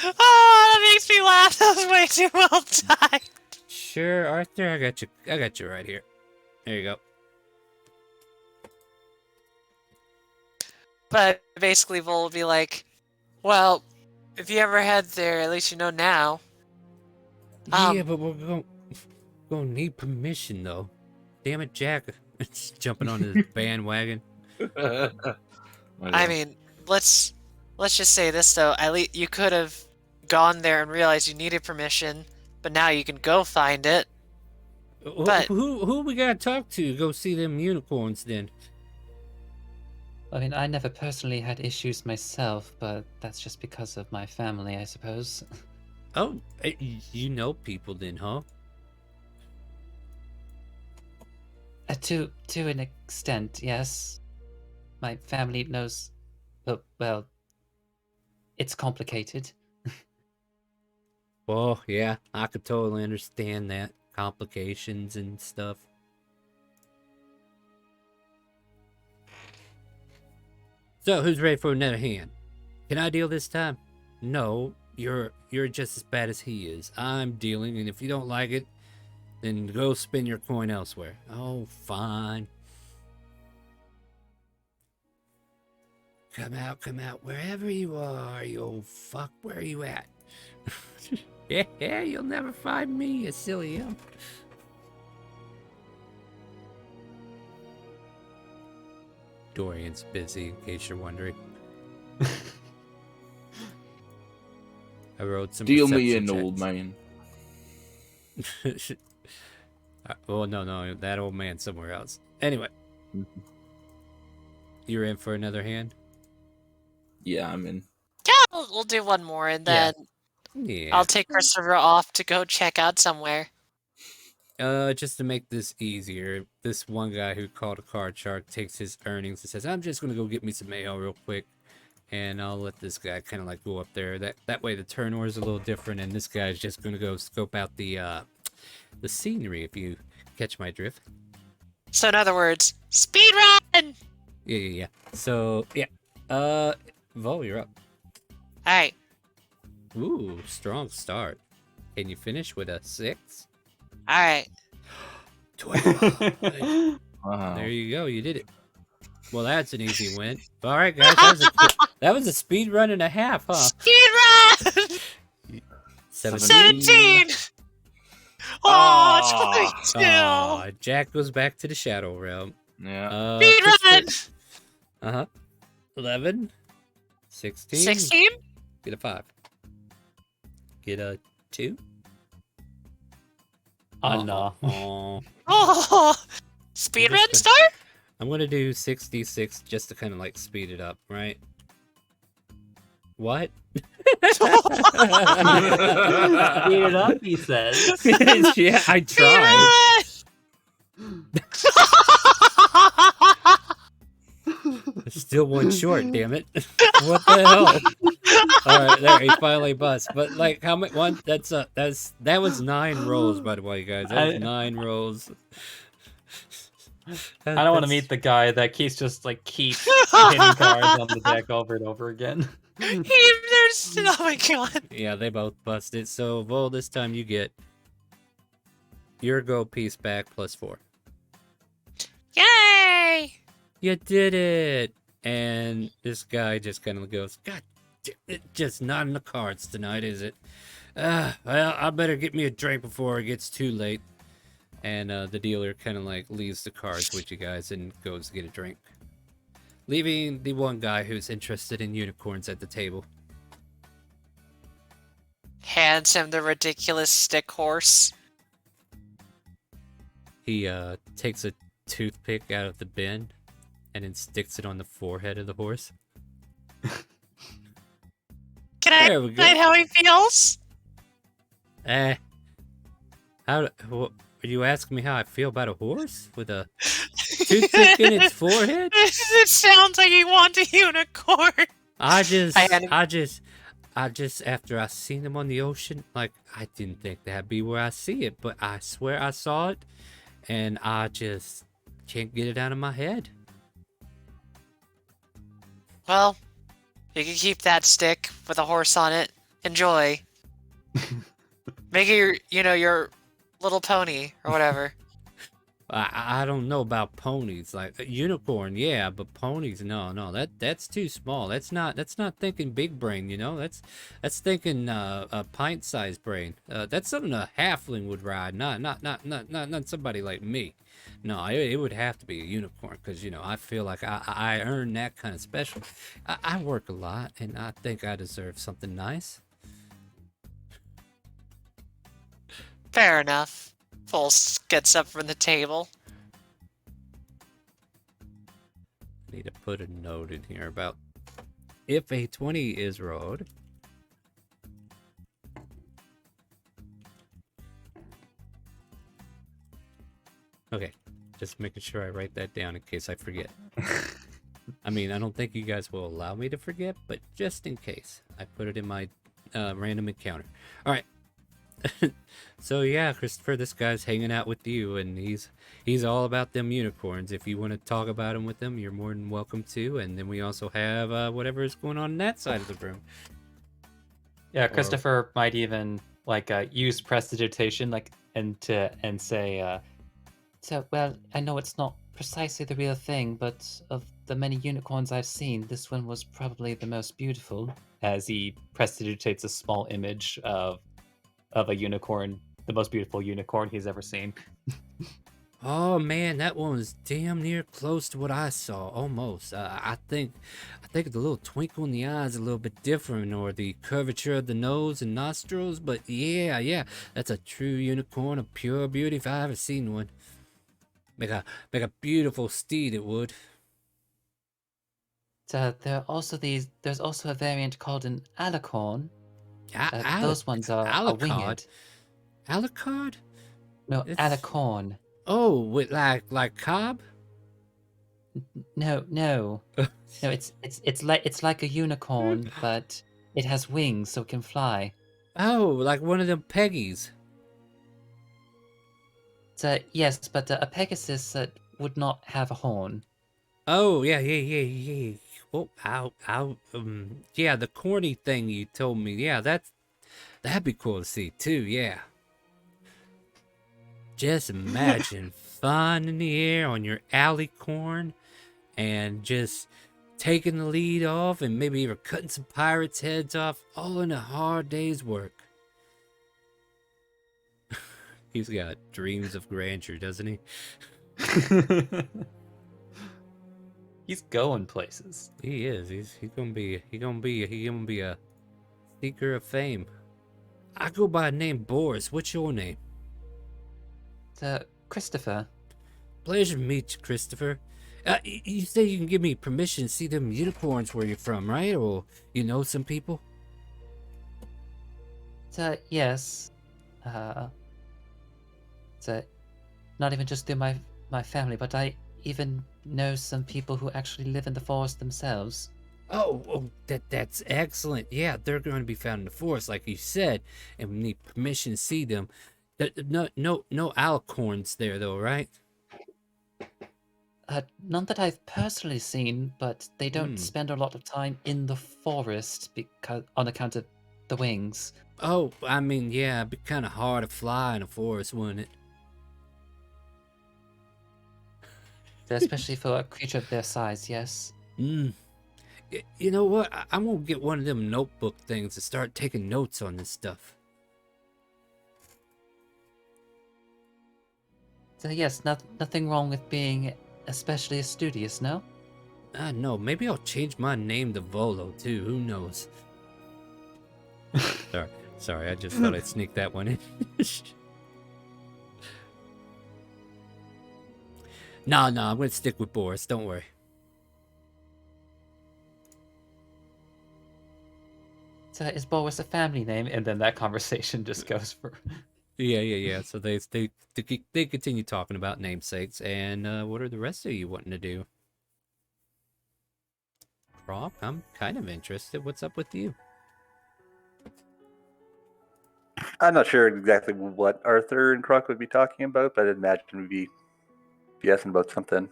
Oh, that makes me laugh. That was way too well timed. Sure, Arthur, I got you. I got you right here. There you go. But basically, Bull will be like, well, if you ever head there, at least you know now. Yeah, but we're gonna need permission though. Damn it, Jack! It's jumping on his bandwagon. I mean, let's just say this though. At least you could have gone there and realized you needed permission, but now you can go find it. But who we gotta talk to? Go see them unicorns then. I mean, I never personally had issues myself, but that's just because of my family, I suppose. Oh, you know people then, huh? To an extent, yes. My family knows. Well, it's complicated. Well, yeah, I could totally understand that. Complications and stuff. So, who's ready for another hand? Can I deal this time? No, you're just as bad as he is. I'm dealing, and if you don't like it, then go spend your coin elsewhere. Oh, fine. Come out, wherever you are, you old fuck. Where are you at? Yeah, you'll never find me, you silly imp. Dorian's busy, in case you're wondering. I wrote some Deal me perception in, old checks. man. Oh, no, that old man somewhere else. Anyway. You're in for another hand? Yeah, I'm in. yeah, we'll do one more, and Yeah. then Yeah. I'll take Christopher off to go check out somewhere. Just to make this easier, this one guy who called a card shark takes his earnings and says, I'm just gonna go get me some mail real quick. And I'll let this guy kind of like go up there. That way the turn order is a little different, and this guy's just gonna go scope out the scenery, if you catch my drift. So in other words, speed run! Yeah. So, yeah. Vol, you're up. Alright. Ooh, strong start. Can you finish with a 6? Alright. 12. Wow. There you go. You did it. Well, that's an easy win. All right, guys. That was a speed run and a half, huh? Speed run! 17! Oh, 22! Aw, Jack goes back to the Shadow Realm. Yeah. Speed run! Uh-huh. 11. 16. 16? Get a 5. Get a 2. Oh, no. Aw. Oh! Speed run start? I'm gonna do 66 just to kind of like speed it up, right? What? Speed it up, he says. Yeah, I tried. Still one short, damn it. What the hell? Alright, there, he finally busts. But like how many one that was 9 rolls, by the way, guys. That was 9 rolls. I don't want to meet the guy that keeps hitting cards on the deck over and over again. Oh my god. Yeah, they both busted. So Vol, this time you get your gold piece back plus 4. Yay! You did it! And this guy just kind of goes, God, it's just not in the cards tonight, is it? Well, I better get me a drink before it gets too late. And the dealer kind of like leaves the cards with you guys and goes to get a drink, leaving the one guy who's interested in unicorns at the table. Hands him the ridiculous stick horse. He takes a toothpick out of the bin and then sticks it on the forehead of the horse. There we go. Can I how he feels? Are you asking me how I feel about a horse with a toothpick in its forehead? It sounds like you want a unicorn. I just after I seen them on the ocean, like I didn't think that'd be where I see it, but I swear I saw it, and I just can't get it out of my head. Well, you can keep that stick with a horse on it. Enjoy. Make it your little pony or whatever. I don't know about ponies. Like a unicorn, yeah, but ponies, no, that's too small. That's not thinking big brain, you know. That's thinking a pint-sized brain. That's something a halfling would ride, not somebody like me. No, it would have to be a unicorn because I feel like I earn that kind of special. I work a lot, and I think I deserve something nice. Fair enough. Pulse gets up from the table. I need to put a note in here about if a 20 is rolled. Okay, just making sure I write that down in case I forget. I mean, I don't think you guys will allow me to forget, but just in case, I put it in my random encounter. All right. So yeah, Christopher, this guy's hanging out with you, and he's all about them unicorns. If you want to talk about them with him, you're more than welcome to. And then we also have whatever is going on that side of the room. Yeah, Christopher might even use prestidigitation and say, So, well, I know it's not precisely the real thing, but of the many unicorns I've seen, this one was probably the most beautiful. as he prestidigitates a small image of a unicorn, the most beautiful unicorn he's ever seen. Oh man, that one was damn near close to what I saw, almost. I think the little twinkle in the eye is a little bit different, or the curvature of the nose and nostrils. But yeah, that's a true unicorn of pure beauty if I ever seen one. Make a beautiful steed, it would. So there's also a variant called an alicorn. Those ones are winged. Alucard? No, It's- alicorn. Oh, with like Cobb? No. No, it's like a unicorn, but it has wings so it can fly. Oh, like one of them Peggies. So yes, but a Pegasus would not have a horn. Oh, yeah. Oh, yeah, the corny thing you told me. Yeah, that'd be cool to see too. Yeah. Just imagine flying in the air on your alicorn and just taking the lead off and maybe even cutting some pirates' heads off, all in a hard day's work. He's got dreams of grandeur, doesn't he? He's going places. He is. He's gonna be a seeker of fame. I go by the name Boris. What's your name? Christopher. Pleasure to meet you, Christopher. You say you can give me permission to see them unicorns where you're from, right? Or you know some people? Yes. Not even just through my family, but I even know some people who actually live in the forest themselves. Oh, that's excellent. Yeah, they're going to be found in the forest, like you said, and we need permission to see them. No alicorns there, though, right? None that I've personally seen, but they don't spend a lot of time in the forest on account of the wings. Oh, I mean, yeah, it'd be kind of hard to fly in a forest, wouldn't it? Especially for a creature of their size, yes. You know what? I'm gonna get one of them notebook things to start taking notes on this stuff. So yes, nothing wrong with being especially studious, no? No, maybe I'll change my name to Volo too. Who knows? Sorry, I just thought I'd sneak that one in. Nah, I'm gonna stick with Boris. Don't worry. So is Boris a family name? And then that conversation just goes for... Yeah. So they continue talking about namesakes, and what are the rest of you wanting to do? Croc, I'm kind of interested. What's up with you? I'm not sure exactly what Arthur and Croc would be talking about, but I'd imagine we'd be BSing about something.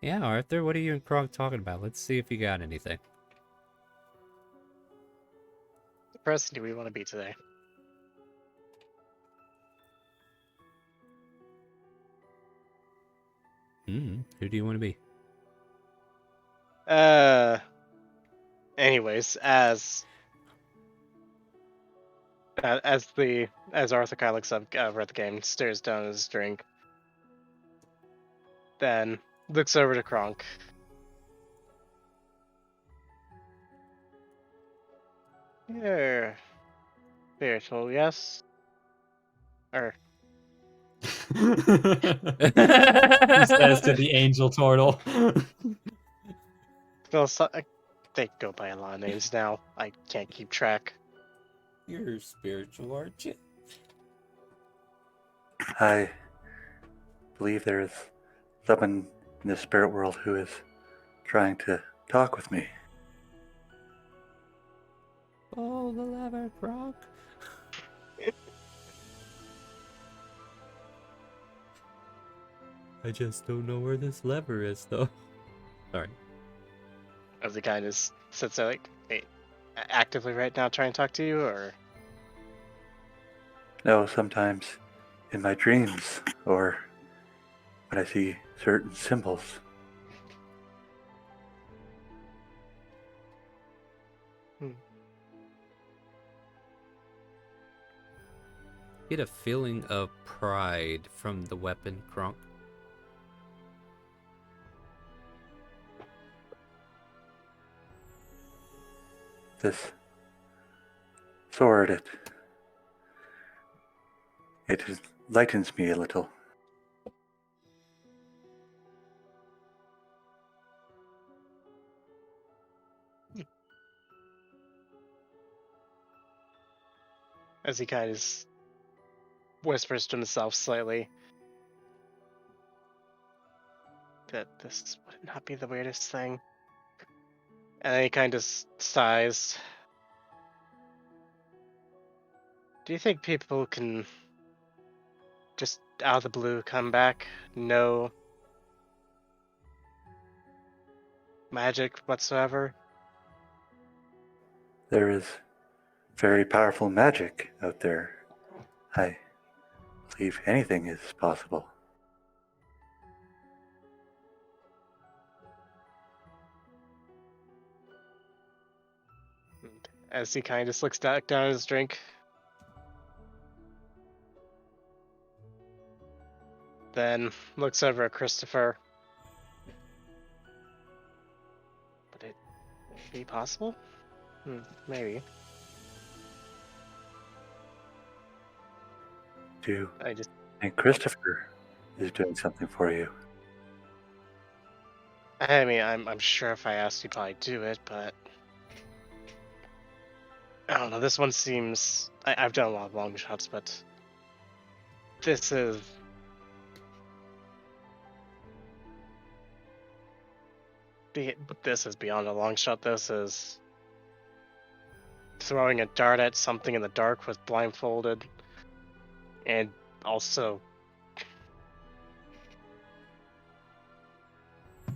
Yeah, Arthur, what are you and Croc talking about? Let's see if you got anything. The person do we want to be today? Who do you want to be? Anyways, as Arthur Kai looks up over at the game, stares down at his drink, then looks over to Kronk. You're spiritual, yes? Or He says to the angel turtle. they go by a lot of names now. I can't keep track. You're spiritual, aren't you? I believe there is someone in the spirit world who is trying to talk with me. Oh, the lever, Croc. I just don't know where this lever is, though. Sorry. As he kind of sits there like, hey, actively right now trying to talk to you, or? No, sometimes in my dreams or when I see certain symbols. Get a feeling of pride from the weapon, Kronk. This sword, it lightens me a little. As he kind of whispers to himself slightly that this would not be the weirdest thing. And then he kind of sighs. Do you think people can just out of the blue come back? No magic whatsoever? There is very powerful magic out there. I believe anything is possible. As he kind of looks down at his drink. Then looks over at Christopher. Would it be possible? Maybe. Do I just think Christopher is doing something for you? I mean, I'm sure if I asked you'd probably do it, but I don't know. This one seems I've done a lot of long shots, but this is beyond a long shot. This is throwing a dart at something in the dark with blindfolded, and also the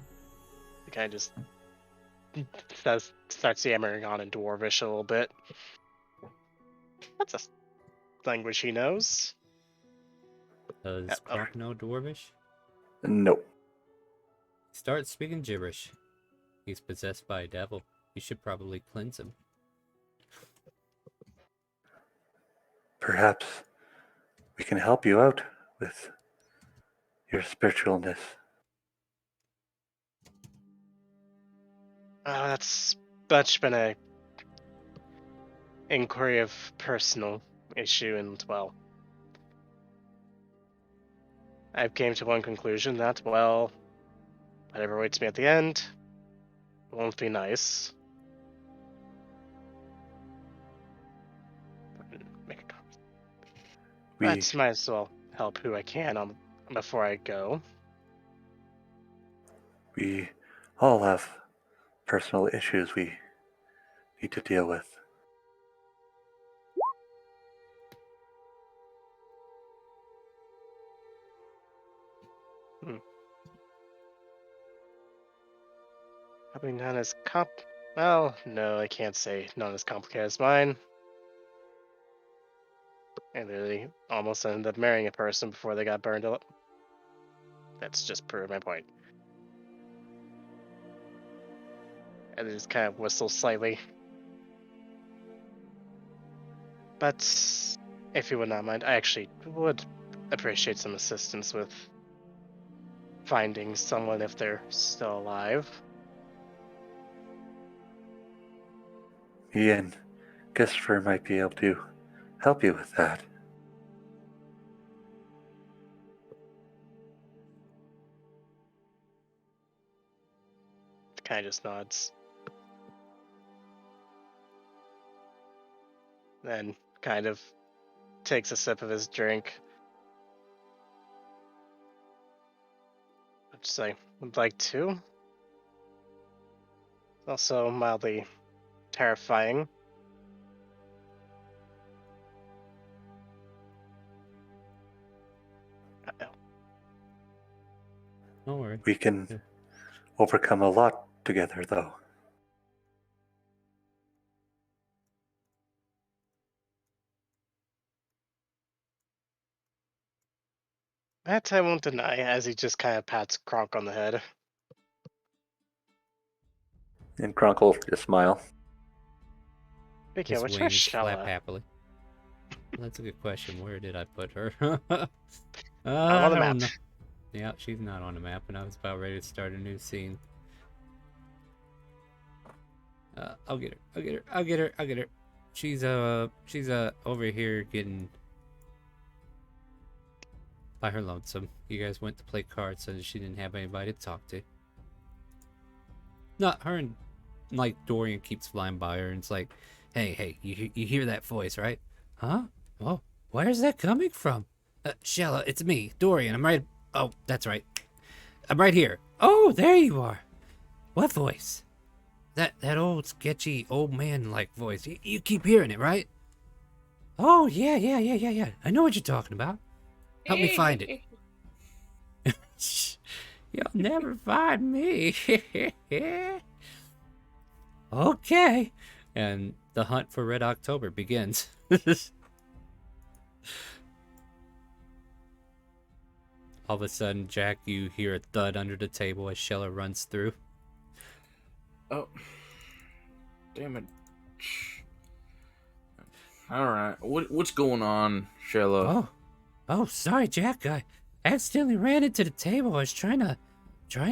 guy just starts yammering on in Dwarvish a little bit. That's a language he knows. Does Croc know Dwarvish? No. Start speaking gibberish. He's possessed by a devil. You should probably cleanse him. Perhaps we can help you out with your spiritualness. That's much been a inquiry of personal issue, and well, I've came to one conclusion that, well, whatever waits me at the end won't be nice. Make a comment. But might as well help who I can before I go. We all have personal issues we need to deal with. Probably not as well, no, I can't say not as complicated as mine. I literally almost ended up marrying a person before they got burned up. That's just proved my point. And just kind of whistle slightly. But if you would not mind, I actually would appreciate some assistance with finding someone if they're still alive. Me and Christopher might be able to help you with that. Kind of just nods. Then kind of takes a sip of his drink. Which I would like to. Also mildly terrifying. Don't worry. We can overcome a lot together, though. That I won't deny, as he just kind of pats Kronk on the head. And Kronk will just smile. Big His what's wings flap Shella? happily. That's a good question. Where did I put her? On the I don't map. know. Yeah, she's not on the map, and I was about ready to start a new scene. I'll get her. She's over here getting by her lonesome. You guys went to play cards, so she didn't have anybody to talk to. Not her, and like Dorian keeps flying by her, and it's like, hey, you hear that voice, right? Huh? Oh, where's that coming from? Shella, it's me, Dorian. I'm right. Oh, that's right. I'm right here. Oh, there you are. What voice? That old sketchy old man like voice. You keep hearing it, right? Oh, yeah. I know what you're talking about. Help me find it. You'll never find me. Okay. And the hunt for Red October begins. All of a sudden, Jack, you hear a thud under the table as Shella runs through. Oh, damn it! All right, what's going on, Shella? Oh, sorry, Jack. I accidentally ran into the table. I was trying to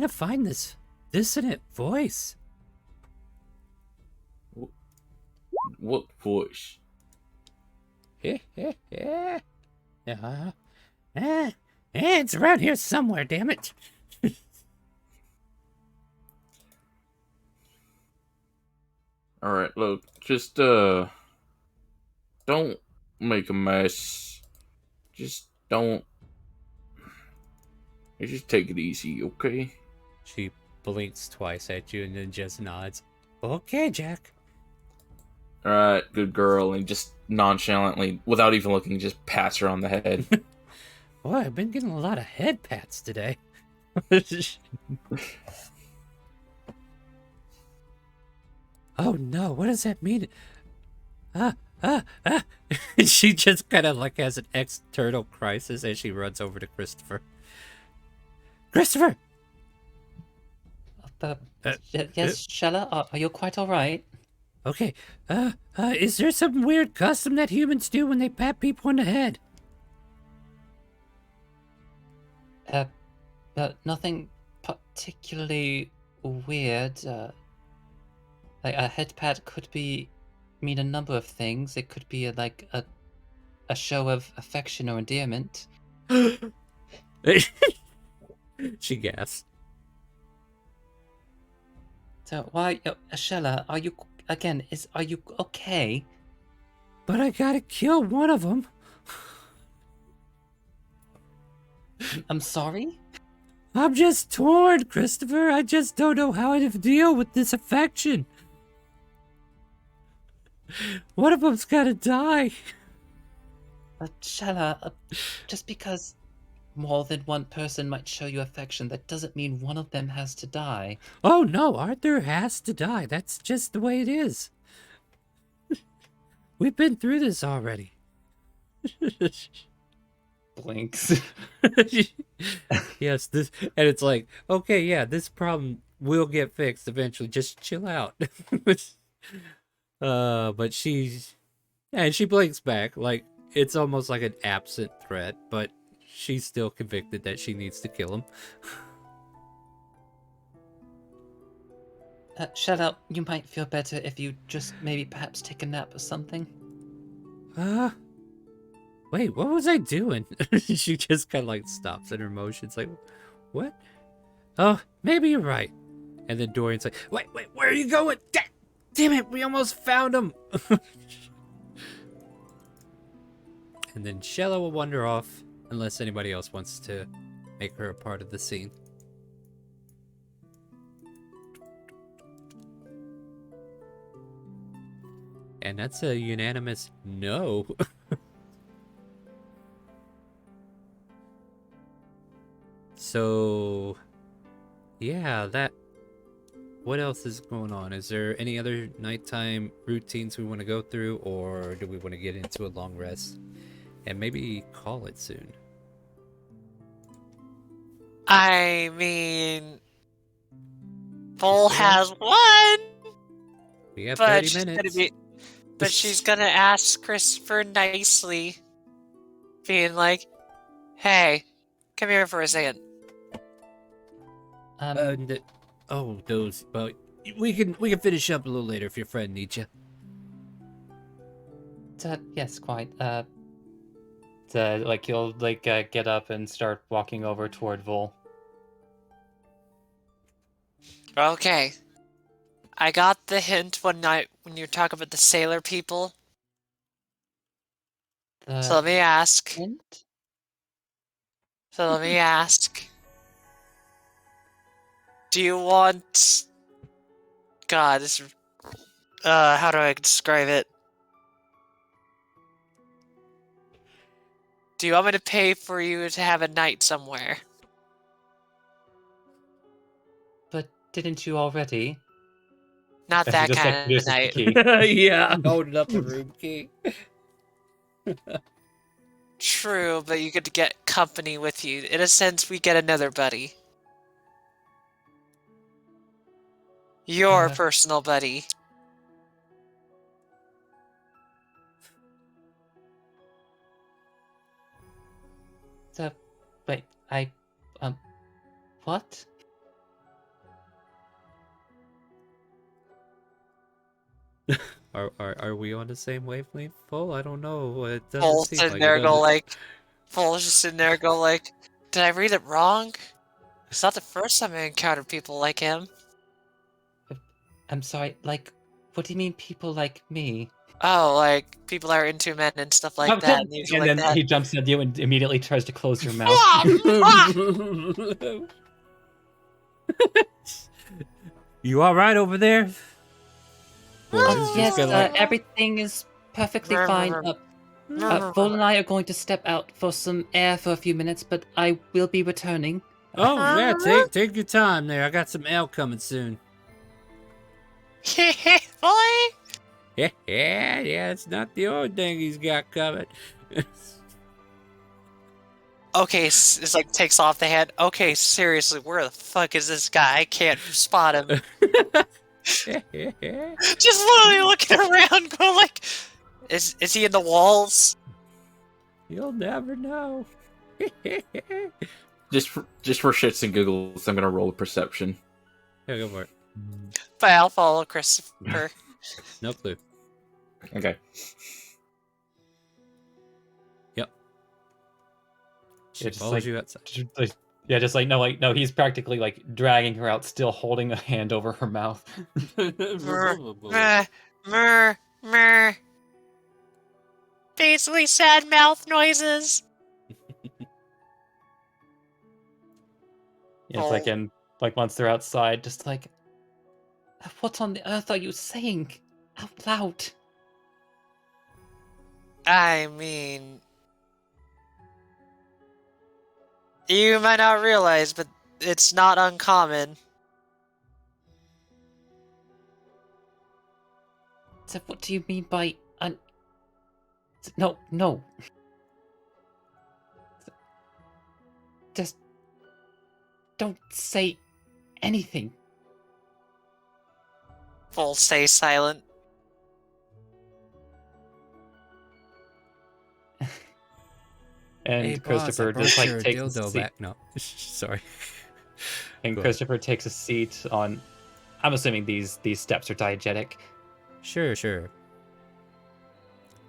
find this dissonant voice. What voice? It's around here somewhere. Damn it! All right, look, just don't make a mess. Just don't. You just take it easy, okay? She blinks twice at you and then just nods. Okay, Jack. All right, good girl, and just nonchalantly, without even looking, just pats her on the head. Boy, I've been getting a lot of head pats today. Oh no, what does that mean? She just kind of like has an external crisis as she runs over to Christopher. Christopher! Uh, Uh, yes, Shella, are you quite all right? Okay. Is there some weird custom that humans do when they pat people on the head? Nothing particularly weird. Like a head pat could mean a number of things. It could be like a show of affection or endearment. She gasps. So why, Shella, are you are you okay? But I gotta kill one of them. I'm sorry. I'm just torn, Christopher. I just don't know how to deal with this affection. One of them's gotta die. Shella, just because more than one person might show you affection, that doesn't mean one of them has to die. Oh no, Arthur has to die. That's just the way it is. We've been through this already. Blinks. Yes, this, and it's like, okay, yeah, this problem will get fixed eventually. Just chill out. But she blinks back like it's almost like an absent threat, but she's still convicted that she needs to kill him. Shella, you might feel better if you just maybe perhaps take a nap or something. Wait, what was I doing? She just kind of like stops in her motions, like, what? Oh, maybe you're right. And then Dorian's like, wait, where are you going? Damn it, we almost found him. And then Shella will wander off unless anybody else wants to make her a part of the scene. And that's a unanimous no. So, yeah, what else is going on? Is there any other nighttime routines we want to go through, or do we want to get into a long rest and maybe call it soon? I mean, Bull has one, We have but 30 she's minutes. she's gonna ask Christopher nicely, being like, "Hey, come here for a second." Those. But we can finish up a little later if your friend needs you. Yes, quite. Like he'll get up and start walking over toward Vol. Okay, I got the hint one night when you were talking about the sailor people. So let me ask. Hint? So let me ask. Do you want... God, this... how do I describe it? Do you want me to pay for you to have a night somewhere? But didn't you already? Not And he that just kind of introduces the night. key. Yeah, holding up a room key. True, but you get to get company with you. In a sense, we get another buddy. Your personal buddy. Wait, what? Are we on the same wavelength, Full? I don't know. It doesn't Full seem sitting like there it, go does it? like... Full's just sitting there go like... Did I read it wrong? It's not the first time I encountered people like him. I'm sorry, like, what do you mean people like me? Oh, like, people are into men and stuff like that. And, And like then that. he jumps at you and immediately tries to close your mouth. You all right over there? Yes, everything is perfectly fine. Vol and I are going to step out for some air for a few minutes, but I will be returning. Oh yeah, take your time there. I got some ale coming soon. Boy! Yeah, it's not the only thing he's got coming. Okay, it's like takes off the hand. Okay, seriously, where the fuck is this guy? I can't spot him. Just literally looking around, going like, is he in the walls? You'll never know. Just for shits and giggles, I'm gonna roll a perception. Yeah, go for it. But I'll follow Christopher. No clue. Okay. Yep. She just follows like- you outside. Yeah, just like no, he's practically like dragging her out, still holding a hand over her mouth. Meh, meh, meh. Basically, sad mouth noises. It's like, and like once they're outside, just like, what on the earth are you saying out loud? I mean, you might not realize, but it's not uncommon. So what do you mean by No. Just don't say anything. Full stay silent. And Hey, Christopher boss, I just brought like your takes a dildo seat. back. No, sorry. And Go ahead. Christopher takes a seat on. I'm assuming these steps are diegetic. Sure.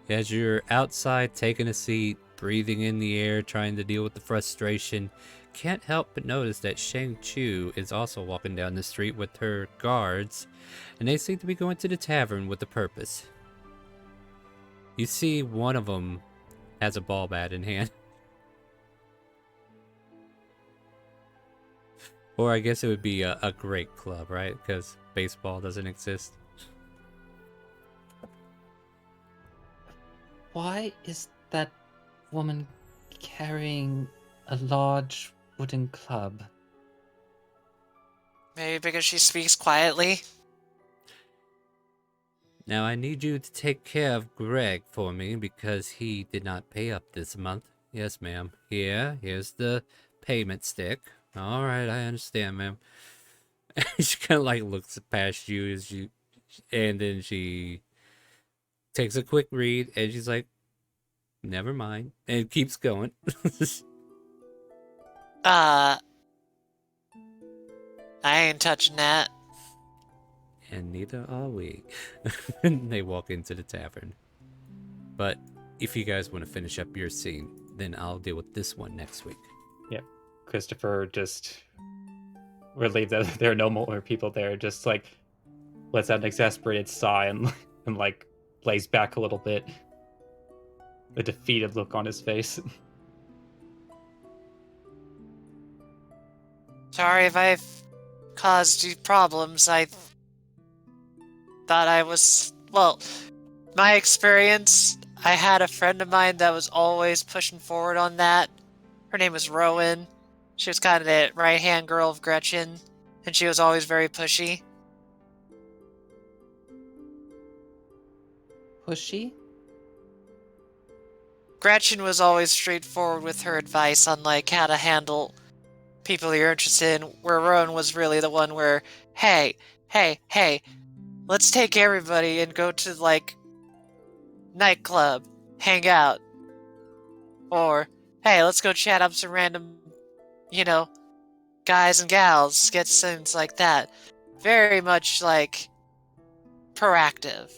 As you're outside taking a seat, breathing in the air, trying to deal with the frustration, can't help but notice that Shang Chu is also walking down the street with her guards, and they seem to be going to the tavern with a purpose. You see one of them has a ball bat in hand. Or I guess it would be a great club, right? Because baseball doesn't exist. Why is that woman carrying a large wooden club? Maybe because she speaks quietly. Now I need you to take care of Greg for me because he did not pay up this month. Yes, ma'am. Here's the payment stick. All right, I understand, ma'am. She kind of like looks past you as you, and then she takes a quick read, and she's like, "Never mind," and keeps going. I ain't touching that. And neither are we. And they walk into the tavern. But if you guys want to finish up your scene, then I'll deal with this one next week. Christopher just relieved that there are no more people there, just like lets out an exasperated sigh and like lays back a little bit. A defeated look on his face. Sorry if I've caused you problems. I thought I was... Well, my experience, I had a friend of mine that was always pushing forward on that. Her name was Rowan. She was kind of the right-hand girl of Gretchen, and she was always very pushy. Pushy? Gretchen was always straightforward with her advice on like how to handle people you're interested in, where Rowan was really the one where, hey, let's take everybody and go to like nightclub, hang out. Or, hey, let's go chat up some random, guys and gals, get things like that. Very much like proactive.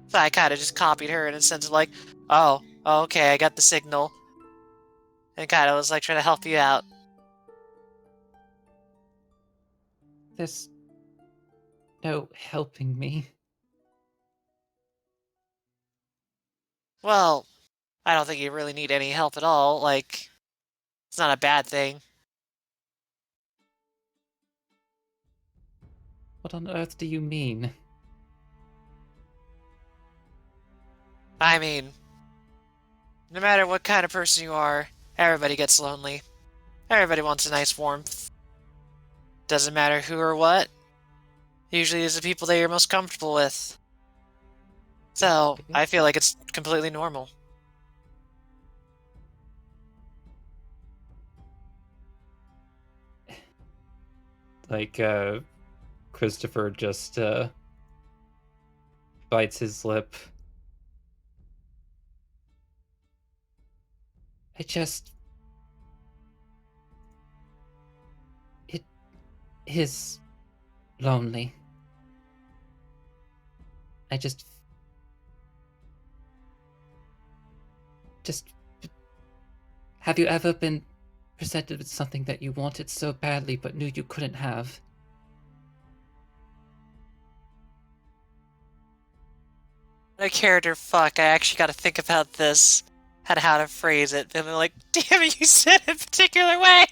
So I kind of just copied her in a sense of like, oh, okay, I got the signal. And kind of was like trying to help you out. There's no helping me. Well, I don't think you really need any help at all. Like, it's not a bad thing. What on earth do you mean? I mean, no matter what kind of person you are, everybody gets lonely. Everybody wants a nice warmth. Doesn't matter who or what. Usually it's the people that you're most comfortable with. So, I feel like it's completely normal. Like, Christopher just bites his lip. I just... It is lonely. I just... Have you ever been presented with something that you wanted so badly but knew you couldn't have? A character fuck, I actually gotta think about this. How to phrase it. And they're like, damn it, you said it a particular way!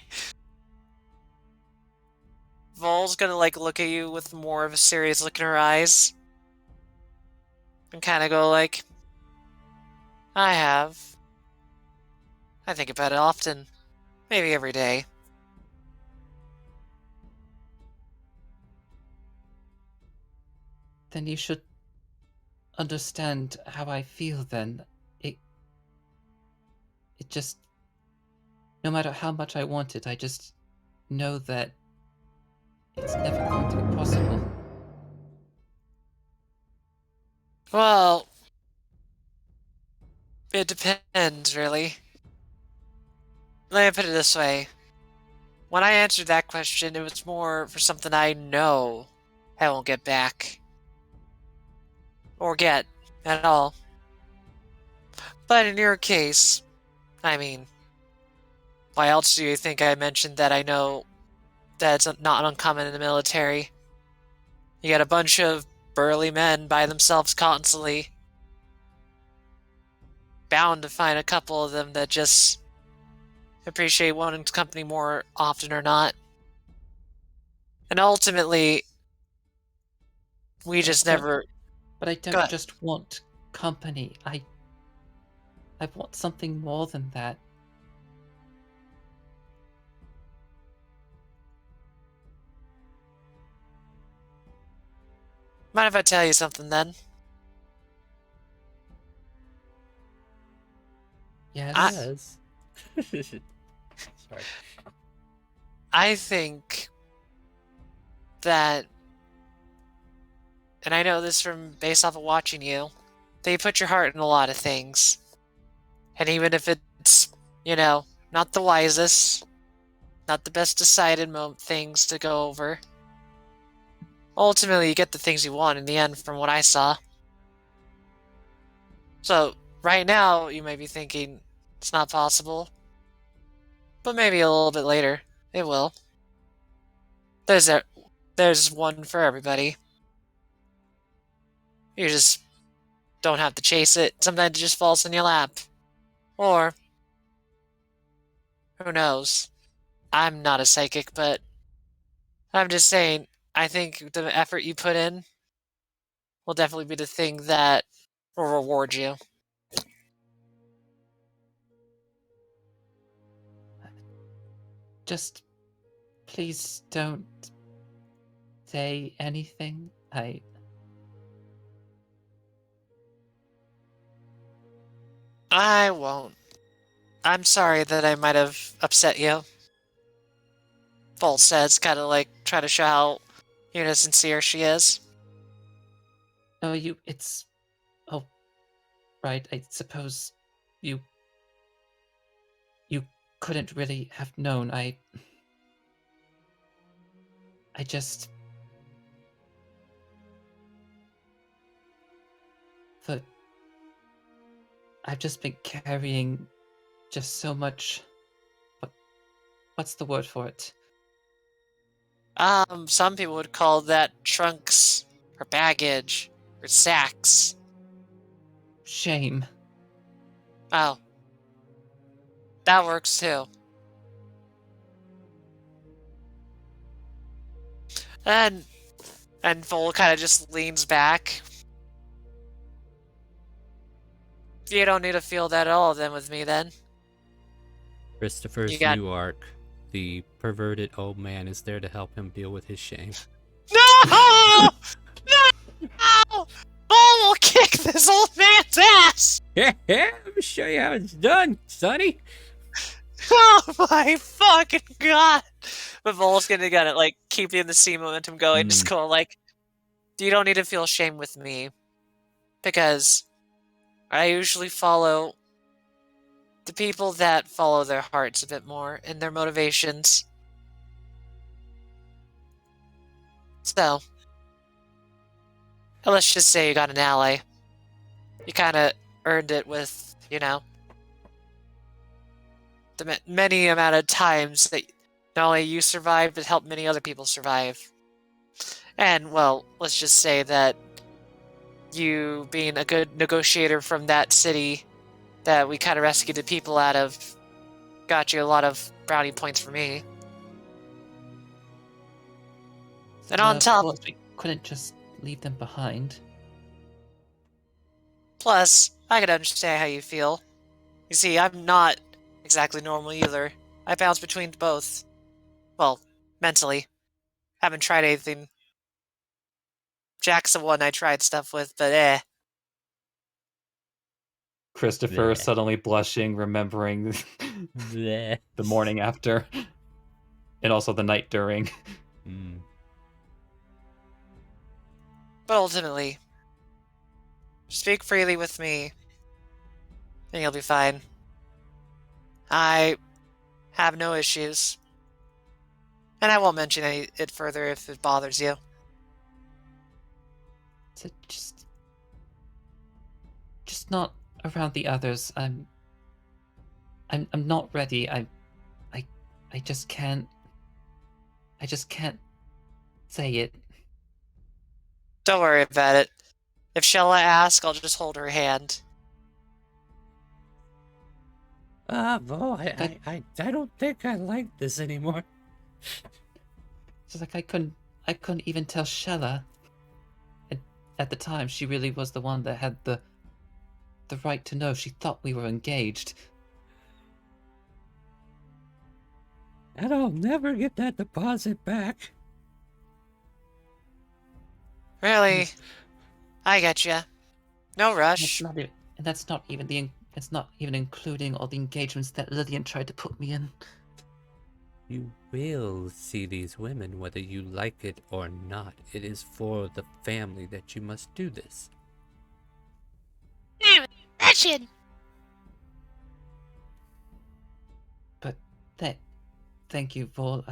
Vol's gonna like look at you with more of a serious look in her eyes. And kinda go like, I have. I think about it often. Maybe every day. Then you should understand how I feel then. It just... No matter how much I want it, I just know that it's never going to be possible. Well, it depends, really. Let me put it this way. When I answered that question, it was more for something I know I won't get back. Or get, at all. But in your case, I mean, why else do you think I mentioned that I know that it's not uncommon in the military? You got a bunch of burly men by themselves constantly. Bound to find a couple of them that just appreciate one's company more often or not. And ultimately, we just never... But I Go don't ahead. just want company. I want something more than that. Mind if I tell you something then? Yes. Yes. Sorry. I think that, and I know this from based off of watching you, that you put your heart in a lot of things. And even if it's, you know, not the wisest, not the best decided things to go over, ultimately you get the things you want in the end from what I saw. So, right now, you may be thinking, it's not possible. But maybe a little bit later, it will. There's one for everybody. You just don't have to chase it. Sometimes it just falls in your lap. Or, who knows? I'm not a psychic, but I'm just saying, I think the effort you put in will definitely be the thing that will reward you. Just please don't say anything. I won't. I'm sorry that I might have upset you. Bolt says, kind of like try to show how sincere she is. No, it's... Oh, right, I suppose you couldn't really have known. I just... I've just been carrying just so much... What's the word for it? Some people would call that trunks, or baggage, or sacks. Shame. Oh. That works too. And Vol kind of just leans back. You don't need to feel that at all then with me then. Christopher's new arc. The perverted old man is there to help him deal with his shame. No! No! Vol will kick this old man's ass! Yeah, let me show you how it's done, sonny. Oh my fucking god! But Vol's gonna like keeping the scene momentum going, just Mm. go like, you don't need to feel shame with me, because I usually follow the people that follow their hearts a bit more and their motivations. So, let's just say you got an ally. You kind of earned it with, the many amount of times that not only you survived, but helped many other people survive. And, well, let's just say that you being a good negotiator from that city that we kind of rescued the people out of got you a lot of brownie points for me. And on Of top, course, we couldn't just leave them behind. plus, I could understand how you feel. You see, I'm not exactly normal either. I bounce between both. Well, mentally. Haven't tried anything. Jack's the one I tried stuff with, but Christopher Bleh. suddenly blushing, remembering Bleh. the morning after, and also the night during. Mm. But ultimately, speak freely with me, and you'll be fine. I have no issues. And I won't mention it further if it bothers you. So just not around the others. I'm not ready. I just can't. I just can't say it. Don't worry about it. If Shella asks, I'll just hold her hand. Vo, I don't think I like this anymore. It's just like I couldn't even tell Shella. At the time, she really was the one that had the right to know. She thought we were engaged. And I'll never get that deposit back. Really? I get you. No rush. And that's not even it's not even including all the engagements that Lillian tried to put me in. You will see these women whether you like it or not. It is for the family that you must do this. Damn it, wretched! But thank you, Vol.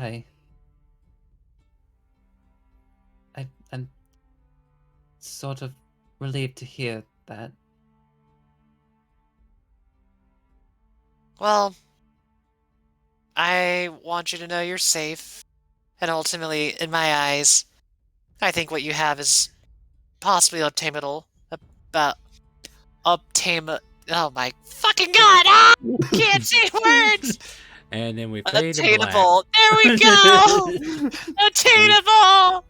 I'm sort of relieved to hear that. Well, I want you to know you're safe. And ultimately, in my eyes, I think what you have is possibly obtainable. Obtainable. Oh my fucking god! Ah! Can't say words! And then we fade to black. Attainable. There we go! Attainable!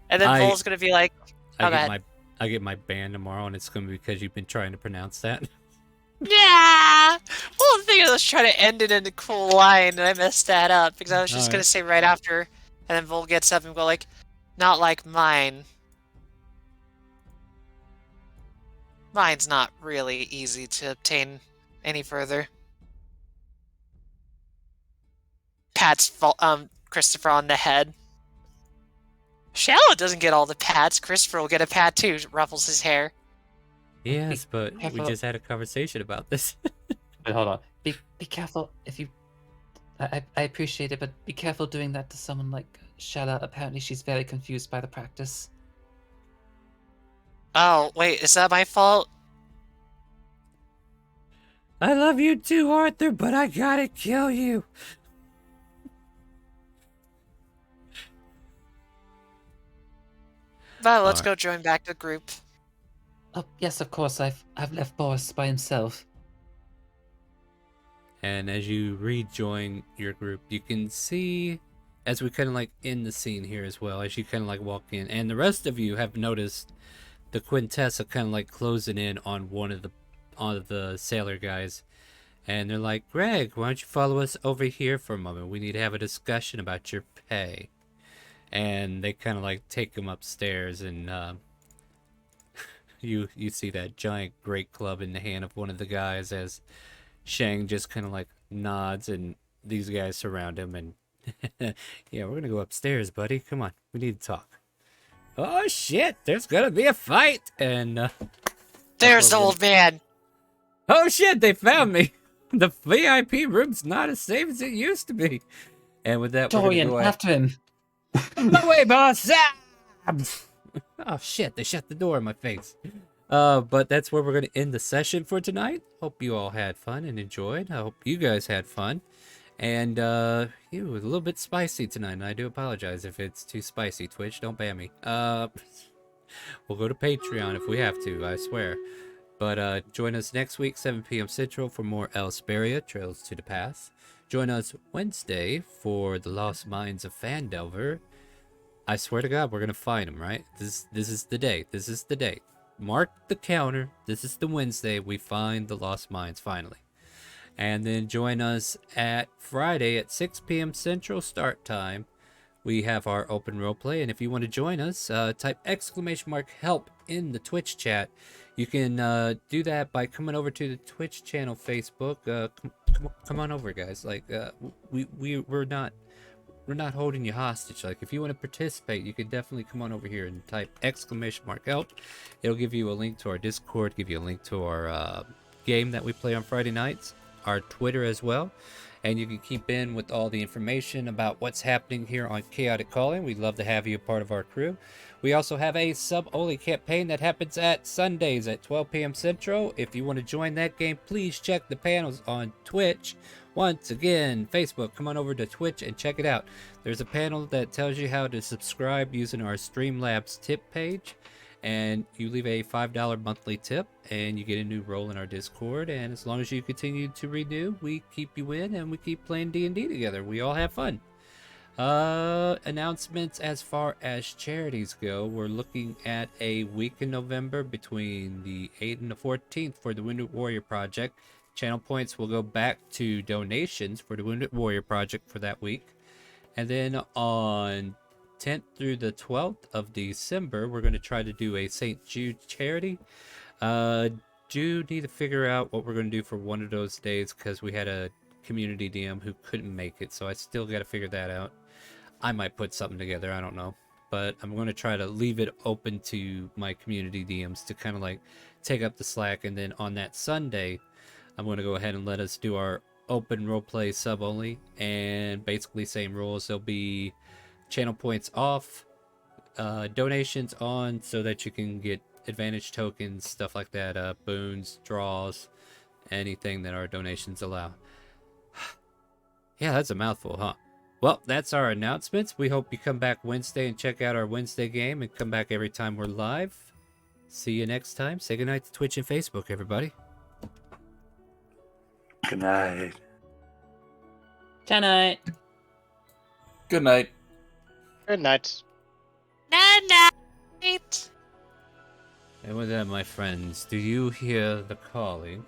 And then Vol's gonna be like, I get my ban tomorrow, and it's gonna be because you've been trying to pronounce that. yeah! Well, the thing is, I was trying to end it in a cool line, and I messed that up, because I was just Alright. gonna say right after, and then Vol gets up and go like, not like mine. Mine's not really easy to obtain any further. Pats Christopher on the head. Shallow doesn't get all the pats. Christopher will get a pat too. Ruffles his hair. Yes, but we careful. just had a conversation about this. Wait, hold on. Be careful if you. I appreciate it, but be careful doing that to someone like Shella. Apparently, she's very confused by the practice. Oh, wait, is that my fault? I love you too, Arthur, but I gotta kill you. Well, let's Alright. go join back the group. Oh yes, of course. I've left Boris by himself. And as you rejoin your group, you can see, as we kind of like end the scene here as well, as you kind of like walk in, and the rest of you have noticed the Quintessa kind of like closing in on one of the sailor guys, and they're like, Greg, why don't you follow us over here for a moment? We need to have a discussion about your pay. And they kind of like take him upstairs, and you see that giant great club in the hand of one of the guys as Shang just kind of like nods, and these guys surround him, and Yeah, we're gonna go upstairs, buddy. Come on, we need to talk. Oh shit, there's gonna be a fight, and There's what we're old man. oh shit, they found me. The VIP room's not as safe as it used to be. And with that, we're Dorian, gonna go after him. no way, boss! Ah! Oh shit, they shut the door in my face. But that's where we're gonna end the session for tonight. Hope you all had fun and enjoyed. I hope you guys had fun. And it was a little bit spicy tonight, and I do apologize if it's too spicy. Twitch, don't ban me. We'll go to Patreon if we have to, I swear. But join us next week, 7 p.m. Central, for more Elsparia, Trails to the Past. Join us Wednesday for the Lost Mines of Fandelver. I swear to God, we're gonna find them, right? This is the day. This is the day. Mark the counter. This is the Wednesday we find the Lost Mines finally. And then join us at Friday at 6 p.m. Central start time. We have our open roleplay, and if you want to join us, type !help in the Twitch chat. You can do that by coming over to the Twitch channel Facebook. Come on over, guys. Like we're not holding you hostage. Like if you want to participate, you can definitely come on over here and type !help. It'll give you a link to our Discord, give you a link to our game that we play on Friday nights, our Twitter as well. And you can keep in with all the information about what's happening here on Chaotic Calling. We'd love to have you a part of our crew. We also have a sub-only campaign that happens at Sundays at 12 p.m. Central. If you want to join that game, please check the panels on Twitch. Once again, Facebook, come on over to Twitch and check it out. There's a panel that tells you how to subscribe using our Streamlabs tip page. And you leave a $5 monthly tip, and you get a new role in our Discord. And as long as you continue to renew, we keep you in, and we keep playing D&D together. We all have fun. Announcements as far as charities go. We're looking at a week in November between the 8th and the 14th for the Wounded Warrior Project. Channel points will go back to donations for the Wounded Warrior Project for that week. And then on 10th through the 12th of December, we're going to try to do a St. Jude charity. Do need to figure out what we're going to do for one of those days, because we had a community DM who couldn't make it, so I still got to figure that out. I might put something together, I don't know, but I'm going to try to leave it open to my community DMs to kind of like take up the slack. And then on that Sunday, I'm going to go ahead and let us do our open roleplay sub only, and basically same rules. There'll be channel points off, donations on, so that you can get advantage tokens, stuff like that, boons, draws, anything that our donations allow. Yeah, that's a mouthful, huh? Well, that's our announcements. We hope you come back Wednesday and check out our Wednesday game, and come back every time we're live. See you next time. Say goodnight to Twitch and Facebook, everybody. Good night. Tonight. Good night. Good night. Night. And with that, my friends, do you hear the calling?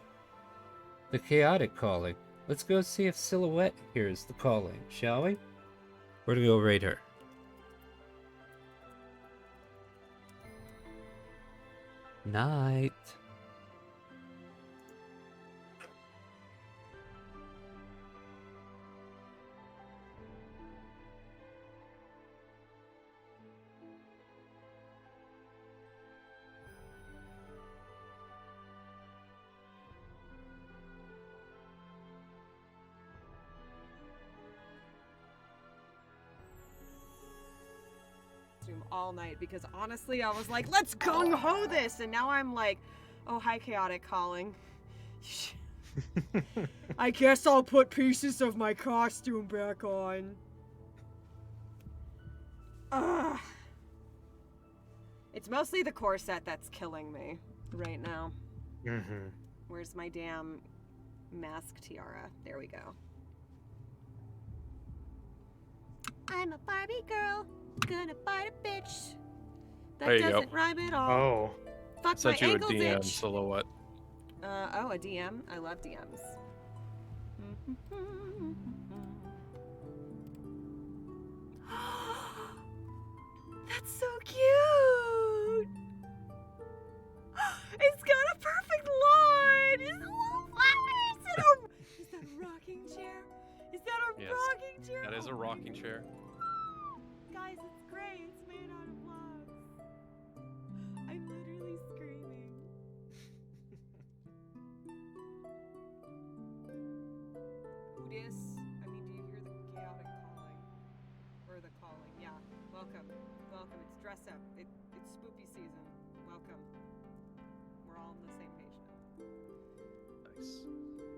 The chaotic calling. Let's go see if Silhouette hears the calling, shall we? We're gonna go raid her. Night. All night, because honestly I was like, let's gung-ho this, and now I'm like, oh, hi, Chaotic Calling. I guess I'll put pieces of my costume back on. Ugh. It's mostly the corset that's killing me right now. Where's my damn mask tiara? There we go. I'm a Barbie girl, gonna bite a bitch. That There you doesn't go. rhyme at all. Oh, Fuck sent my you a ankle, DM bitch. silhouette. Oh, a DM? I love DMs. That's so cute! It's got a perfect line! It's little flowers! Is that a rocking chair? Is that a Yes, rocking chair? that is a rocking this, I mean, do you hear the chaotic calling? Or the calling, yeah. Welcome. Welcome. It's dress up. It's spoopy season. Welcome. We're all on the same page now. Nice.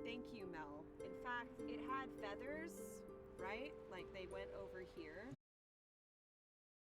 Thank you, Mel. In fact, it had feathers, right? Like they went over here.